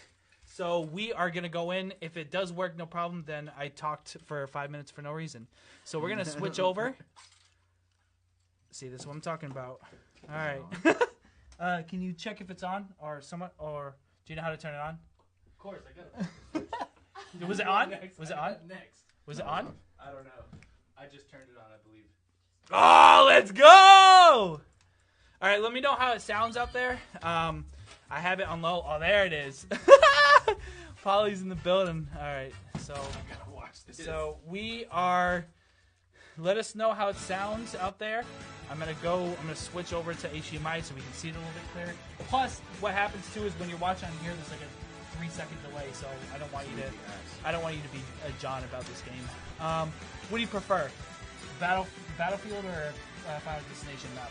So we are going to go in. If it does work, no problem, then I talked for 5 minutes for no reason. So we're going to switch over. See, this is what I'm talking about. All right. Can you check if it's on? Or do you know how to turn it on? Of course, I got it. Was it on? Was it on? Next. Was it on? I don't know. I just turned it on, I believe. Oh, let's go! All right, let me know how it sounds out there. I have it on low. Oh, there it is. Polly's in the building. All right, so we are. Let us know how it sounds out there. I'm gonna switch over to HDMI so we can see it a little bit clearer. Plus, what happens too is when you're watching on here, there's like a 3-second delay. So I don't want you to be a John about this game. What do you prefer? Battlefield or Final Destination map?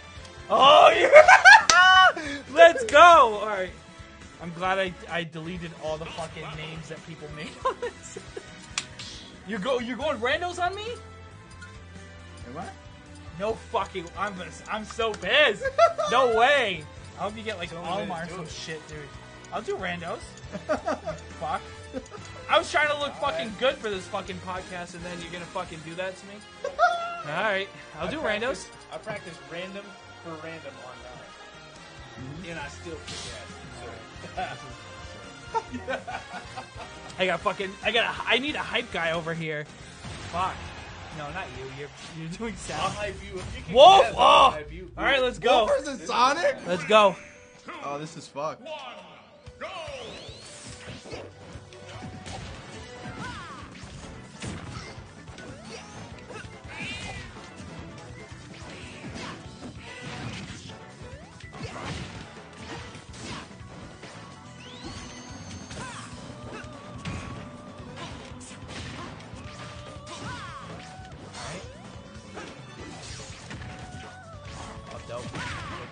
Oh, yeah! Let's go! All right. I'm glad I deleted all the fucking names that people made on this. You're going randos on me? Am I? No fucking. I'm so pissed. No way. I hope you get like Almar or some shit, dude. I'll do randos. Fuck. I was trying to look fucking good for this fucking podcast, and then you're gonna fucking do that to me. All right, I'll do randos. I practice random for random on and I still kick ass. I need a hype guy over here. Fuck. No, not you. You're doing sound. I'll hype you if you can. Wolf! Guess, Oh! I'll hype you. All right, let's go. Wolf versus Sonic? Let's go. Oh, this is fucked.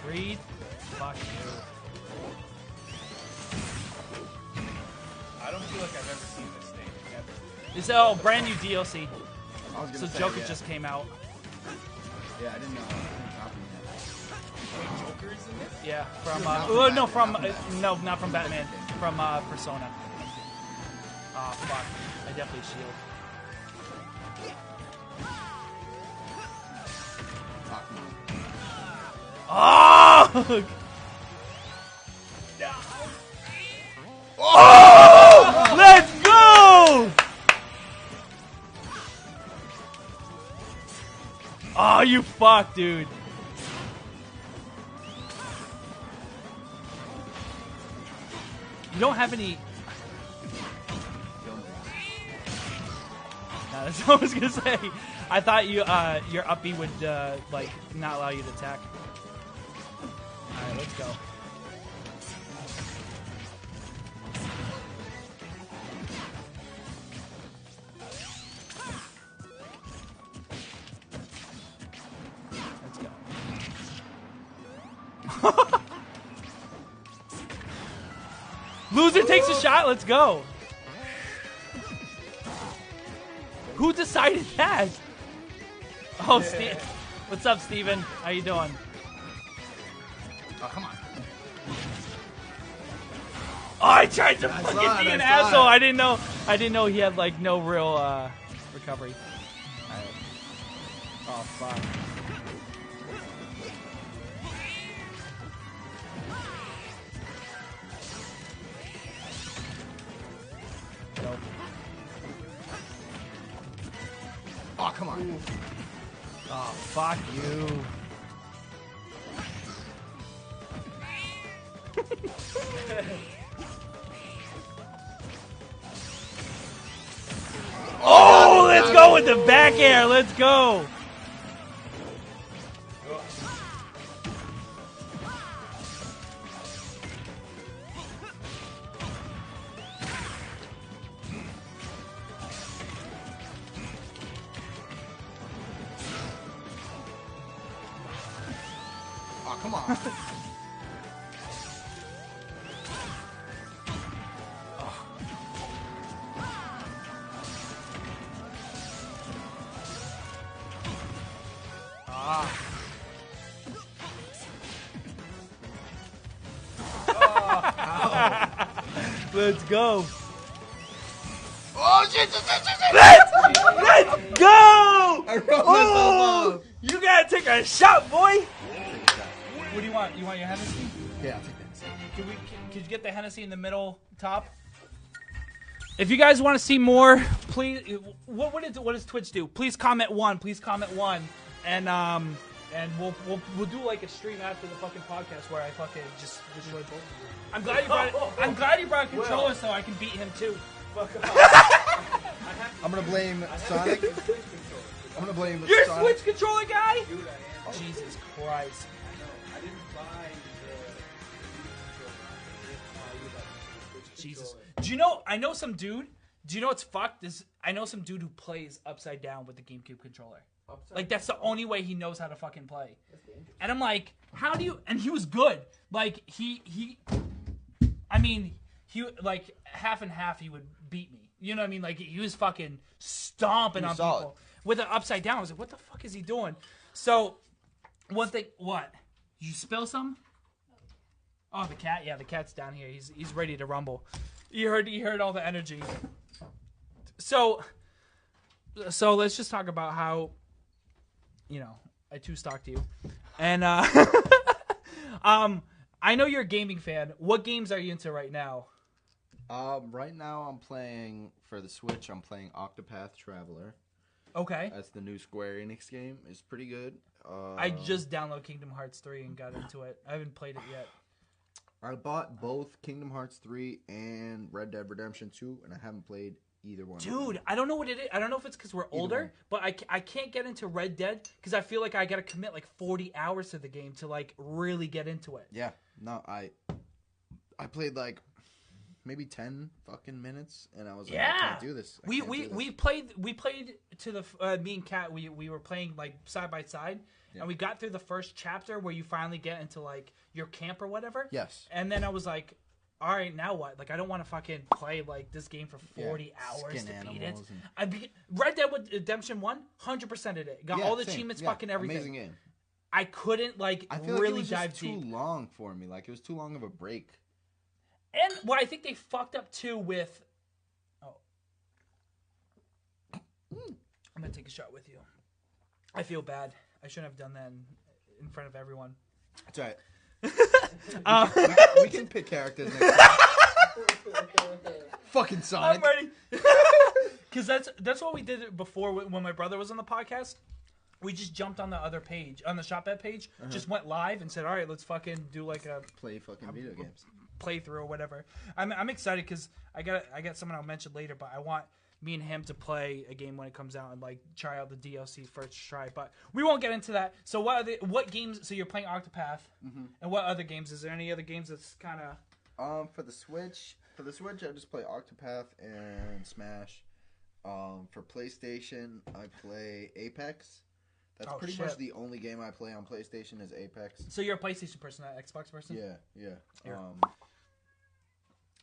Agreed. Fuck you. I don't feel like I've ever seen this thing ever. It's a brand new DLC. I was So gonna say, Joker yeah. just came out. Yeah, I didn't know. Wait, Joker's in this? Yeah, from not from Batman, from Persona. Oh fuck! I definitely shield. Oh! Oh! Let's go! Oh, you fuck, dude. You don't have any. No, that's what I was gonna say. I thought your up B would like not allow you to attack. All right, let's go. Let's go. Loser takes a shot. Let's go. Who decided that? Oh, Steve. What's up, Steven? How you doing? Oh, come on. Oh, I tried to fucking be an asshole. I didn't know he had like no real recovery. All right. Oh fuck. Nope. Oh, come on. Oh, fuck you. Oh, let's go with the back air. Let's go. Oh, come on. Let's go. Oh, shit. Let's go. I wrote myself up. You gotta take a shot, boy. What do you want? You want your Hennessy? Yeah, I'll take that. Could you get the Hennessy in the middle top? If you guys want to see more, please. What does Twitch do? Please comment one. Please comment one, and we'll do like a stream after the fucking podcast where I fucking just destroy both of you. I'm glad you brought a controller so I can beat him too. Fuck off. I'm gonna blame Sonic. I'm gonna blame You're Sonic. a Switch controller guy? Dude, I am. Jesus Christ. I didn't buy the Jesus. Do you know? I know some dude. Do you know what's fucked? I know some dude who plays upside down with the GameCube controller. Like, that's the only way he knows how to fucking play. And I'm like, how do you... And he was good. Like, I mean, like, half and half he would beat me. You know what I mean? Like, he was fucking stomping on people with an upside down. I was like, what the fuck is he doing? So, one thing... What? You spill some? Oh, the cat? Yeah, the cat's down here. He's ready to rumble. You heard all the energy. So let's just talk about how, you know, I two-stocked you. And I know you're a gaming fan. What games are you into right now? Right now I'm playing, for the Switch, I'm playing Octopath Traveler. Okay. That's the new Square Enix game. It's pretty good. I just downloaded Kingdom Hearts 3 and got into it. I haven't played it yet. I bought both Kingdom Hearts 3 and Red Dead Redemption 2, and I haven't played either one. Dude, I don't know what it is. I don't know if it's because we're older, but I can't get into Red Dead because I feel like I got to commit like 40 hours to the game to like really get into it. Yeah. No, I played like maybe 10 fucking minutes, and I was like, I can't do this. We played to the me and Kat. We were playing like side by side, and we got through the first chapter where you finally get into like your camp or whatever. Yes. And then I was like, all right, now what? Like, I don't want to fucking play like this game for 40 hours to beat it. Red Dead Redemption 1, 100%ed it. Got all the achievements, fucking everything. Amazing game. I couldn't like I feel really like it was dive just deep. too long for me. Like, it was too long of a break. And what I think they fucked up too with... Oh. I'm going to take a shot with you. I feel bad. I shouldn't have done that in front of everyone. That's all right. We can pick characters next time. Fucking Sonic. I'm ready. Because that's what we did before when my brother was on the podcast. We just jumped on the other page, on the ShotBet page, just went live and said, all right, let's fucking do like a... Play fucking video games. Playthrough or whatever. I'm excited because I got someone I'll mention later, but I want me and him to play a game when it comes out and like try out the DLC first try. But we won't get into that. So what games? So you're playing Octopath, and what other games? Is there any other games that's kind of? For the Switch, I just play Octopath and Smash. For PlayStation, I play Apex. That's pretty much the only game I play on PlayStation is Apex. So you're a PlayStation person, not Xbox person? Yeah.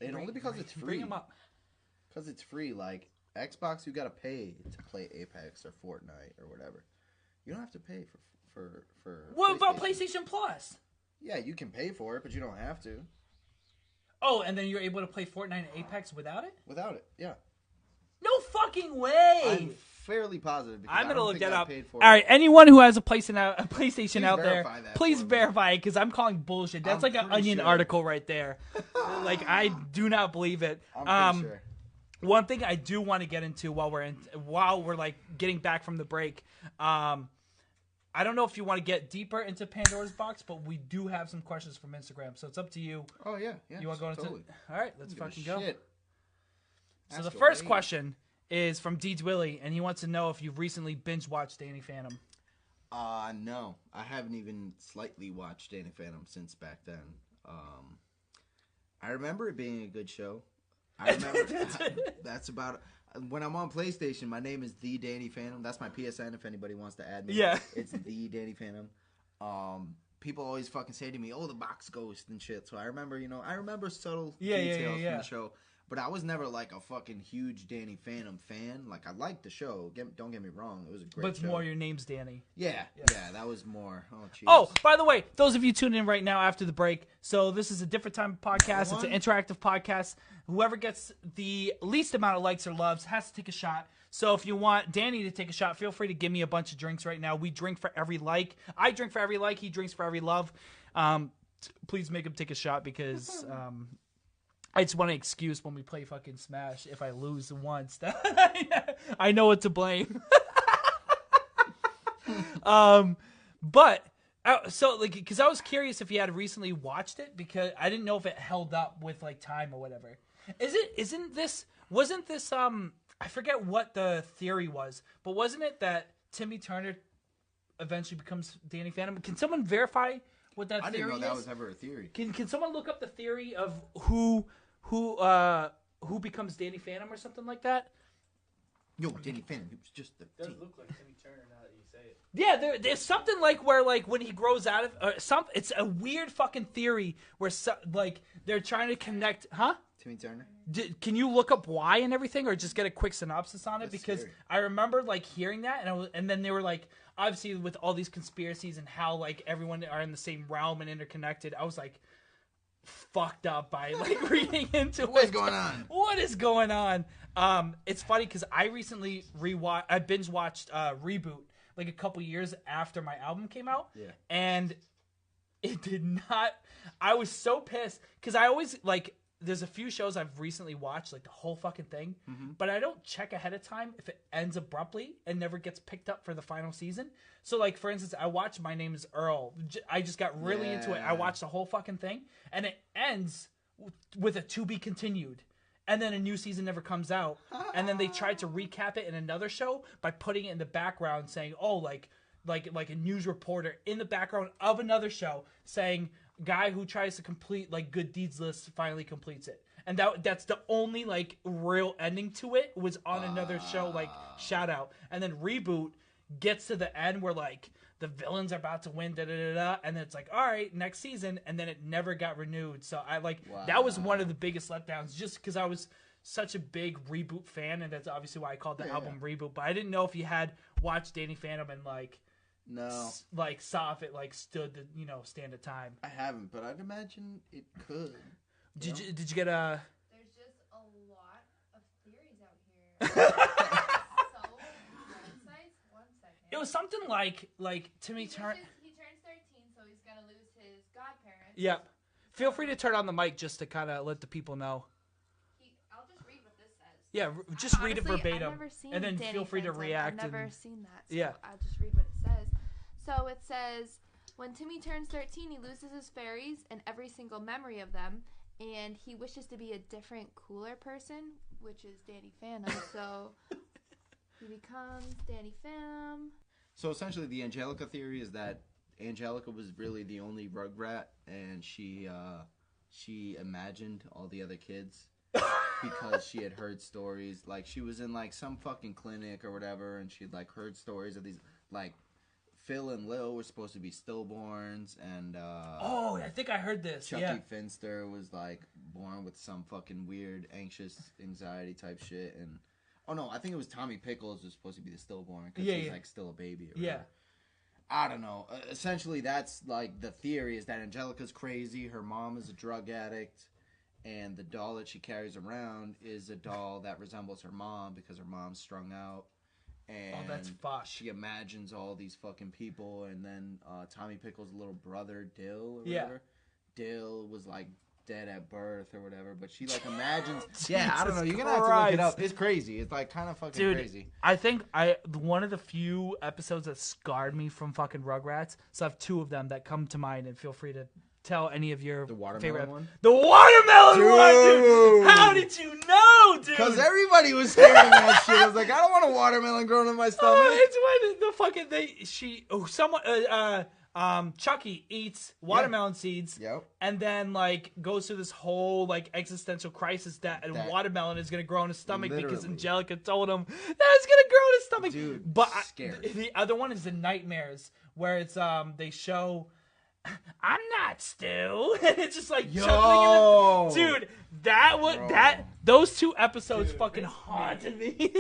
And only because it's free. Bring them up. Because it's free. Like, Xbox, you gotta pay to play Apex or Fortnite or whatever. You don't have to pay for What about PlayStation Plus? Yeah, you can pay for it, but you don't have to. Oh, and then you're able to play Fortnite and Apex without it? Without it, yeah. No fucking way! I'm fairly positive. Because I'm gonna look that up. All right, anyone who has a PlayStation out there, please for me. verify it because I'm calling bullshit. That's like an Onion article right there. Like, I do not believe it. I'm pretty sure. One thing I do want to get into while we're like getting back from the break. I don't know if you want to get deeper into Pandora's box, but we do have some questions from Instagram, so it's up to you. Oh yeah. You want to go into? Totally. All right, let's fucking go. Shit. So the first question is from Deeds Willie, and he wants to know if you've recently binge watched Danny Fantom. No, I haven't even slightly watched Danny Fantom since back then. I remember it being a good show. I remember that's about when I'm on PlayStation. My name is the Danny Fantom. That's my PSN. If anybody wants to add me, it's the Danny Fantom. People always fucking say to me, "Oh, the box ghost and shit." So I remember, subtle details from the show. But I was never like a fucking huge Danny Fantom fan. Like, I liked the show. Don't get me wrong. It was a great show. But it's more your name's Danny. Yeah, that was more. Oh, jeez. Oh, by the way, those of you tuning in right now after the break, so this is a different time of podcast. It's an interactive podcast. Whoever gets the least amount of likes or loves has to take a shot. So if you want Danny to take a shot, feel free to give me a bunch of drinks right now. We drink for every like. I drink for every like. He drinks for every love. Please make him take a shot because... I just want an excuse when we play fucking Smash if I lose once. I know what to blame. But so like, because I was curious if you had recently watched it because I didn't know if it held up with like time or whatever. Wasn't this I forget what the theory was, but wasn't it that Timmy Turner eventually becomes Danny Fantom? Can someone verify what that theory is? I didn't know that was ever a theory. Can someone look up the theory of who becomes Danny Fantom or something like that? Yo, Danny Fantom, he was just the Does team. look like Timmy Turner now that you say it. Yeah, there's something like where like when he grows out of it's a weird fucking theory where like they're trying to connect, huh? Timmy Turner. Can you look up why and everything, or just get a quick synopsis on it? That's because scary. I remember like hearing that, and then they were like, obviously with all these conspiracies and how like everyone are in the same realm and interconnected. I was like fucked up by like reading into it. What's going on? What is going on? It's funny because I recently I binge watched Reboot like a couple years after my album came out. Yeah. And it did not. I was so pissed because I always like. There's a few shows I've recently watched, like the whole fucking thing, but I don't check ahead of time if it ends abruptly and never gets picked up for the final season. So, like, for instance, I watched My Name is Earl. I just got really into it. I watched the whole fucking thing, and it ends with a to be continued. And then a new season never comes out. And then they tried to recap it in another show by putting it in the background saying, oh, like a news reporter in the background of another show saying, guy who tries to complete like good deeds list finally completes it. And that's the only like real ending to it was on another show, like shout out. And then Reboot gets to the end where like the villains are about to win, and then it's like, all right, next season, and then it never got renewed. So I like that was one of the biggest letdowns, just because I was such a big Reboot fan, and that's obviously why I called the album Reboot. But I didn't know if you had watched Danny Fantom and like like saw if it like stood the stand of time. I haven't, but I'd imagine it could. Did you get a? There's just a lot of theories out here. So, one second. It was something like Timmy Turner. He turns 13, so he's gonna lose his godparents. Yep. Feel free to turn on the mic just to kind of let the people know. I'll just read what this says. Yeah, just read it Honestly, verbatim, I've never seen and then Danny feel free to Fantom. react. I've never and, seen that. So yeah. I'll just read what it says. So it says, when Timmy turns 13, he loses his fairies and every single memory of them, and he wishes to be a different, cooler person, which is Danny Fantom. So he becomes Danny Fantom. So essentially, the Angelica theory is that Angelica was really the only Rugrat, and she imagined all the other kids because she had heard stories. Like, she was in like some fucking clinic or whatever, and she'd like heard stories of these like. Phil and Lil were supposed to be stillborns, and I think I heard this. Chucky Finster was like born with some fucking weird anxious anxiety type shit, and I think it was Tommy Pickles was supposed to be the stillborn because he's like still a baby. Or whatever. I don't know. Essentially, that's like the theory is that Angelica's crazy. Her mom is a drug addict, and the doll that she carries around is a doll that resembles her mom because her mom's strung out. And that's fucked. She imagines all these fucking people, and then Tommy Pickles' little brother, Dill, or whatever. Dill was like dead at birth or whatever, but she like imagines. I don't know. You're gonna have to look it up. It's crazy. It's like kind of fucking crazy. I think one of the few episodes that scarred me from fucking Rugrats. So I have two of them that come to mind, and feel free to tell any of your favorite one. The watermelon one, dude. How did you know, dude? Because everybody was staring at that shit. I was like, I don't want a watermelon growing in my stomach. It's when the fucking Chucky eats watermelon seeds, and then like goes through this whole like existential crisis that a watermelon is gonna grow in his stomach because Angelica told him that it's gonna grow in his stomach. Dude, but scary. The other one is the Nightmares, where it's they show. I'm not Stu. And it's just like dude, those two episodes fucking haunted me.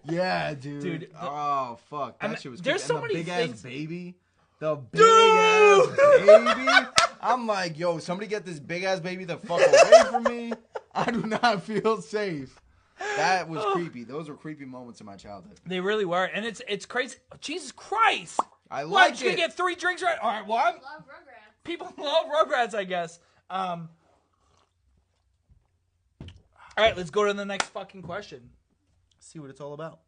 Yeah, dude. Oh fuck, that shit was. There's creepy. so And many big things. ass baby. The big ass baby. I'm like, yo, somebody get this big ass baby the fuck away from me. I do not feel safe. That was creepy. Those were creepy moments in my childhood. They really were, and it's crazy. Jesus Christ! I like You get 3 drinks right. All right, well, people love Rugrats, I guess. All right, let's go to the next fucking question. See what it's all about.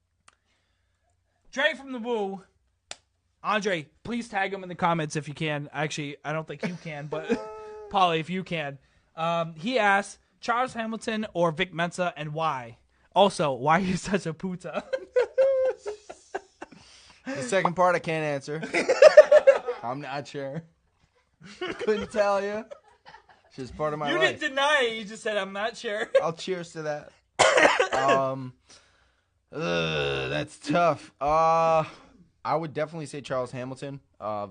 Dre from the Woo. Andre, please tag him in the comments if you can. Actually, I don't think you can, but Polly, if you can. He asks, Charles Hamilton or Vic Mensa, and why? Also, why are you such a puta? The second part I can't answer. I'm not sure. Couldn't tell you. It's just part of my life. You didn't deny it. You just said, I'm not sure. I'll cheers to that. That's tough. I would definitely say Charles Hamilton.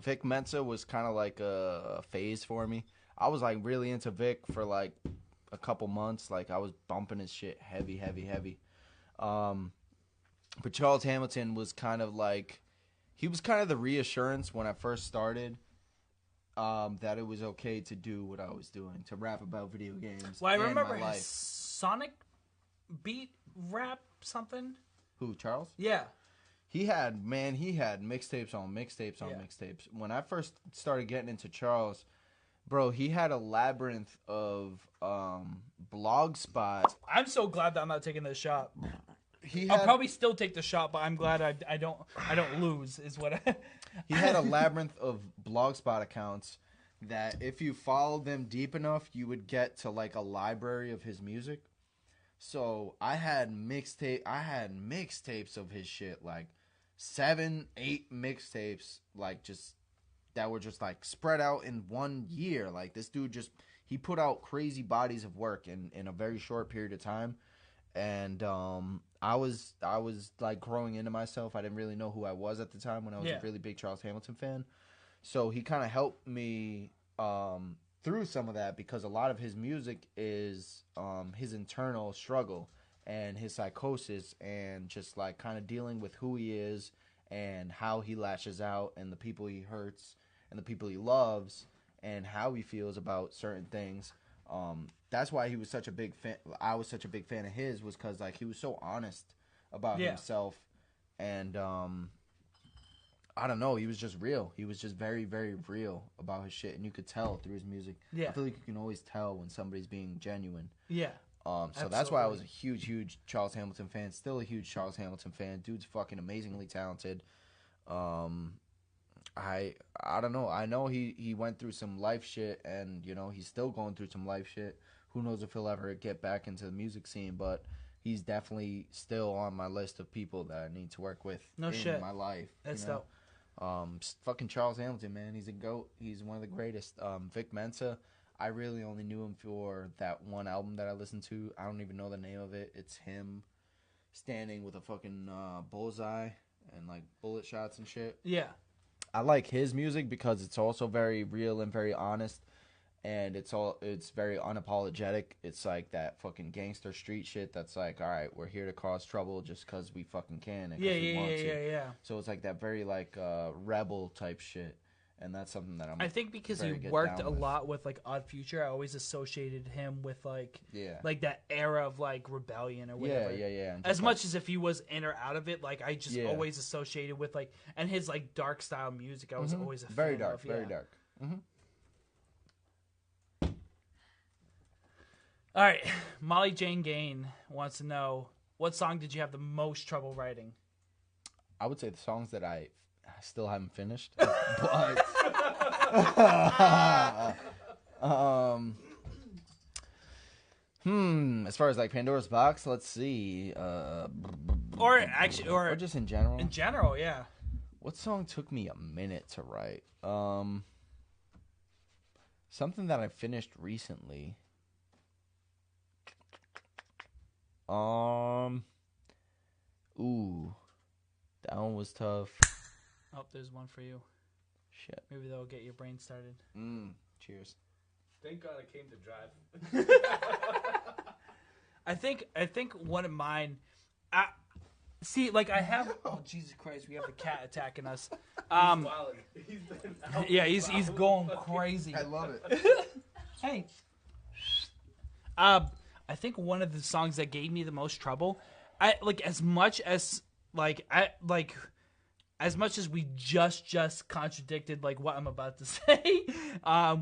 Vic Mensa was kind of like a phase for me. I was like really into Vic for like a couple months. Like I was bumping his shit heavy. But Charles Hamilton was kind of like, he was kind of the reassurance when I first started that it was okay to do what I was doing, to rap about video games. Well, I and remember my his life. Sonic beat rap something. Who, Charles? Yeah. He had mixtapes on mixtapes. When I first started getting into Charles, bro, he had a labyrinth of Blogspot. I'm so glad that I'm not taking this shot. He I'll had, probably still take the shot, but I'm glad I don't lose. Is what I. He had a labyrinth of Blogspot accounts that if you followed them deep enough, you would get to like a library of his music. So I had mixtapes of his shit, like 7, 8 mixtapes, like just that were just like spread out in 1 year. Like this dude he put out crazy bodies of work in a very short period of time. And I was like growing into myself. I didn't really know who I was at the time when I was a really big Charles Hamilton fan. So he kind of helped me through some of that, because a lot of his music is his internal struggle and his psychosis, and just like kind of dealing with who he is and how he lashes out and the people he hurts and the people he loves and how he feels about certain things. That's why he was such a big fan. I was such a big fan of his, was because like he was so honest about himself, and I don't know, he was just real. He was just very, very real about his shit, and you could tell through his music. Yeah. I feel like you can always tell when somebody's being genuine. Yeah. So that's why I was a huge Charles Hamilton fan. Still a huge Charles Hamilton fan. Dude's fucking amazingly talented. I don't know. I know he went through some life shit, and you know he's still going through some life shit. Who knows if he'll ever get back into the music scene? But he's definitely still on my list of people that I need to work with in my life. That's dope. Fucking Charles Hamilton, man. He's a GOAT. He's one of the greatest. Vic Mensa, I really only knew him for that one album that I listened to. I don't even know the name of it. It's him standing with a fucking bullseye and like bullet shots and shit. Yeah. I like his music because it's also very real and very honest, and it's very unapologetic. It's like that fucking gangster street shit that's like, all right, we're here to cause trouble just because we fucking can and because we want to. Yeah. So it's like that very like rebel type shit, and that's something that I think because he worked a lot with like Odd Future, I always associated him with like like that era of like rebellion or whatever. Yeah. As much as if he was in or out of it, like I just always associated with like, and his like dark style music, I was always a very fan dark, of. very dark. Mm-hmm. All right, Molly Jane Gain wants to know, what song did you have the most trouble writing? I would say the songs that I still haven't finished, but as far as like Pandora's Box, let's see, or just in general. In general, yeah. What song took me a minute to write? Something that I finished recently. Ooh, that one was tough. Oh, there's one for you. Shit. Maybe that'll get your brain started. Cheers. Thank God I came to drive. I think one of mine. See, like I have. Oh Jesus Christ! We have the cat attacking us. He's going crazy. I love it. Hey. I think one of the songs that gave me the most trouble, as much as we just contradicted like what I'm about to say,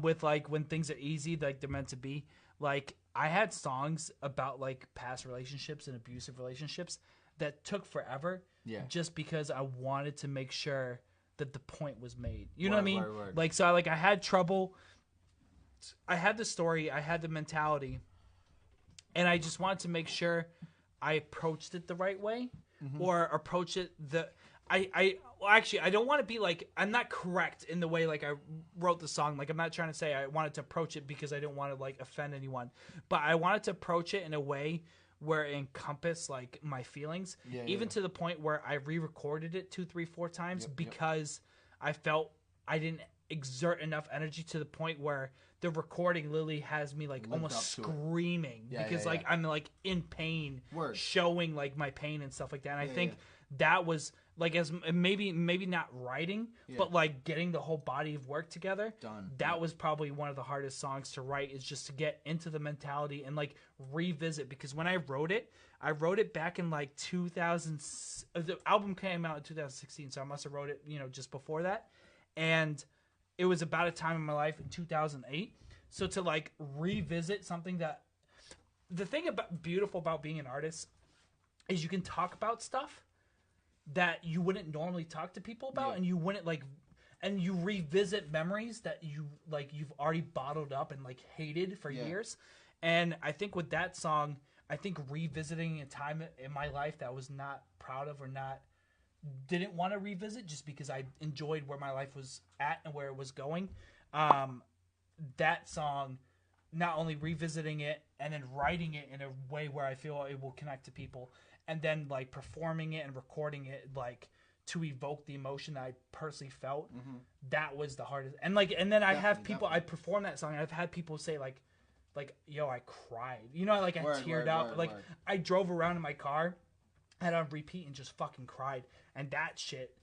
with like when things are easy, like they're meant to be. Like I had songs about like past relationships and abusive relationships that took forever, just because I wanted to make sure that the point was made. You know what I mean? Right. Like so, I had trouble. I had the story, I had the mentality. And I just wanted to make sure I approached it the right way, or approach it I don't want to be like, I'm not correct in the way like I wrote the song. Like I'm not trying to say I wanted to approach it because I didn't want to like offend anyone, but I wanted to approach it in a way where it encompassed like my feelings, even to the point where I re-recorded it 2, 3, 4 times because I felt I didn't exert enough energy to the point where the recording literally has me like almost screaming because like I'm like in pain, showing like my pain and stuff like that. And I think that was like as maybe not writing, but like getting the whole body of work together. That was probably one of the hardest songs to write, is just to get into the mentality and like revisit, because when I wrote it back in like 2000. The album came out in 2016, so I must have wrote it, just before that, and it was about a time in my life in 2008. So to like revisit something that, the thing beautiful about being an artist is you can talk about stuff that you wouldn't normally talk to people about, and you wouldn't like, and you revisit memories that you've already bottled up and like hated for years. And I think with that song, I think revisiting a time in my life that I was not proud of or didn't want to revisit just because I enjoyed where my life was at and where it was going. That song, not only revisiting it and then writing it in a way where I feel it will connect to people, and then like performing it and recording it like to evoke the emotion that I personally felt, that was the hardest. And like, and then I have people, I perform that song and I've had people say like, yo, I cried. Like I teared up. I drove around in my car, had on repeat, and just fucking cried. And that shit,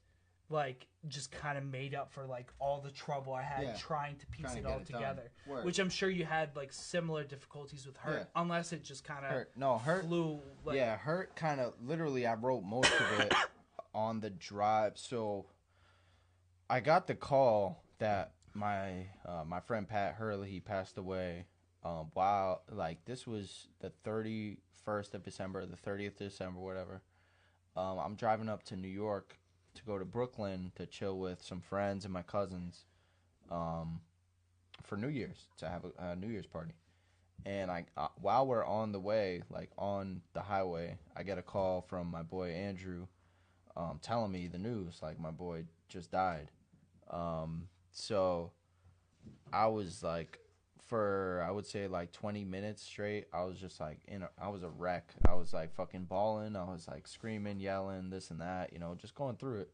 like, just kind of made up for like all the trouble I had trying to piece it all together. Which I'm sure you had like similar difficulties with Hurt, unless it just kind of flew. Like, Hurt kind of literally. I wrote most of it on the drive. So I got the call that my friend Pat Hurley, he passed away. While like this was the 31st of December, the 30th of December, whatever. I'm driving up to New York to go to Brooklyn to chill with some friends and my cousins for New Year's, to have a New Year's party. And while we're on the way, like on the highway, I get a call from my boy Andrew telling me the news, like my boy just died. So I was like, for I would say like 20 minutes straight, I was just like I was a wreck. I was like fucking bawling. I was like screaming, yelling, this and that, just going through it.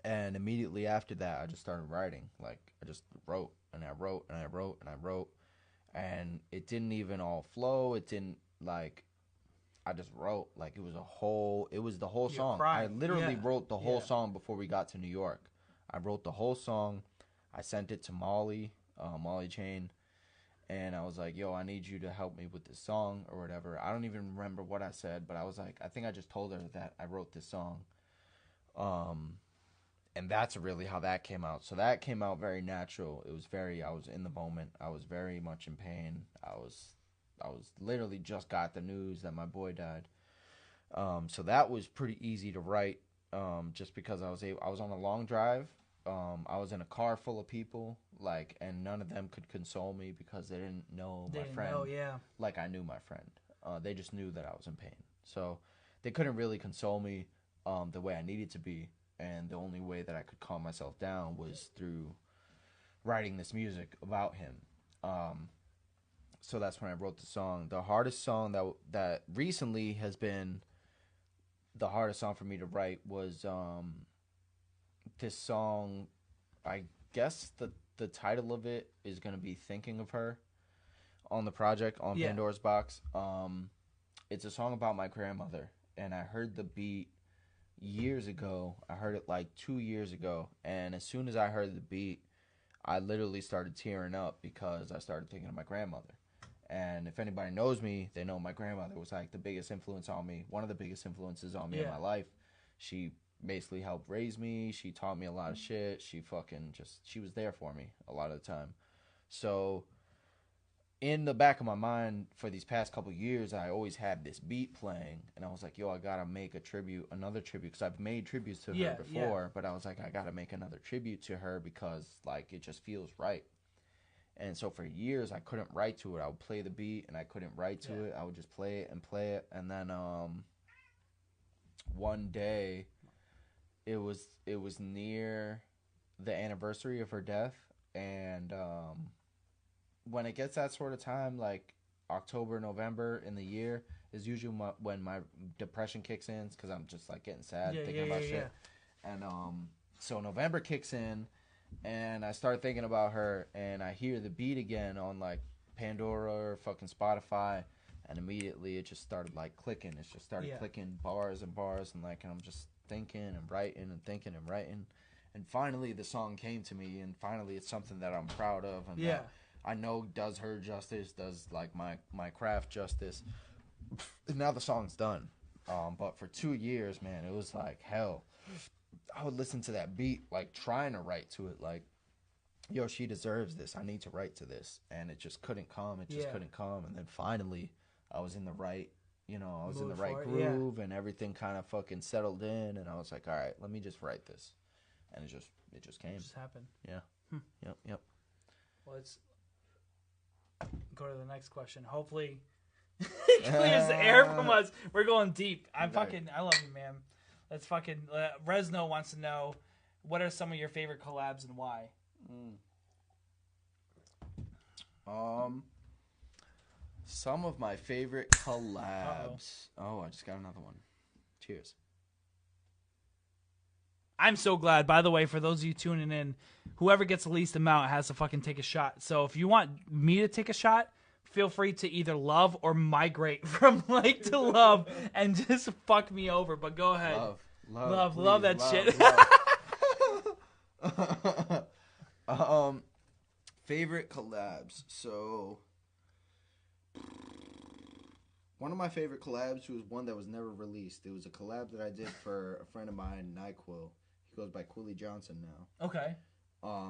And immediately after that, I just started writing. Like I just wrote and I wrote and I wrote and I wrote, and it didn't even all flow. It didn't like. I just wrote like it was the whole song. I literally wrote the whole song before we got to New York. I wrote the whole song. I sent it to Molly Jane, and I was like, yo, I need you to help me with this song or whatever. I don't even remember what I said, but I was like, I think I just told her that I wrote this song. And that's really how that came out. So that came out very natural. I was in the moment. I was very much in pain. I was literally just got the news that my boy died. So that was pretty easy to write, just because I was on a long drive. I was in a car full of people, like, and none of them could console me because they didn't know my friend. Like I knew my friend. They just knew that I was in pain. So they couldn't really console me the way I needed to be. And the only way that I could calm myself down was through writing this music about him. So that's when I wrote the song. The hardest song that recently has been the hardest song for me to write was this song. I guess the title of it is going to be Thinking of Her on the project, on Pandora's Box. It's a song about my grandmother, and I heard the beat years ago. I heard it like 2 years ago, and as soon as I heard the beat, I literally started tearing up because I started thinking of my grandmother. And if anybody knows me, they know my grandmother was like the biggest influence on me, one of the biggest influences on me in my life. She basically helped raise me. She taught me a lot of shit. She was there for me a lot of the time. So in the back of my mind for these past couple years, I always had this beat playing, and I was like, yo, I gotta make another tribute, because I've made tributes to her before, but I was like, I gotta make another tribute to her because like it just feels right. And so for years I couldn't write to it. I would play the beat and I couldn't write to it. I would just play it, and then one day it was near the anniversary of her death, and when it gets that sort of time, like October, November in the year is usually when my depression kicks in because I'm just like getting sad thinking about shit. And so November kicks in, and I start thinking about her, and I hear the beat again on like Pandora or fucking Spotify, and immediately it just started like clicking. It just started clicking bars and bars, and like, and I'm just thinking and writing and thinking and writing, and finally the song came to me, and finally it's something that I'm proud of, and that I know does her justice, does like my craft justice. And now the song's done. But for 2 years, man, it was like hell. I would listen to that beat, like trying to write to it, like, yo, she deserves this. I need to write to this. And it just couldn't come. It just couldn't come. And then finally, I was in the right, in the right groove, and everything kind of fucking settled in. And I was like, all right, let me just write this. And it just came. It just happened. Yeah. Yep. Well, let's go to the next question. Hopefully, it clears the air from us. We're going deep. I love you, man. Let's fucking, Resno wants to know, what are some of your favorite collabs and why? Some of my favorite collabs. Oh, I just got another one. Cheers. I'm so glad, by the way, for those of you tuning in, whoever gets the least amount has to fucking take a shot. So if you want me to take a shot, feel free to either love or migrate from like to love and just fuck me over. But go ahead. Love that shit. Favorite collabs. So one of my favorite collabs was one that was never released. It was a collab that I did for a friend of mine, NyQuil. He goes by Quilly Johnson now. Okay.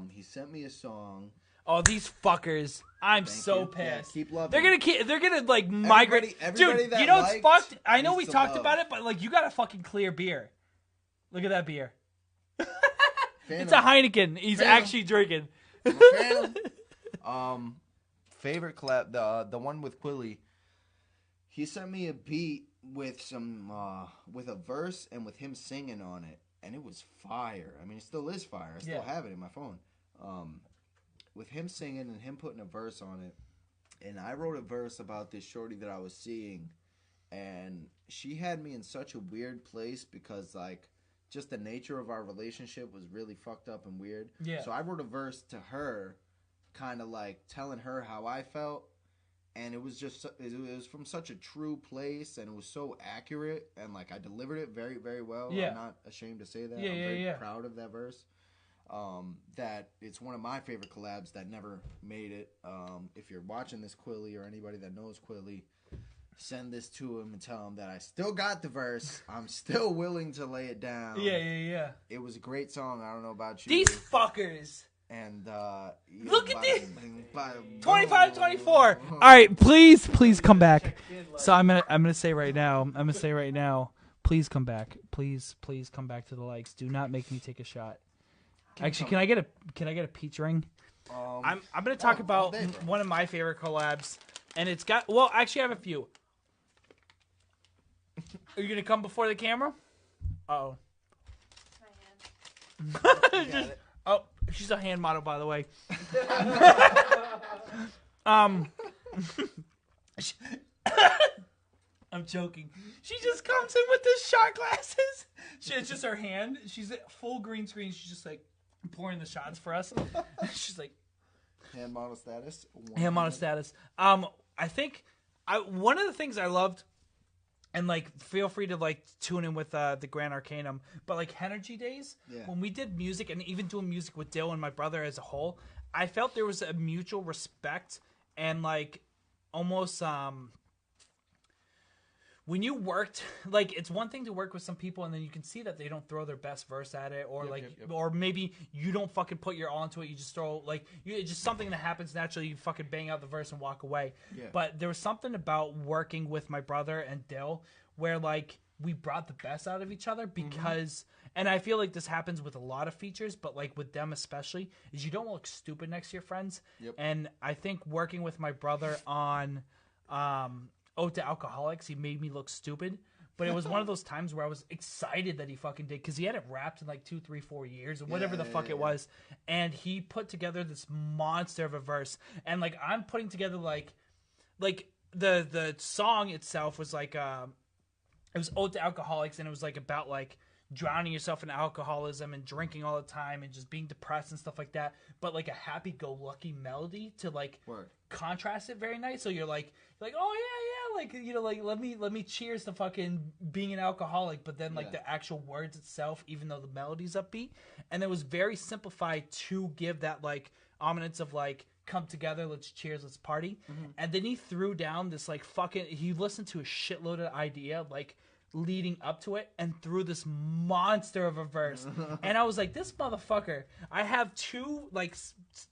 He sent me a song. Oh, these fuckers! I'm Thank so you. pissed. Yeah, keep loving. They're gonna like migrate. Everybody Dude, that you know what's fucked? I know we to talked love. about it, but like you got a fucking clear beer. Look at that beer. It's a Phantom. Heineken. He's Phantom. actually drinking. Favorite collab, the one with Quilly. He sent me a beat with some with a verse and with him singing on it, and it was fire. I mean, it still is fire. I still have it in my phone. With him singing and him putting a verse on it, and I wrote a verse about this shorty that I was seeing, and she had me in such a weird place because like just the nature of our relationship was really fucked up and weird. Yeah. So I wrote a verse to her, kind of like telling her how I felt. And it was just, it was from such a true place, and it was so accurate, and like I delivered it very, very well. Yeah. I'm not ashamed to say that. Yeah, I'm yeah, very yeah. proud of that verse. That it's one of my favorite collabs that never made it. If you're watching this, Quilly, or anybody that knows Quilly, send this to him and tell him that I still got the verse. I'm still willing to lay it down. Yeah. It was a great song. I don't know about you. These fuckers. And look at this. 25-24. All right, please come back. So I'm gonna say right now. Please come back. Please come back to the likes. Do not make me take a shot. Actually, can I get a peach ring? I'm gonna talk about one of my favorite collabs, and it's got. Well, actually, I have a few. Are you gonna come before the camera? Uh-oh. Oh, she's a hand model, by the way. I'm joking. She just comes in with the shot glasses. It's just her hand. She's at full green screen. She's just like pouring the shots for us. She's like hand model status. Hand model status. I think one of the things I loved, and like feel free to like tune in with the Grand Arcanum, but like Energy Days, when we did music and even doing music with Dill and my brother as a whole, I felt there was a mutual respect and like almost when you worked, like it's one thing to work with some people and then you can see that they don't throw their best verse at it, or or maybe you don't fucking put your all into it. You just throw it's just something that happens naturally. You fucking bang out the verse and walk away. Yeah. But there was something about working with my brother and Dill where like we brought the best out of each other because, and I feel like this happens with a lot of features, but like with them especially, is you don't look stupid next to your friends. Yep. And I think working with my brother on, Ode to Alcoholics, he made me look stupid, but it was one of those times where I was excited that he fucking did, because he hadn't rapped in like 2, 3, 4 years or whatever the fuck it was, and he put together this monster of a verse, and like I'm putting together like the song itself was like it was ode to alcoholics, and it was like about like drowning yourself in alcoholism and drinking all the time and just being depressed and stuff like that, but like a happy-go-lucky melody to like contrast it very nice. So you're like oh yeah, like, you know, like let me cheers to fucking being an alcoholic, but then like the actual words itself, even though the melody's upbeat, and it was very simplified to give that like ominence of like, come together, let's cheers, let's party. And then he threw down this like fucking, he listened to a shitload of idea like leading up to it and threw this monster of a verse. And I was like, this motherfucker, I have two like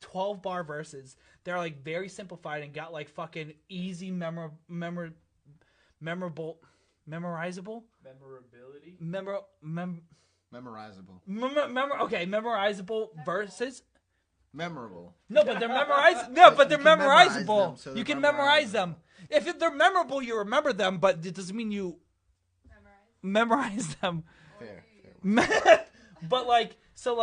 12 bar verses. They're like very simplified and got like fucking easy memorizable Memorability? memorizable verses. Memorable. No, but they're memorized. No, but they're memorizable. So you can memorize them. If they're memorable, you remember them, but it doesn't mean you memorize them. Fair. But like, so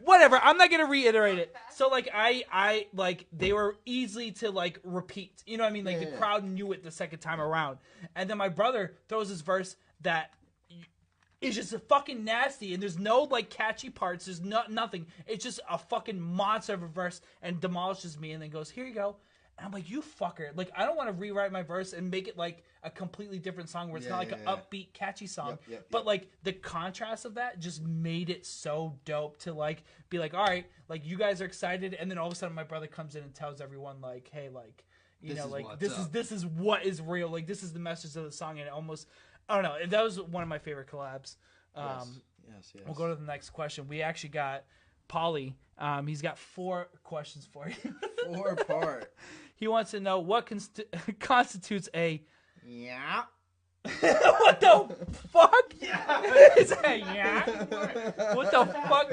whatever. I'm not gonna reiterate it. So like, I like they were easy to like repeat. You know what I mean? Like the crowd knew it the second time around. And then my brother throws this verse that is just fucking nasty, and there's no like catchy parts. There's nothing. It's just a fucking monster of a verse, and demolishes me, and then goes, "Here you go." And I'm like, "You fucker!" Like, I don't want to rewrite my verse and make it like a completely different song where it's not like an upbeat, catchy song. But like the contrast of that just made it so dope to like be like, "All right, like you guys are excited," and then all of a sudden my brother comes in and tells everyone like, "Hey, like, you know, like this is what is real. Like this is the message of the song," and it almost. I don't know. That was one of my favorite collabs. Yes. We'll go to the next question. We actually got Paulie. He's got 4 questions for you. 4-part. He wants to know what constitutes a... Yeah. What the fuck? Is that a yeah? What the fuck?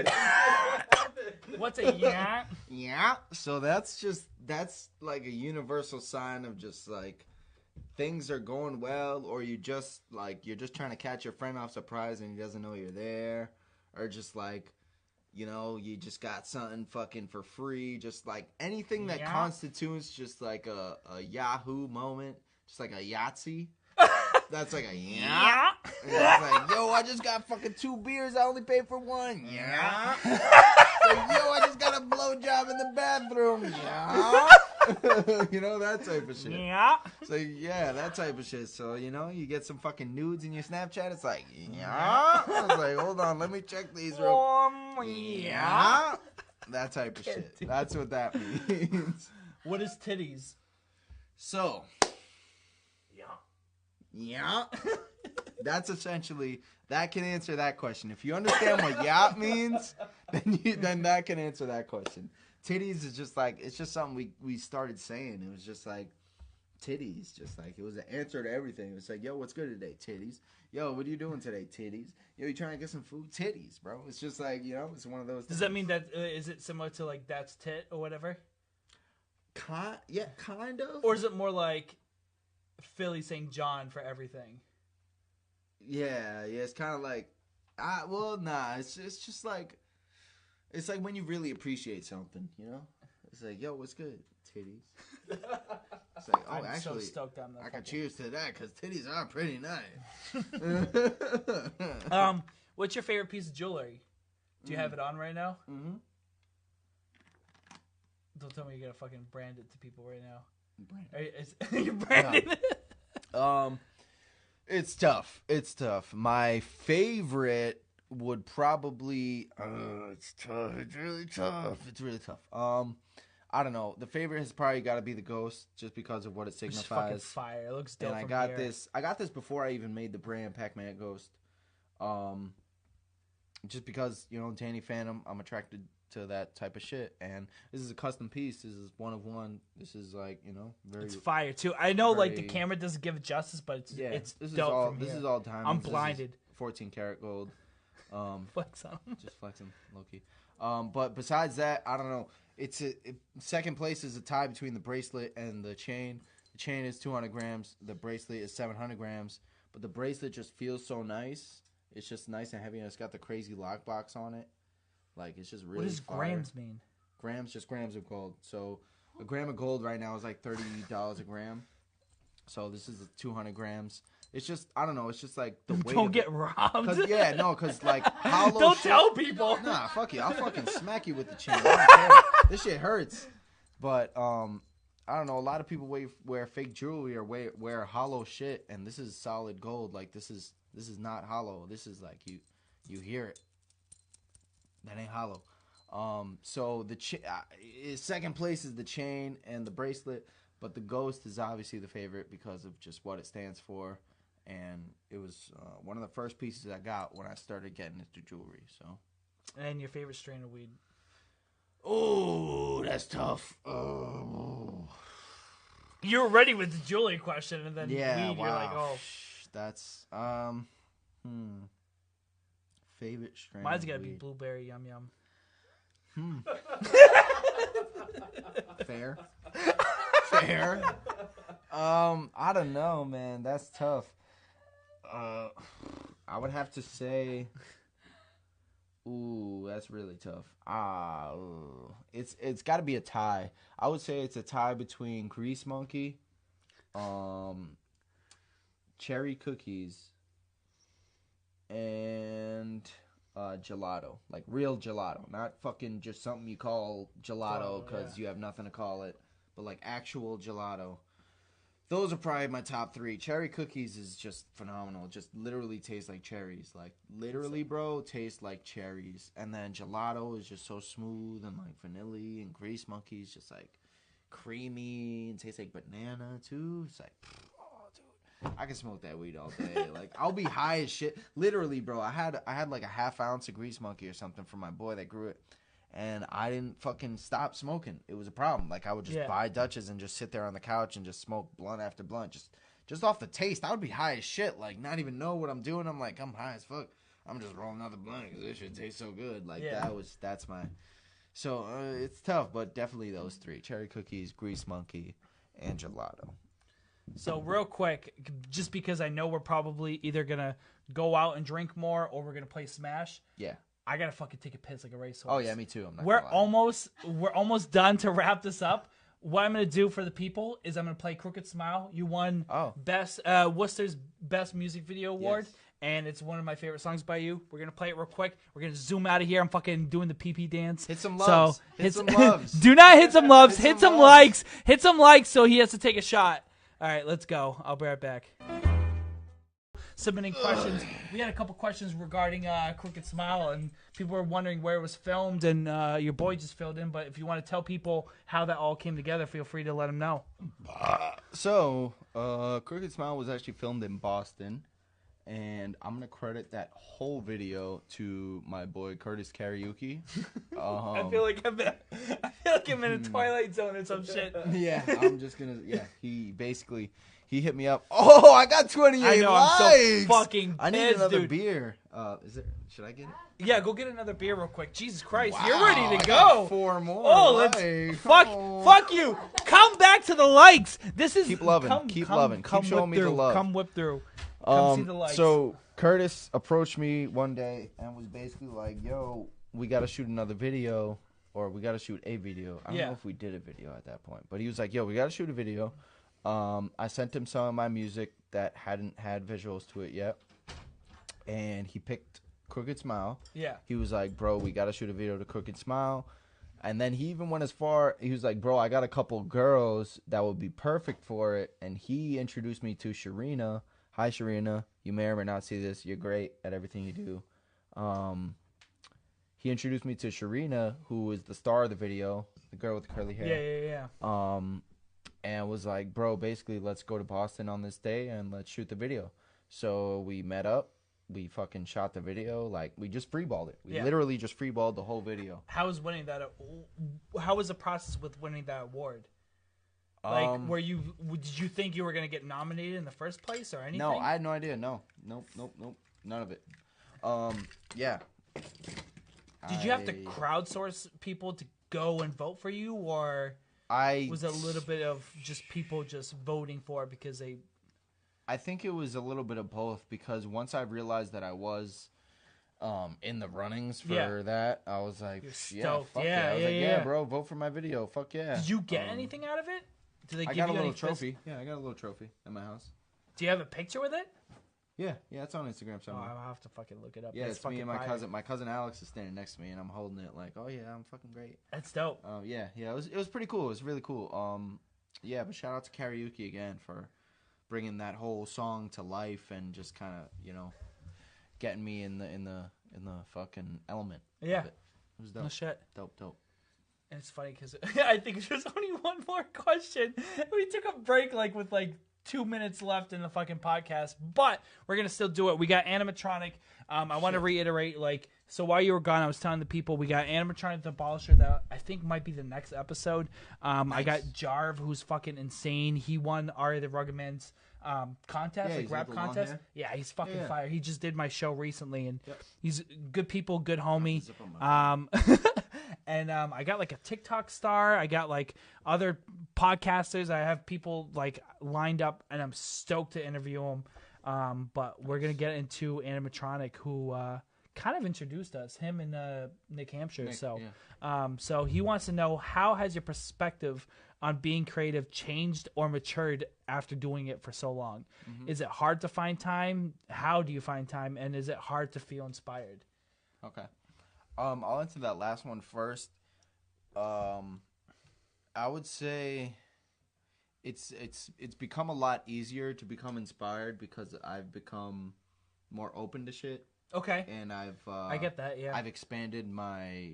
What's a yeah? Yeah. So that's like a universal sign of just like... things are going well, or you're just trying to catch your friend off surprise and he doesn't know you're there, or just like, you know, you just got something fucking for free, just like anything that constitutes just like a Yahoo moment, just like a Yahtzee. That's like a yeah. And it's like, yo, I just got fucking 2 beers. I only paid for 1. Yeah. Like, yo, I just got a blowjob in the bathroom. Yeah. You know, that type of shit. Yeah. So, yeah, that type of shit. So, you know, you get some fucking nudes in your Snapchat. It's like, yeah. I was like, hold on, let me check these yeah. That type of shit. That's what that means. What is titties? So... yeah. That's essentially, that can answer that question. If you understand what yacht means, then that can answer that question. Titties is just like, it's just something we started saying. It was just like, titties. Just like, it was an answer to everything. It was like, yo, what's good today? Titties. Yo, what are you doing today? Titties. Yo, you trying to get some food? Titties, bro. It's just like, you know, it's one of those things. Does that mean that, is it similar to like, that's tit or whatever? Yeah, kind of. Or is it more like... Philly saying John for everything? Yeah, it's kind of like, it's just like, it's like when you really appreciate something, you know? It's like, yo, what's good? Titties. It's like, oh, actually, so stoked on that. I got cheers to that because titties are pretty nice. What's your favorite piece of jewelry? Do you have it on right now? Mm-hmm. Don't tell me you're gonna fucking brand it to people right now. You're branding it? It's tough. My favorite would probably... it's tough. It's really tough. I don't know. The favorite has probably got to be the Ghost, just because of what it signifies. It's fucking fire. It looks dope. And I got this before I even made the brand Pac-Man Ghost. Just because, you know, Danny Fantom, I'm attracted to that type of shit, and this is a custom piece. This is one of one. This is like, you know, it's fire too. I know like the camera doesn't give it justice, but it's this dope. This is all diamonds. I'm blinded. 14 karat gold. Flex on. Just flexing, low key. But besides that, I don't know. Second place is a tie between the bracelet and the chain. The chain is 200 grams. The bracelet is 700 grams. But the bracelet just feels so nice. It's just nice and heavy, and it's got the crazy lockbox on it. Like, it's just really What does fire. grams mean? Grams, just grams of gold. So A gram of gold right now is like $30 a gram. So this is 200 grams. It's just, I don't know. It's just like the weight. Don't get robbed. Cause like hollow. Don't shit, tell people. Nah, fuck you. I'll fucking smack you with the chain. I don't care. This shit hurts. But I don't know. A lot of people wear fake jewelry or wear hollow shit, and this is solid gold. Like this is not hollow. This is like you hear it. That ain't hollow. So the second place is the chain and the bracelet, but the ghost is obviously the favorite because of just what it stands for, and it was one of the first pieces I got when I started getting into jewelry. So. And your favorite strain of weed? Oh, that's tough. Oh. You were ready with the jewelry question, and then weed, wow. You're like, oh. That's favorite strain. Mine's gotta of be weed. blueberry yum yum. Fair. I don't know, man. That's tough. I would have to say. Ooh, that's really tough. It's got to be a tie. I would say it's a tie between Grease Monkey, cherry cookies, and gelato. Like real gelato, not fucking just something you call gelato because you have nothing to call it, but like actual gelato. Those are probably my top three. Cherry cookies is just phenomenal. Just literally tastes like cherries. Like, literally, bro, tastes like cherries. And then gelato is just so smooth and, like, vanilla. And Grease Monkey is just, like, creamy and tastes like banana, too. It's like, oh, dude. I can smoke that weed all day. Like, I'll be high as shit. Literally, bro, I had like, a half ounce of Grease Monkey or something from my boy that grew it. And I didn't fucking stop smoking. It was a problem. Like, I would just buy Dutches and just sit there on the couch and just smoke blunt after blunt. Just off the taste. I would be high as shit. Like, not even know what I'm doing. I'm like, I'm high as fuck. I'm just rolling another blunt because this shit tastes so good. Like, that's my... So, it's tough, but definitely those three. Cherry cookies, Grease Monkey, and gelato. So, real quick, just because I know we're probably either going to go out and drink more or we're going to play Smash. Yeah. I gotta fucking take a piss like a racehorse. Oh yeah, me too. I'm not we're gonna lie. we're almost done to wrap this up. What I'm gonna do for the people is I'm gonna play Crooked Smile. You won best Worcester's Best Music Video Award, and it's one of my favorite songs by you. We're gonna play it real quick. We're gonna zoom out of here. I'm fucking doing the PP dance. Hit some loves. So hit some loves. Do not hit some loves. Hit some likes. Hit some likes. So he has to take a shot. All right, let's go. I'll be right back. Submitting questions. We had a couple questions regarding Crooked Smile, and people were wondering where it was filmed, and your boy just filled in. But if you want to tell people how that all came together, feel free to let them know. So, Crooked Smile was actually filmed in Boston, and I'm gonna credit that whole video to my boy Curtis Karaoke. I feel like I'm in a Twilight Zone or some shit. Yeah, I'm just gonna. Yeah, he hit me up. Oh, I got 28 I know, likes. I'm so fucking pissed, I need another dude. beer. Should I get it? Yeah, go get another beer real quick. Jesus Christ, Wow, you're ready to I go. got 4 more. Oh, let's fuck you. Come back to the likes. This is keep loving. Keep showing me the love. Come whip through. Come see the likes. So Curtis approached me one day and was basically like, "Yo, we got to shoot another video, or we got to shoot a video." I don't know if we did a video at that point, but he was like, "Yo, we got to shoot a video." I sent him some of my music that hadn't had visuals to it yet, and he picked Crooked Smile. Yeah. He was like, "Bro, we got to shoot a video to Crooked Smile." And then he even went as far, he was like, "Bro, I got a couple girls that would be perfect for it." And he introduced me to Sharina. Hi, Sharina. You may or may not see this. You're great at everything you do. He introduced me to Sharina, who is the star of the video, the girl with the curly hair. Yeah. And was like, "Bro, basically, let's go to Boston on this day and let's shoot the video." So we met up. We fucking shot the video. Like, we just freeballed it. We literally just freeballed the whole video. How was winning that? How was the process with winning that award? Like, did you think you were going to get nominated in the first place or anything? No, I had no idea. Nope. None of it. Yeah. Did you have to crowdsource people to go and vote for you, or was it a little bit of just people just voting for it because they... I think it was a little bit of both, because once I realized that I was in the runnings for that. I was like, stoked. Fuck Yeah, I was yeah, like, yeah, bro, vote for my video. Fuck yeah. Did you get anything out of it? Did they give I got you a little any trophy. Yeah, I got a little trophy in my house. Do you have a picture with it? Yeah, it's on Instagram Oh, somewhere. I'll have to fucking look it up. Yeah, That's it's me and my fire. cousin. My cousin Alex is standing next to me, and I'm holding it like, oh yeah, I'm fucking great. That's dope. Yeah, it was pretty cool. It was really cool. Yeah, but shout out to Karaoke again for bringing that whole song to life and just kind of getting me in the fucking element. Yeah, it was dope. No shit. Dope. And it's funny because I think there's only one more question. We took a break with 2 minutes left in the fucking podcast, but we're gonna still do it. We got animatronic. I want to reiterate, so while you were gone, I was telling the people we got animatronic Demolisher that I think might be the next episode. Nice. I got Jarv, who's fucking insane. He won Ari the Rugged Man's contest, rap contest. Yeah, he's fucking fire. He just did my show recently, and he's good people, good homie. And I got a TikTok star. I got other podcasters. I have people lined up, and I'm stoked to interview them. But we're gonna get into animatronic, who kind of introduced us. Him and Nick Hampshire. So he wants to know, how has your perspective on being creative changed or matured after doing it for so long? Mm-hmm. Is it hard to find time? How do you find time? And is it hard to feel inspired? Okay. I'll answer that last one first. I would say it's become a lot easier to become inspired because I've become more open to shit. Okay. And I get that. Yeah. I've expanded my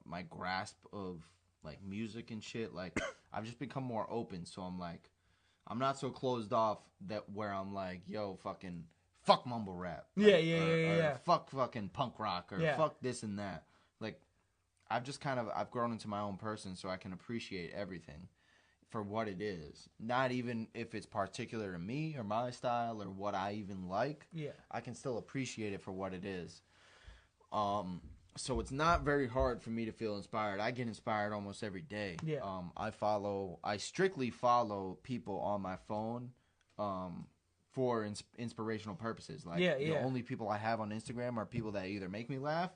my grasp of music and shit. I've just become more open. So I'm not so closed off where I'm like, yo, fuck mumble rap. Yeah. Fuck fucking punk rock or fuck this and that. I've grown into my own person, so I can appreciate everything for what it is. Not even if it's particular to me or my style or what I even like. Yeah. I can still appreciate it for what it is. So it's not very hard for me to feel inspired. I get inspired almost every day. Yeah. I strictly follow people on my phone for inspirational purposes. The only people I have on Instagram are people that either make me laugh,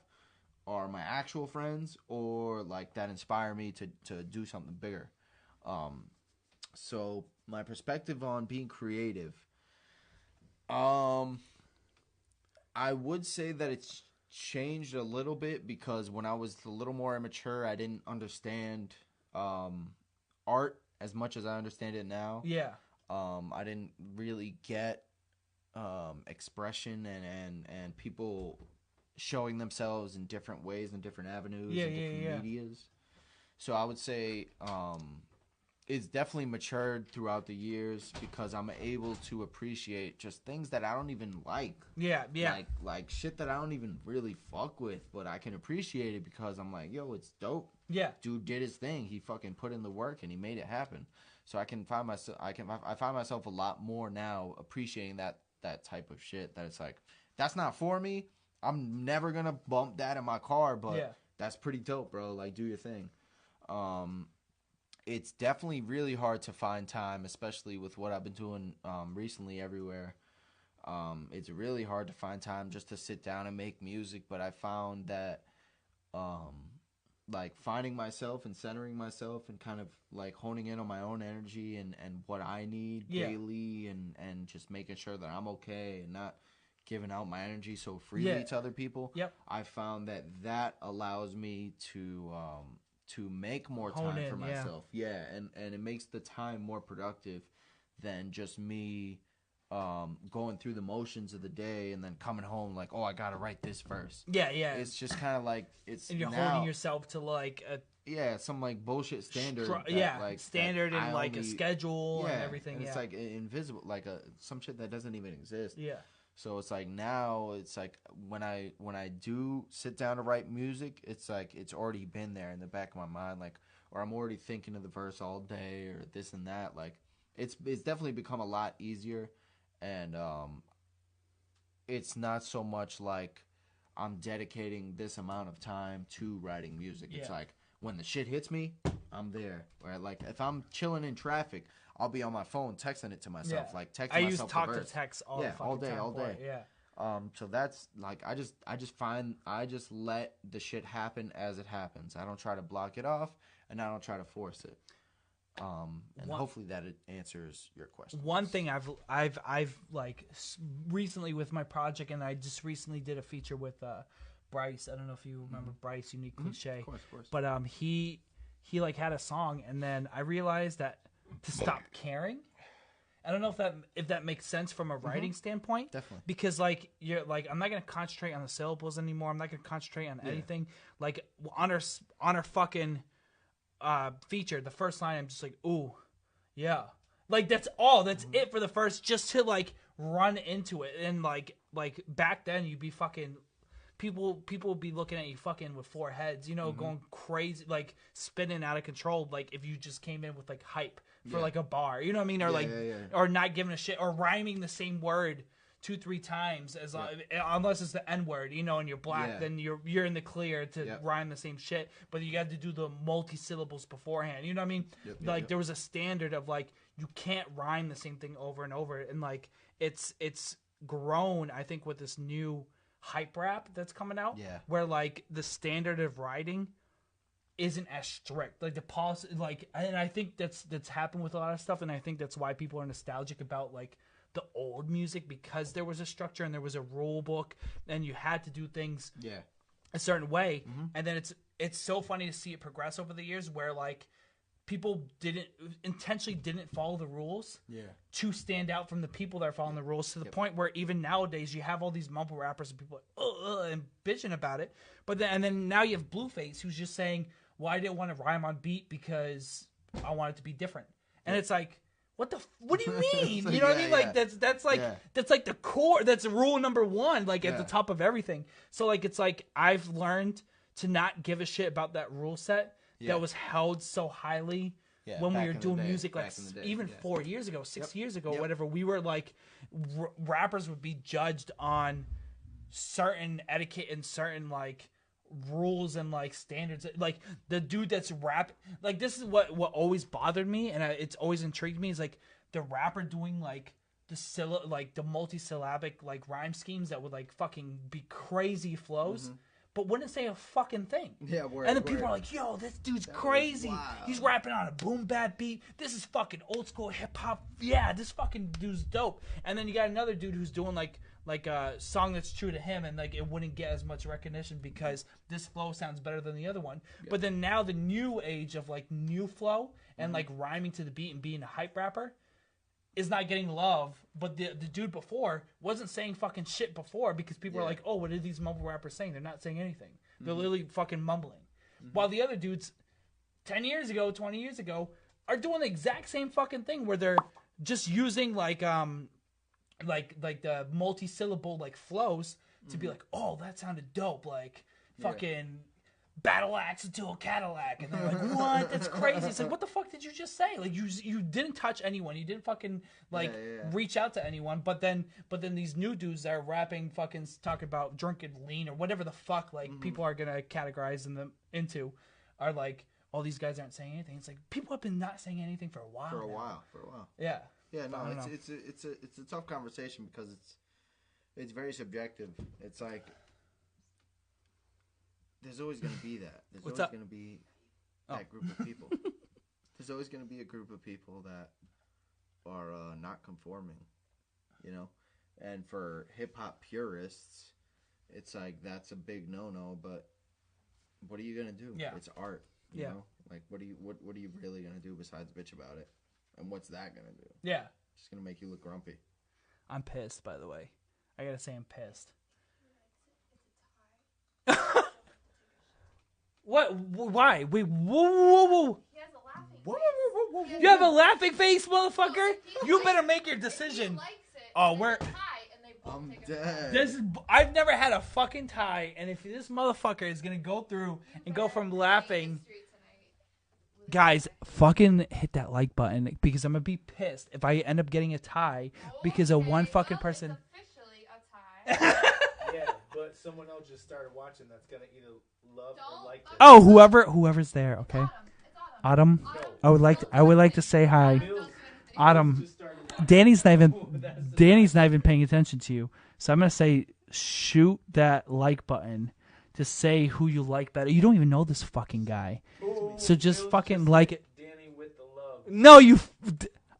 are my actual friends, or that inspire me to do something bigger. So my perspective on being creative, I would say that it's changed a little bit because when I was a little more immature, I didn't understand art as much as I understand it now. Yeah. I didn't really get expression and people showing themselves in different ways and different avenues and different medias. So I would say it's definitely matured throughout the years because I'm able to appreciate just things that I don't even like. Yeah. Like shit that I don't even really fuck with, but I can appreciate it because I'm like, yo, it's dope. Yeah. Dude did his thing. He fucking put in the work and he made it happen. So I find myself a lot more now appreciating that type of shit that it's that's not for me. I'm never gonna bump that in my car, but that's pretty dope, bro. Do your thing. It's definitely really hard to find time, especially with what I've been doing recently everywhere. It's really hard to find time just to sit down and make music, but I found that finding myself and centering myself and kind of honing in on my own energy and what I need daily and just making sure that I'm okay and not giving out my energy so freely to other people. Yep. I found that allows me to make more time for myself. Yeah, and it makes the time more productive than just me going through the motions of the day and then coming home oh, I gotta write this first. Yeah. It's just kind of it's and you're holding yourself to a some bullshit standard. Standard and a schedule and everything. And it's invisible, some shit that doesn't even exist. Yeah. So it's now it's when I do sit down to write music, it's it's already been there in the back of my mind, or I'm already thinking of the verse all day or this and that. It's definitely become a lot easier, and it's not so much I'm dedicating this amount of time to writing music. It's when the shit hits me, I'm there. Or if I'm chilling in traffic, I'll be on my phone texting it to myself. Texting I myself use talk to text all the fucking all day, time all day. Yeah. So that's like I just let the shit happen as it happens. I don't try to block it off, and I don't try to force it. And hopefully that answers your question. One thing I've like recently with my project, and I just recently did a feature with Bryce. I don't know if you remember Bryce, Unique Cliche. Of course. But he like had a song, and then I realized that to stop caring. I don't know if that makes sense from a writing standpoint. Definitely. Because like you're like I'm not gonna concentrate on the syllables anymore. I'm not gonna concentrate on anything. Like on our fucking feature, the first line I'm just like, ooh, yeah. Like that's all. That's it for the first, just to like run into it. And like back then you'd be fucking people would be looking at you fucking with 4 heads, going crazy, like spinning out of control, like if you just came in with like hype for like a bar, you know what I mean? Or or not giving a shit, or rhyming the same word 2-3 times unless it's the N word, and you're black, then you're in the clear to rhyme the same shit, but you got to do the multi-syllables beforehand, you know what I mean? There was a standard of like you can't rhyme the same thing over and over, and like it's grown, I think, with this new hype rap that's coming out, where like the standard of writing isn't as strict, like the policy, like, and I think that's happened with a lot of stuff, and I think that's why people are nostalgic about like the old music, because there was a structure and there was a rule book, and you had to do things a certain way, and then it's so funny to see it progress over the years, where like people intentionally didn't follow the rules to stand out from the people that are following the rules, to the point where even nowadays you have all these mumble rappers and people like, and bitching about it. But then now you have Blueface, who's just saying, well, I didn't want to rhyme on beat because I want it to be different. And it's like, what do you mean? You know what I mean? Like that's like the core, that's rule number 1, like at the top of everything. So like it's like I've learned to not give a shit about that rule set that was held so highly when we were doing music, like even 4 years ago, 6 years ago, whatever. We were like, rappers would be judged on certain etiquette and certain like rules and like standards. Like the dude that's rap, like this is what always bothered me, and it's always intrigued me, is like the rapper doing like the multi-syllabic like rhyme schemes that would like fucking be crazy flows. But wouldn't say a fucking thing. Yeah, word. And then people are like, yo, this dude's crazy. He's rapping on a boom bap beat. This is fucking old school hip hop. Yeah, this fucking dude's dope. And then you got another dude who's doing like a song that's true to him, and like it wouldn't get as much recognition because this flow sounds better than the other one. But then now the new age of like new flow and like rhyming to the beat and being a hype rapper is not getting love, but the dude before wasn't saying fucking shit before, because people are like, oh, what are these mumble rappers saying? They're not saying anything. They're literally fucking mumbling. While the other dudes 10 years ago, 20 years ago are doing the exact same fucking thing, where they're just using like the multi-syllable like flows to be like, oh, that sounded dope, like fucking battle axe into a Cadillac, and they're like, what? That's crazy. It's like, what the fuck did you just say? Like you didn't touch anyone. You didn't fucking like reach out to anyone. But then these new dudes that are rapping, fucking talking about drunken lean or whatever the fuck like people are gonna categorize them into, are like, oh, these guys aren't saying anything. It's like, people have been not saying anything for a while. For a while. Yeah. Yeah. No, it's a tough conversation because it's very subjective. It's like, there's always going to be that. There's always going to be that group of people. There's always going to be a group of people that are not conforming, And for hip-hop purists, it's like, that's a big no-no, but what are you going to do? Yeah. It's art, you know? Like, what are you really going to do besides bitch about it? And what's that going to do? Yeah. It's just going to make you look grumpy. I'm pissed, by the way. I got to say I'm pissed. What? Why? Wait, whoa. He has a laughing face. You have a laughing face, motherfucker? You better make your decision. He likes it. Oh, we're... I'm dead. I've never had a fucking tie, and if this motherfucker is going to go through and go from laughing... Guys, fucking hit that like button, because I'm going to be pissed if I end up getting a tie because of one fucking person. It's officially a tie. Yeah, but someone else just started watching that's going to either love or like this. Oh, whoever's there, okay. Autumn. I would like to say hi. Autumn. Danny's not even paying attention to you. So I'm going to say shoot that like button to say who you like better. You don't even know this fucking guy. So just fucking like it. Danny with the love. No, you...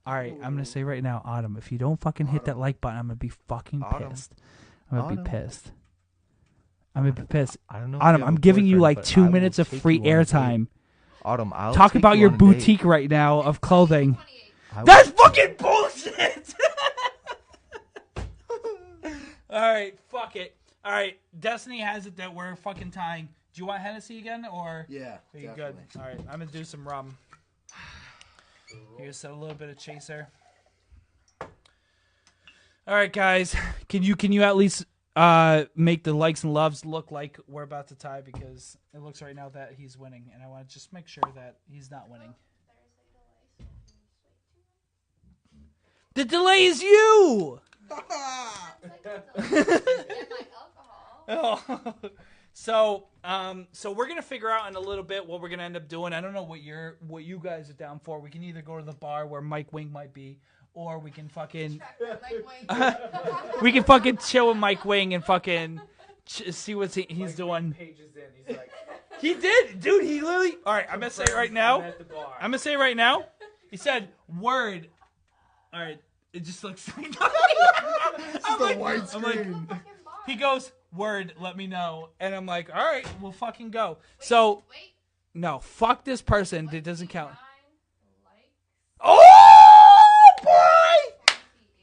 All right, I'm going to say right now, Autumn, if you don't fucking hit that like button, I'm going to be fucking pissed. I'm going to be pissed. I'm going to be pissed. I don't know. Autumn, I'm giving you like 2 minutes of free airtime. Autumn, I'll Talk take about you your on a date. boutique right now of clothing. That's fucking bullshit! Alright, fuck it. Alright, Destiny has it that we're fucking tying. Do you want Hennessy again, or Yeah, are you definitely. good? Alright, I'm gonna do some rum. Here's a little bit of chaser. Alright, guys. Can you at least make the likes and loves look like we're about to tie, because it looks right now that he's winning, and I want to just make sure that he's not winning. The delay is you. Oh. So we're gonna figure out in a little bit what we're gonna end up doing. I don't know what you guys are down for. We can either go to the bar where Mike Wing might be, or we can fucking we can fucking chill with Mike Wing and fucking see what he's doing. Pages in, he's like, He did, dude. He literally. All right, I'm gonna say it right now. I'm gonna say it right now. He said word. All right, it just looks like. I'm like, he goes, word, let me know. And I'm like, all right, we'll fucking go. So, no, fuck this person. It doesn't count. Oh, boy!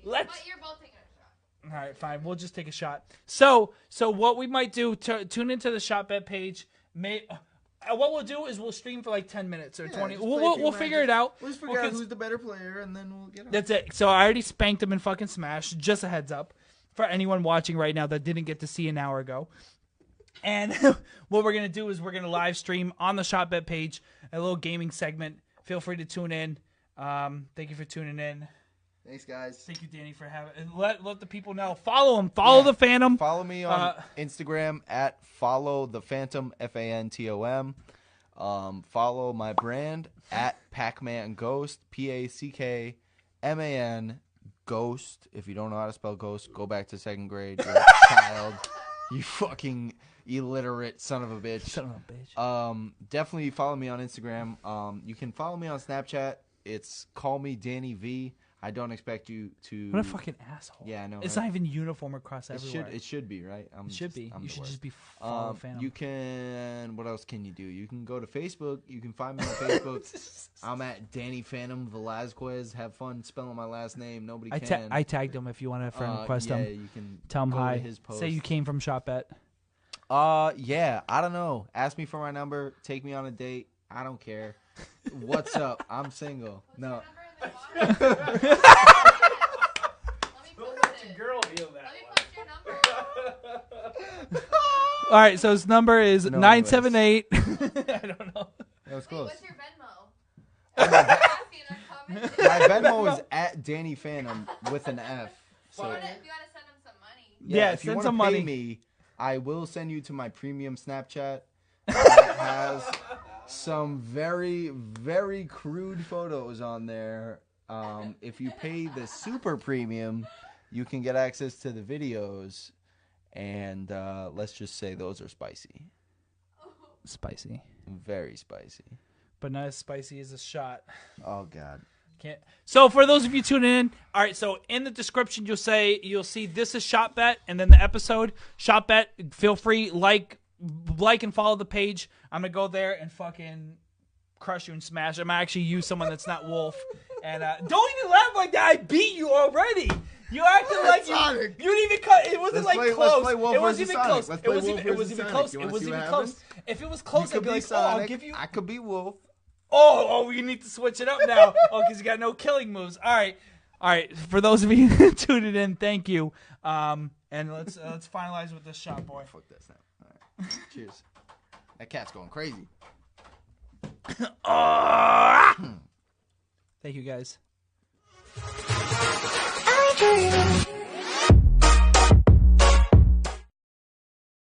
Let's. But you're both taking a shot. All right, fine. We'll just take a shot. So what we might do, tune into the ShotBet page. What we'll do is we'll stream for like 10 minutes or 20. We'll figure it out. We'll just figure out who's the better player, and then we'll get him. That's it. So I already spanked him in fucking Smash. Just a heads up for anyone watching right now that didn't get to see an hour ago. And what we're going to do is we're going to live stream on the ShotBet page a little gaming segment. Feel free to tune in. Thank you for tuning in. Thanks, guys. Thank you, Danny, for having. Let the people know. Follow him. Follow the Phantom. Follow me on Instagram at follow the Phantom FANTOM. Follow my brand at Pac-Man Ghost PACKMAN Ghost. If you don't know how to spell ghost, go back to second grade. You're a child. You fucking illiterate son of a bitch. Son of a bitch. Definitely follow me on Instagram. You can follow me on Snapchat. It's call me Danny V. I don't expect you to. What a fucking asshole. Yeah, I know. It's right? not even uniform across everywhere. It should be, right? It should be. You should just be follow Phantom. You can. What else can you do? You can go to Facebook. You can find me on Facebook. I'm at Danny Fantom Velazquez. Have fun spelling my last name. Nobody can. I tagged him if you want to friend request him. Yeah, you can. Tell him go hi. to his post. Say you came from ShotBet. Yeah. I don't know. Ask me for my number. Take me on a date. I don't care. What's up? I'm single. No. All right, so his number is 978. I don't know. That was close. What's your Venmo? My Venmo is at Danny Fantom with an F. So If you gotta send him some money. Yeah, if you send want some to pay money. me, I will send you to my premium Snapchat. It has some very, very crude photos on there. If you pay the super premium, you can get access to the videos. And let's just say those are spicy. Spicy. Very spicy. But not as spicy as a shot. Oh, God. Can't. So for those of you tuning in, all right, so in the description you'll see this is ShotBet, and then the episode, ShotBet, feel free, like and follow the page. I'm going to go there and fucking crush you and smash. I'm going to actually use someone that's not Wolf. And don't even laugh like that. I beat you already. You acted like you didn't even cut. It wasn't close. It wasn't even close. It wasn't even close. It wasn't even close. If it was close, I'd be like, I'll give you. I could be Wolf. Oh, we need to switch it up now. Because you got no killing moves. All right. For those of you tuning in, thank you. And let's finalize with this shot, boy. Fuck that snap. All right. Cheers. That cat's going crazy. Thank you, guys. I dream